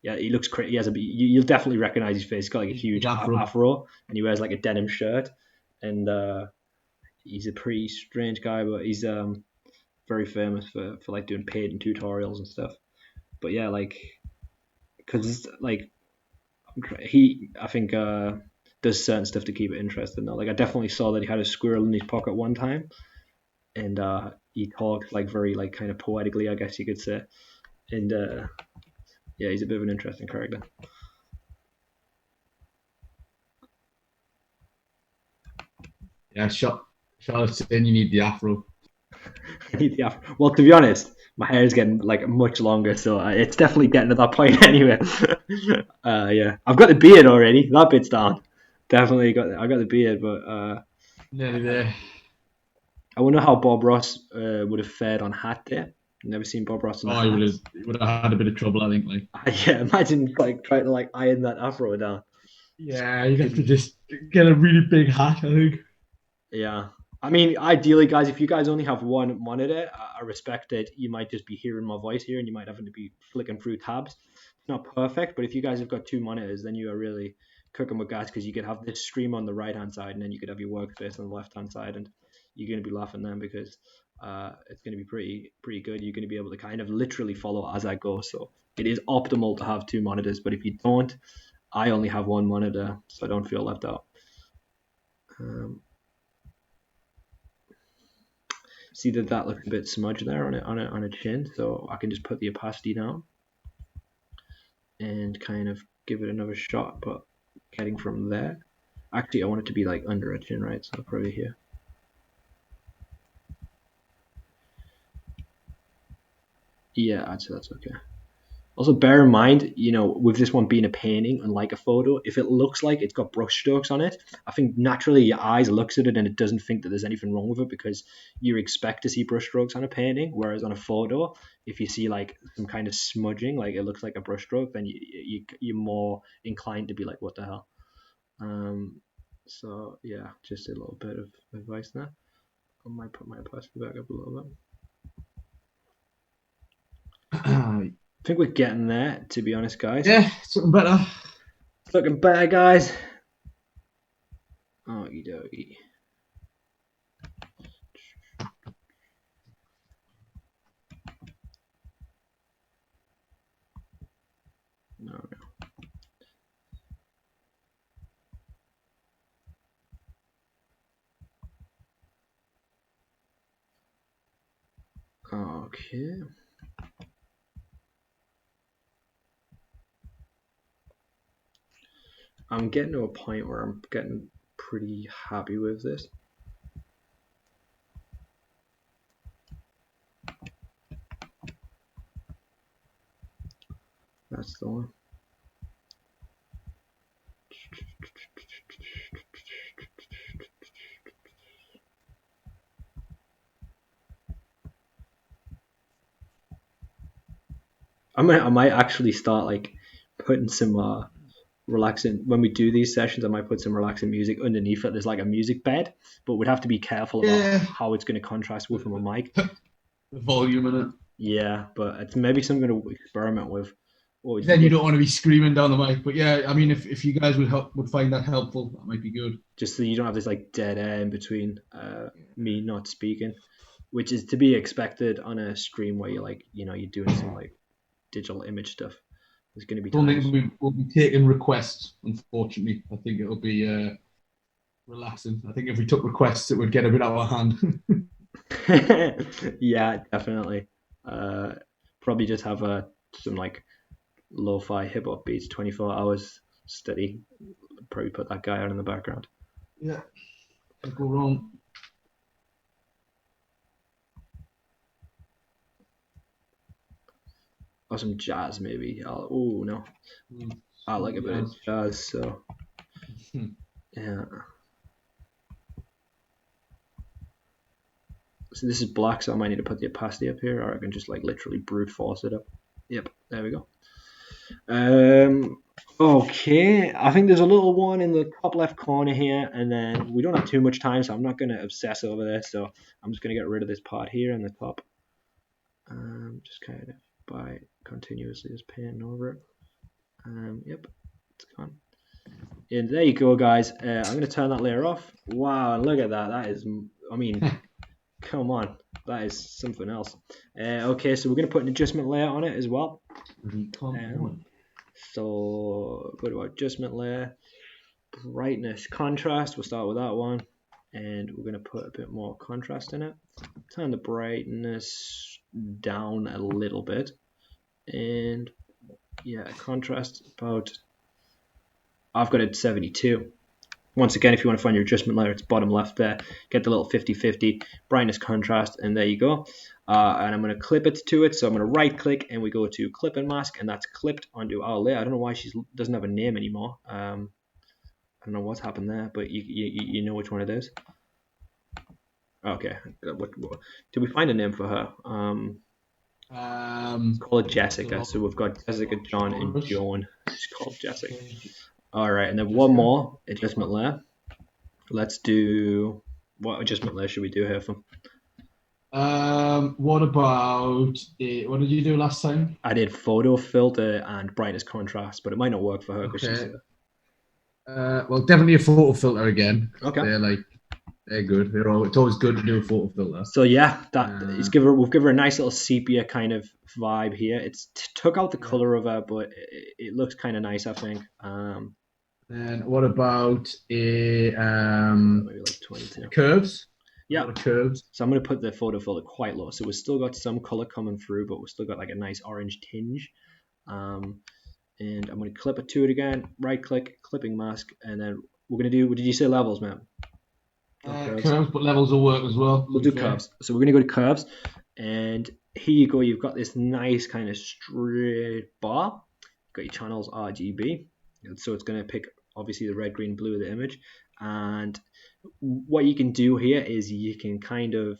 Yeah, he looks crazy. He has you'll definitely recognize his face. He's got like a Big huge afro. afro, and he wears like a denim shirt, and he's a pretty strange guy, but he's very famous for like doing painting tutorials and stuff. But yeah, like because like I think does certain stuff to keep it interesting. Though. Like I definitely saw that he had a squirrel in his pocket one time, and he talked like very like kind of poetically, I guess you could say. And yeah, he's a bit of an interesting character. Yeah, Charlotte's saying you need the afro. Yeah. Well, to be honest, my hair is getting like much longer, so it's definitely getting to that point anyway. Yeah, I've got the beard already. That bit's done. Definitely I got the beard, but Nearly there. I wonder how Bob Ross would have fared on Hat Day. Never seen Bob Ross in a Oh, hat. he would have had a bit of trouble, I think. Like, Yeah, imagine like trying to like iron that afro down. yeah, you'd have to just get a really big hat, I think. Yeah. I mean, ideally, guys, if you guys only have one monitor, I respect it. You might just be hearing my voice here and you might have to be flicking through tabs. It's not perfect, but if you guys have got two monitors, then you are really cooking with gas because you could have this stream on the right hand side and then you could have your workspace on the left hand side, and you're going to be laughing then because it's going to be pretty good. You're going to be able to kind of literally follow as I go. So it is optimal to have two monitors, but if you don't, I only have one monitor, so I don't feel left out. Um, See that looks a bit smudged there on a chin, so I can just put the opacity down and kind of give it another shot, but getting from there. Actually, I want it to be like under a chin, right? So probably here. Yeah, I'd say that's okay. Also, bear in mind, with this one being a painting, unlike a photo, if it looks like it's got brush strokes on it, I think naturally your eyes looks at it and it doesn't think that there's anything wrong with it because you expect to see brush strokes on a painting, whereas on a photo, if you see like some kind of smudging, like it looks like a brush stroke, then you're more inclined to be like, what the hell? So yeah, just a little bit of advice there. I might put my opacity back up a little bit. I think we're getting there, to be honest, guys. Yeah, something better. It's looking better, guys. Okie dokie. No. Okay. I'm getting to a point where I'm getting pretty happy with this. That's the one. I might actually start like putting some relaxing when we do these sessions. I might put some relaxing music underneath it. There's like a music bed, but we'd have to be careful about Yeah, how it's going to contrast with my mic. the volume in it. Yeah, but it's maybe something to experiment with. What would you Then you think? don't want to be screaming down the mic. But yeah, I mean, if you guys would find that helpful, that might be good. Just so you don't have this like dead air in between me not speaking, which is to be expected on a stream where you're doing some like digital image stuff. There's going to be I don't times. think we'll be taking requests. Unfortunately, I think it'll be relaxing. I think if we took requests, it would get a bit out of hand. Yeah, definitely. Probably just have some like lo-fi hip hop beats, 24 hours steady. Probably put that guy out in the background. Yeah, can't go wrong. Or some jazz maybe. Oh no, I like a bit of jazz. So yeah. So this is black, so I might need to put the opacity up here, or I can just like literally brute force it up. Yep, there we go. Okay, I think there's a little one in the top left corner here, and then we don't have too much time, so I'm not going to obsess over this. So I'm just going to get rid of this part here in the top, just kind of by continuously just painting over it. Yep, it's gone. And there you go, guys. I'm going to turn that layer off. Wow, look at that. That is, I mean, come on. That is something else. Okay, so we're going to put an adjustment layer on it as well. So go to our adjustment layer, brightness, contrast. We'll start with that one. And we're going to put a bit more contrast in it. Turn the brightness down a little bit. And yeah, contrast about, I've got it 72. Once again, if you want to find your adjustment layer, it's bottom left there. Get the little 50-50 brightness contrast, and there you go. And I'm going to clip it to it. So I'm going to right click and we go to clip and mask, and that's clipped onto our layer. I don't know why she doesn't have a name anymore. I don't know what's happened there, but you know which one it is. Okay. What, did we find a name for her? Call it Jessica. So we've got Jessica, John, and Joan. She's called Jessica. All right, and then one more adjustment layer. Let's do, what adjustment layer should we do here for? What about what did you do last time? I did photo filter and brightness contrast, but it might not work for her because Okay. she's. Well, definitely a photo filter again. Okay. They're good. It's always good to do a photo filter. So yeah, we've given her a nice little sepia kind of vibe here. It's took out the color of her, but it looks kind of nice, I think. And what about maybe like 22 curves? Yeah, curves. So I'm going to put the photo filter quite low. So we've still got some color coming through, but we've still got like a nice orange tinge. And I'm going to clip it to it again. Right click, clipping mask, and then we're going to do. What did you say? Levels, man. Curves, but levels will work as well. We'll do curves. So we're going to go to curves, and here you go. You've got this nice kind of straight bar. You've got your channels RGB, and so it's going to pick obviously the red, green, blue of the image. And what you can do here is you can kind of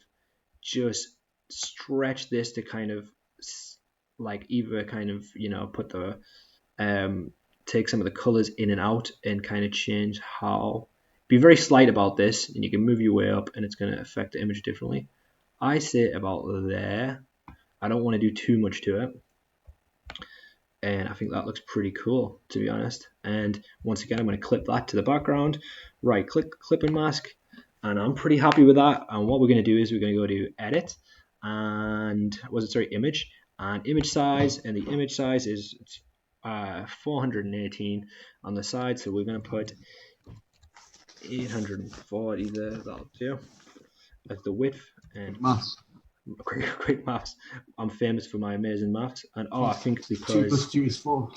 just stretch this to kind of like either kind of put the take some of the colors in and out and kind of change how. Be very slight about this, and you can move your way up, and it's going to affect the image differently. I say about there. I don't want to do too much to it, and I think that looks pretty cool, to be honest. And once again, I'm going to clip that to the background. Right click, clip and mask, and I'm pretty happy with that. And what we're going to do is we're going to go to edit, and image, and image size, and the image size is 418 on the side, so we're going to put 840 there. That'll do. That's the width. And maths. Quick maths. I'm famous for my amazing maths. And I think because 2 + 2 is 4.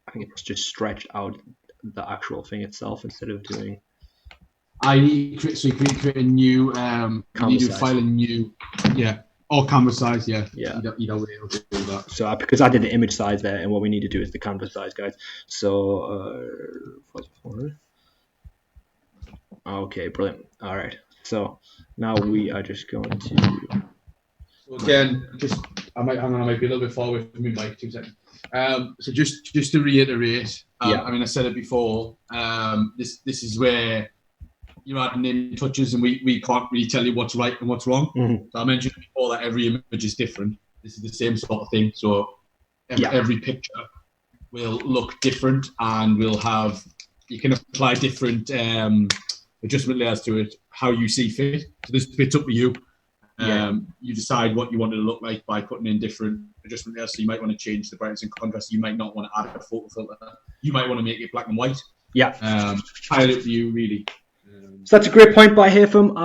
I think it's just stretched out the actual thing itself instead of doing. You create a new you do file a new or canvas size, yeah. You don't be able to do that. So because I did the image size there, and what we need to do is the canvas size, guys. So okay, brilliant. All right. So now we are just going to. So again, I might be a little bit far away from me, Mike. 2 seconds. So just to reiterate, I mean I said it before. This is where you're adding in touches, and we can't really tell you what's right and what's wrong. Mm-hmm. So I mentioned before that every image is different. This is the same sort of thing. So every picture will look different, and you can apply different adjustment layers to it how you see fit. So this bit's up to you. You decide what you want it to look like by putting in different adjustment layers. So you might want to change the brightness and contrast. You might not want to add a photo filter. You might want to make it black and white. Entirely up to you, really. So that's a great point by Haytham.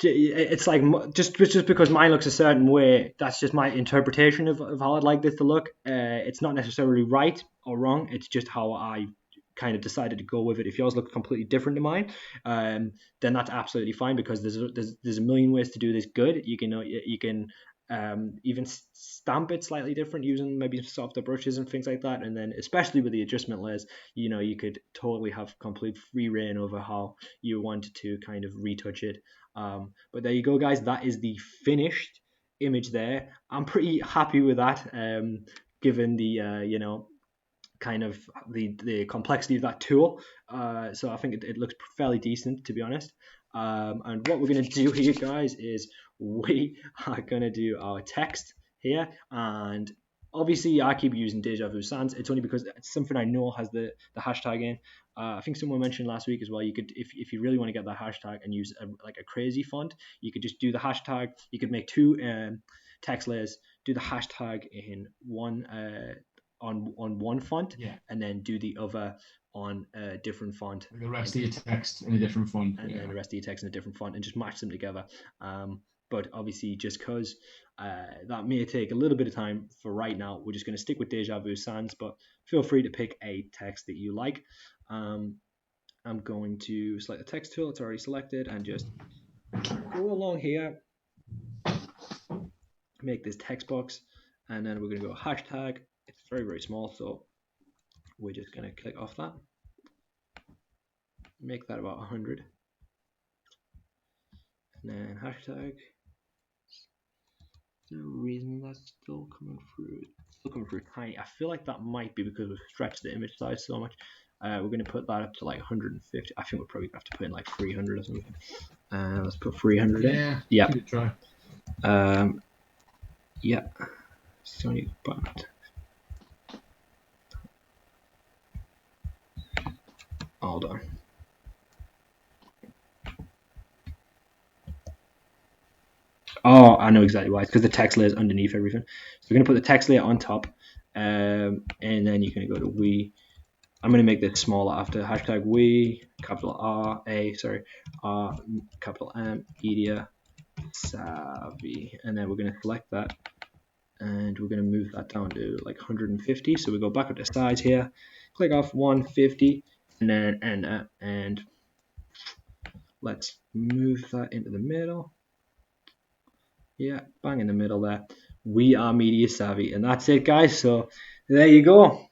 It's like just because mine looks a certain way, that's just my interpretation of how I'd like this to look. It's not necessarily right or wrong. It's just how I kind of decided to go with it. If yours look completely different to mine, then that's absolutely fine, because there's a million ways to do this good. You can even stamp it slightly different using maybe softer brushes and things like that. And then especially with the adjustment layers, you could totally have complete free reign over how you wanted to kind of retouch it. But there you go, guys. That is the finished image there. I'm pretty happy with that, given the kind of the complexity of that tool. So I think it looks fairly decent, to be honest. And what we're going to do here, guys, is we are going to do our text here. And obviously, I keep using Deja Vu Sans. It's only because it's something I know has the hashtag in. I think someone mentioned last week as well, you could, if you really want to get that hashtag and use a crazy font, you could just do the hashtag. You could make two text layers, do the hashtag in one on one font, and then do the other on a different font. The rest of your text in a different font. And then the rest of your text in a different font, and just match them together. But obviously, just because that may take a little bit of time for right now, we're just going to stick with Deja Vu Sans, but feel free to pick a text that you like. I'm going to select the text tool, it's already selected, and just go along here, make this text box, and then we're going to go hashtag. It's very, very small, so we're just going to click off that. Make that about 100. And then hashtag. No reason that's still coming through. It's still coming through tiny. I feel like that might be because we've stretched the image size so much. We're going to put that up to like 150. I think we'll probably have to put in like 300 or something. Let's put 300 in. Yeah. Give it a try. Yeah. Sony button. Hold on. Oh, I know exactly why. It's because the text layer is underneath everything. So we're going to put the text layer on top, and then you're going to go to we. I'm going to make this smaller after hashtag we, capital R, capital M, media savvy. And then we're going to select that, and we're going to move that down to like 150. So we go back up to size here, click off 150, and then enter, and let's move that into the middle. Yeah, bang in the middle there. We are media savvy, and that's it, guys. So there you go.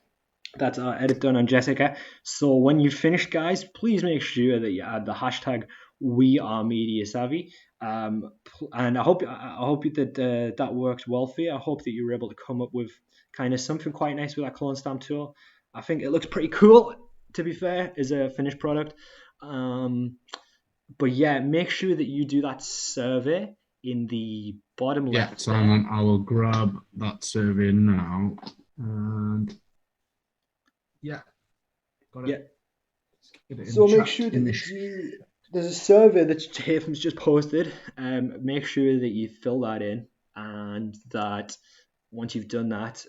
That's our edit done on Jessica. So when you finish, guys, please make sure that you add the hashtag we are media savvy. And I hope that that worked well for you. I hope that you were able to come up with kind of something quite nice with that clone stamp tool. I think it looks pretty cool, to be fair, as a finished product. But yeah, make sure that you do that survey in the bottom left. Yeah, so I will grab that survey now. And yeah, got it. Yeah. So make sure that there's a survey that Nathan's just posted. Make sure that you fill that in, and that once you've done that,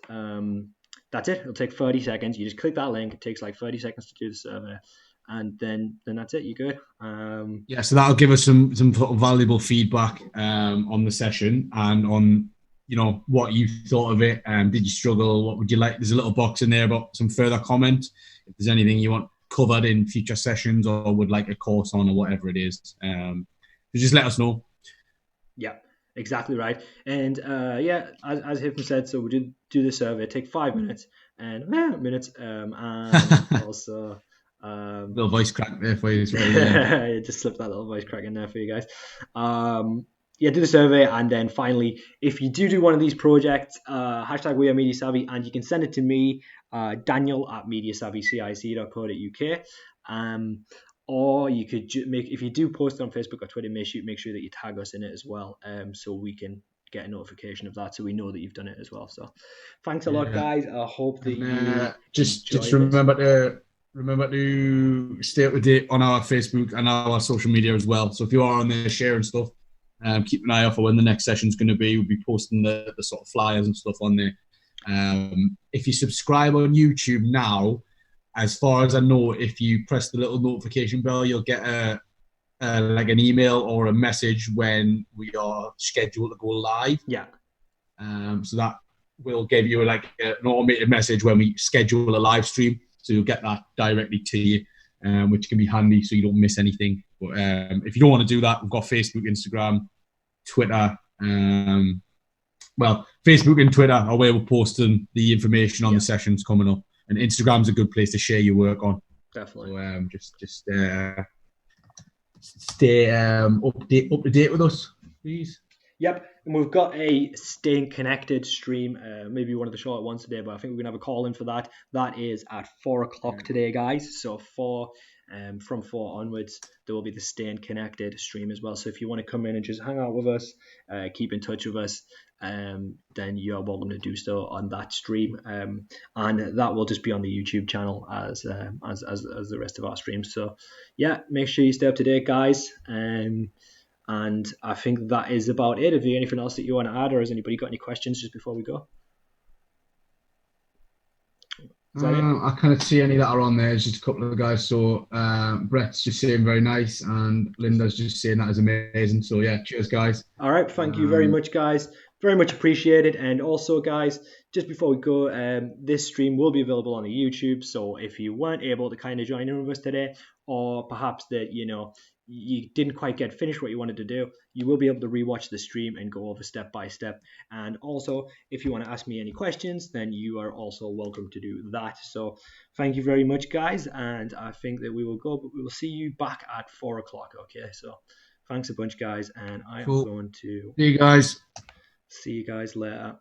that's it. It'll take 30 seconds. You just click that link. It takes like 30 seconds to do the survey. And then that's it. You're good. Yeah, so that'll give us some sort of valuable feedback on the session and on what you thought of it. Did you struggle? What would you like? There's a little box in there about some further comment. If there's anything you want covered in future sessions or would like a course on or whatever it is, just let us know. Yeah, exactly right. And yeah, as Hiffen said, so we did do the survey. Take 5 minutes and and also. Little voice crack there for you. Yeah, just slip that little voice crack in there for you guys. Yeah, do the survey, and then finally, if you do one of these projects, hashtag we are media savvy, and you can send it to me, Daniel at mediasavvycic.co.uk. Or you could if you do post it on Facebook or Twitter, make sure that you tag us in it as well, so we can get a notification of that, so we know that you've done it as well. So, thanks a lot, guys. I hope that you just remember to stay up to date on our Facebook and our social media as well. So if you are on there sharing stuff, keep an eye out for when the next session's going to be. We'll be posting the sort of flyers and stuff on there. If you subscribe on YouTube now, as far as I know, if you press the little notification bell, you'll get like an email or a message when we are scheduled to go live. Yeah. So that will give you like an automated message when we schedule a live stream. So you'll get that directly to you, which can be handy so you don't miss anything. But if you don't want to do that, we've got Facebook, Instagram, Twitter, well, Facebook and Twitter are where we're posting the information on Yeah, the sessions coming up, and Instagram's a good place to share your work on. definitely. So just stay up to date with us, please. Yep, and we've got a staying connected stream, maybe one of the shorter ones today, but I think we're gonna have a call in for that. That is at 4 o'clock today, guys. So from 4 onwards, there will be the staying connected stream as well. So if you want to come in and just hang out with us, keep in touch with us, then you're welcome to do so on that stream, and that will just be on the YouTube channel as the rest of our streams. So yeah, make sure you stay up to date, guys. And I think that is about it. Have you anything else that you want to add, or has anybody got any questions just before we go? Is that it? I can't see any that are on there. There's just a couple of guys. So Brett's just saying very nice, and Linda's just saying that is amazing. So yeah, cheers, guys. All right. Thank you very much, guys. Very much appreciated. And also, guys, just before we go, this stream will be available on the YouTube. So if you weren't able to kind of join in with us today, or perhaps that you didn't quite get finished what you wanted to do, you will be able to rewatch the stream and go over step by step. And also, if you want to ask me any questions, then you are also welcome to do that. So thank you very much, guys. And I think that we will go, but we will see you back at 4 o'clock. Okay. So thanks a bunch, guys. And I am Cool. going to See you guys. see you guys later.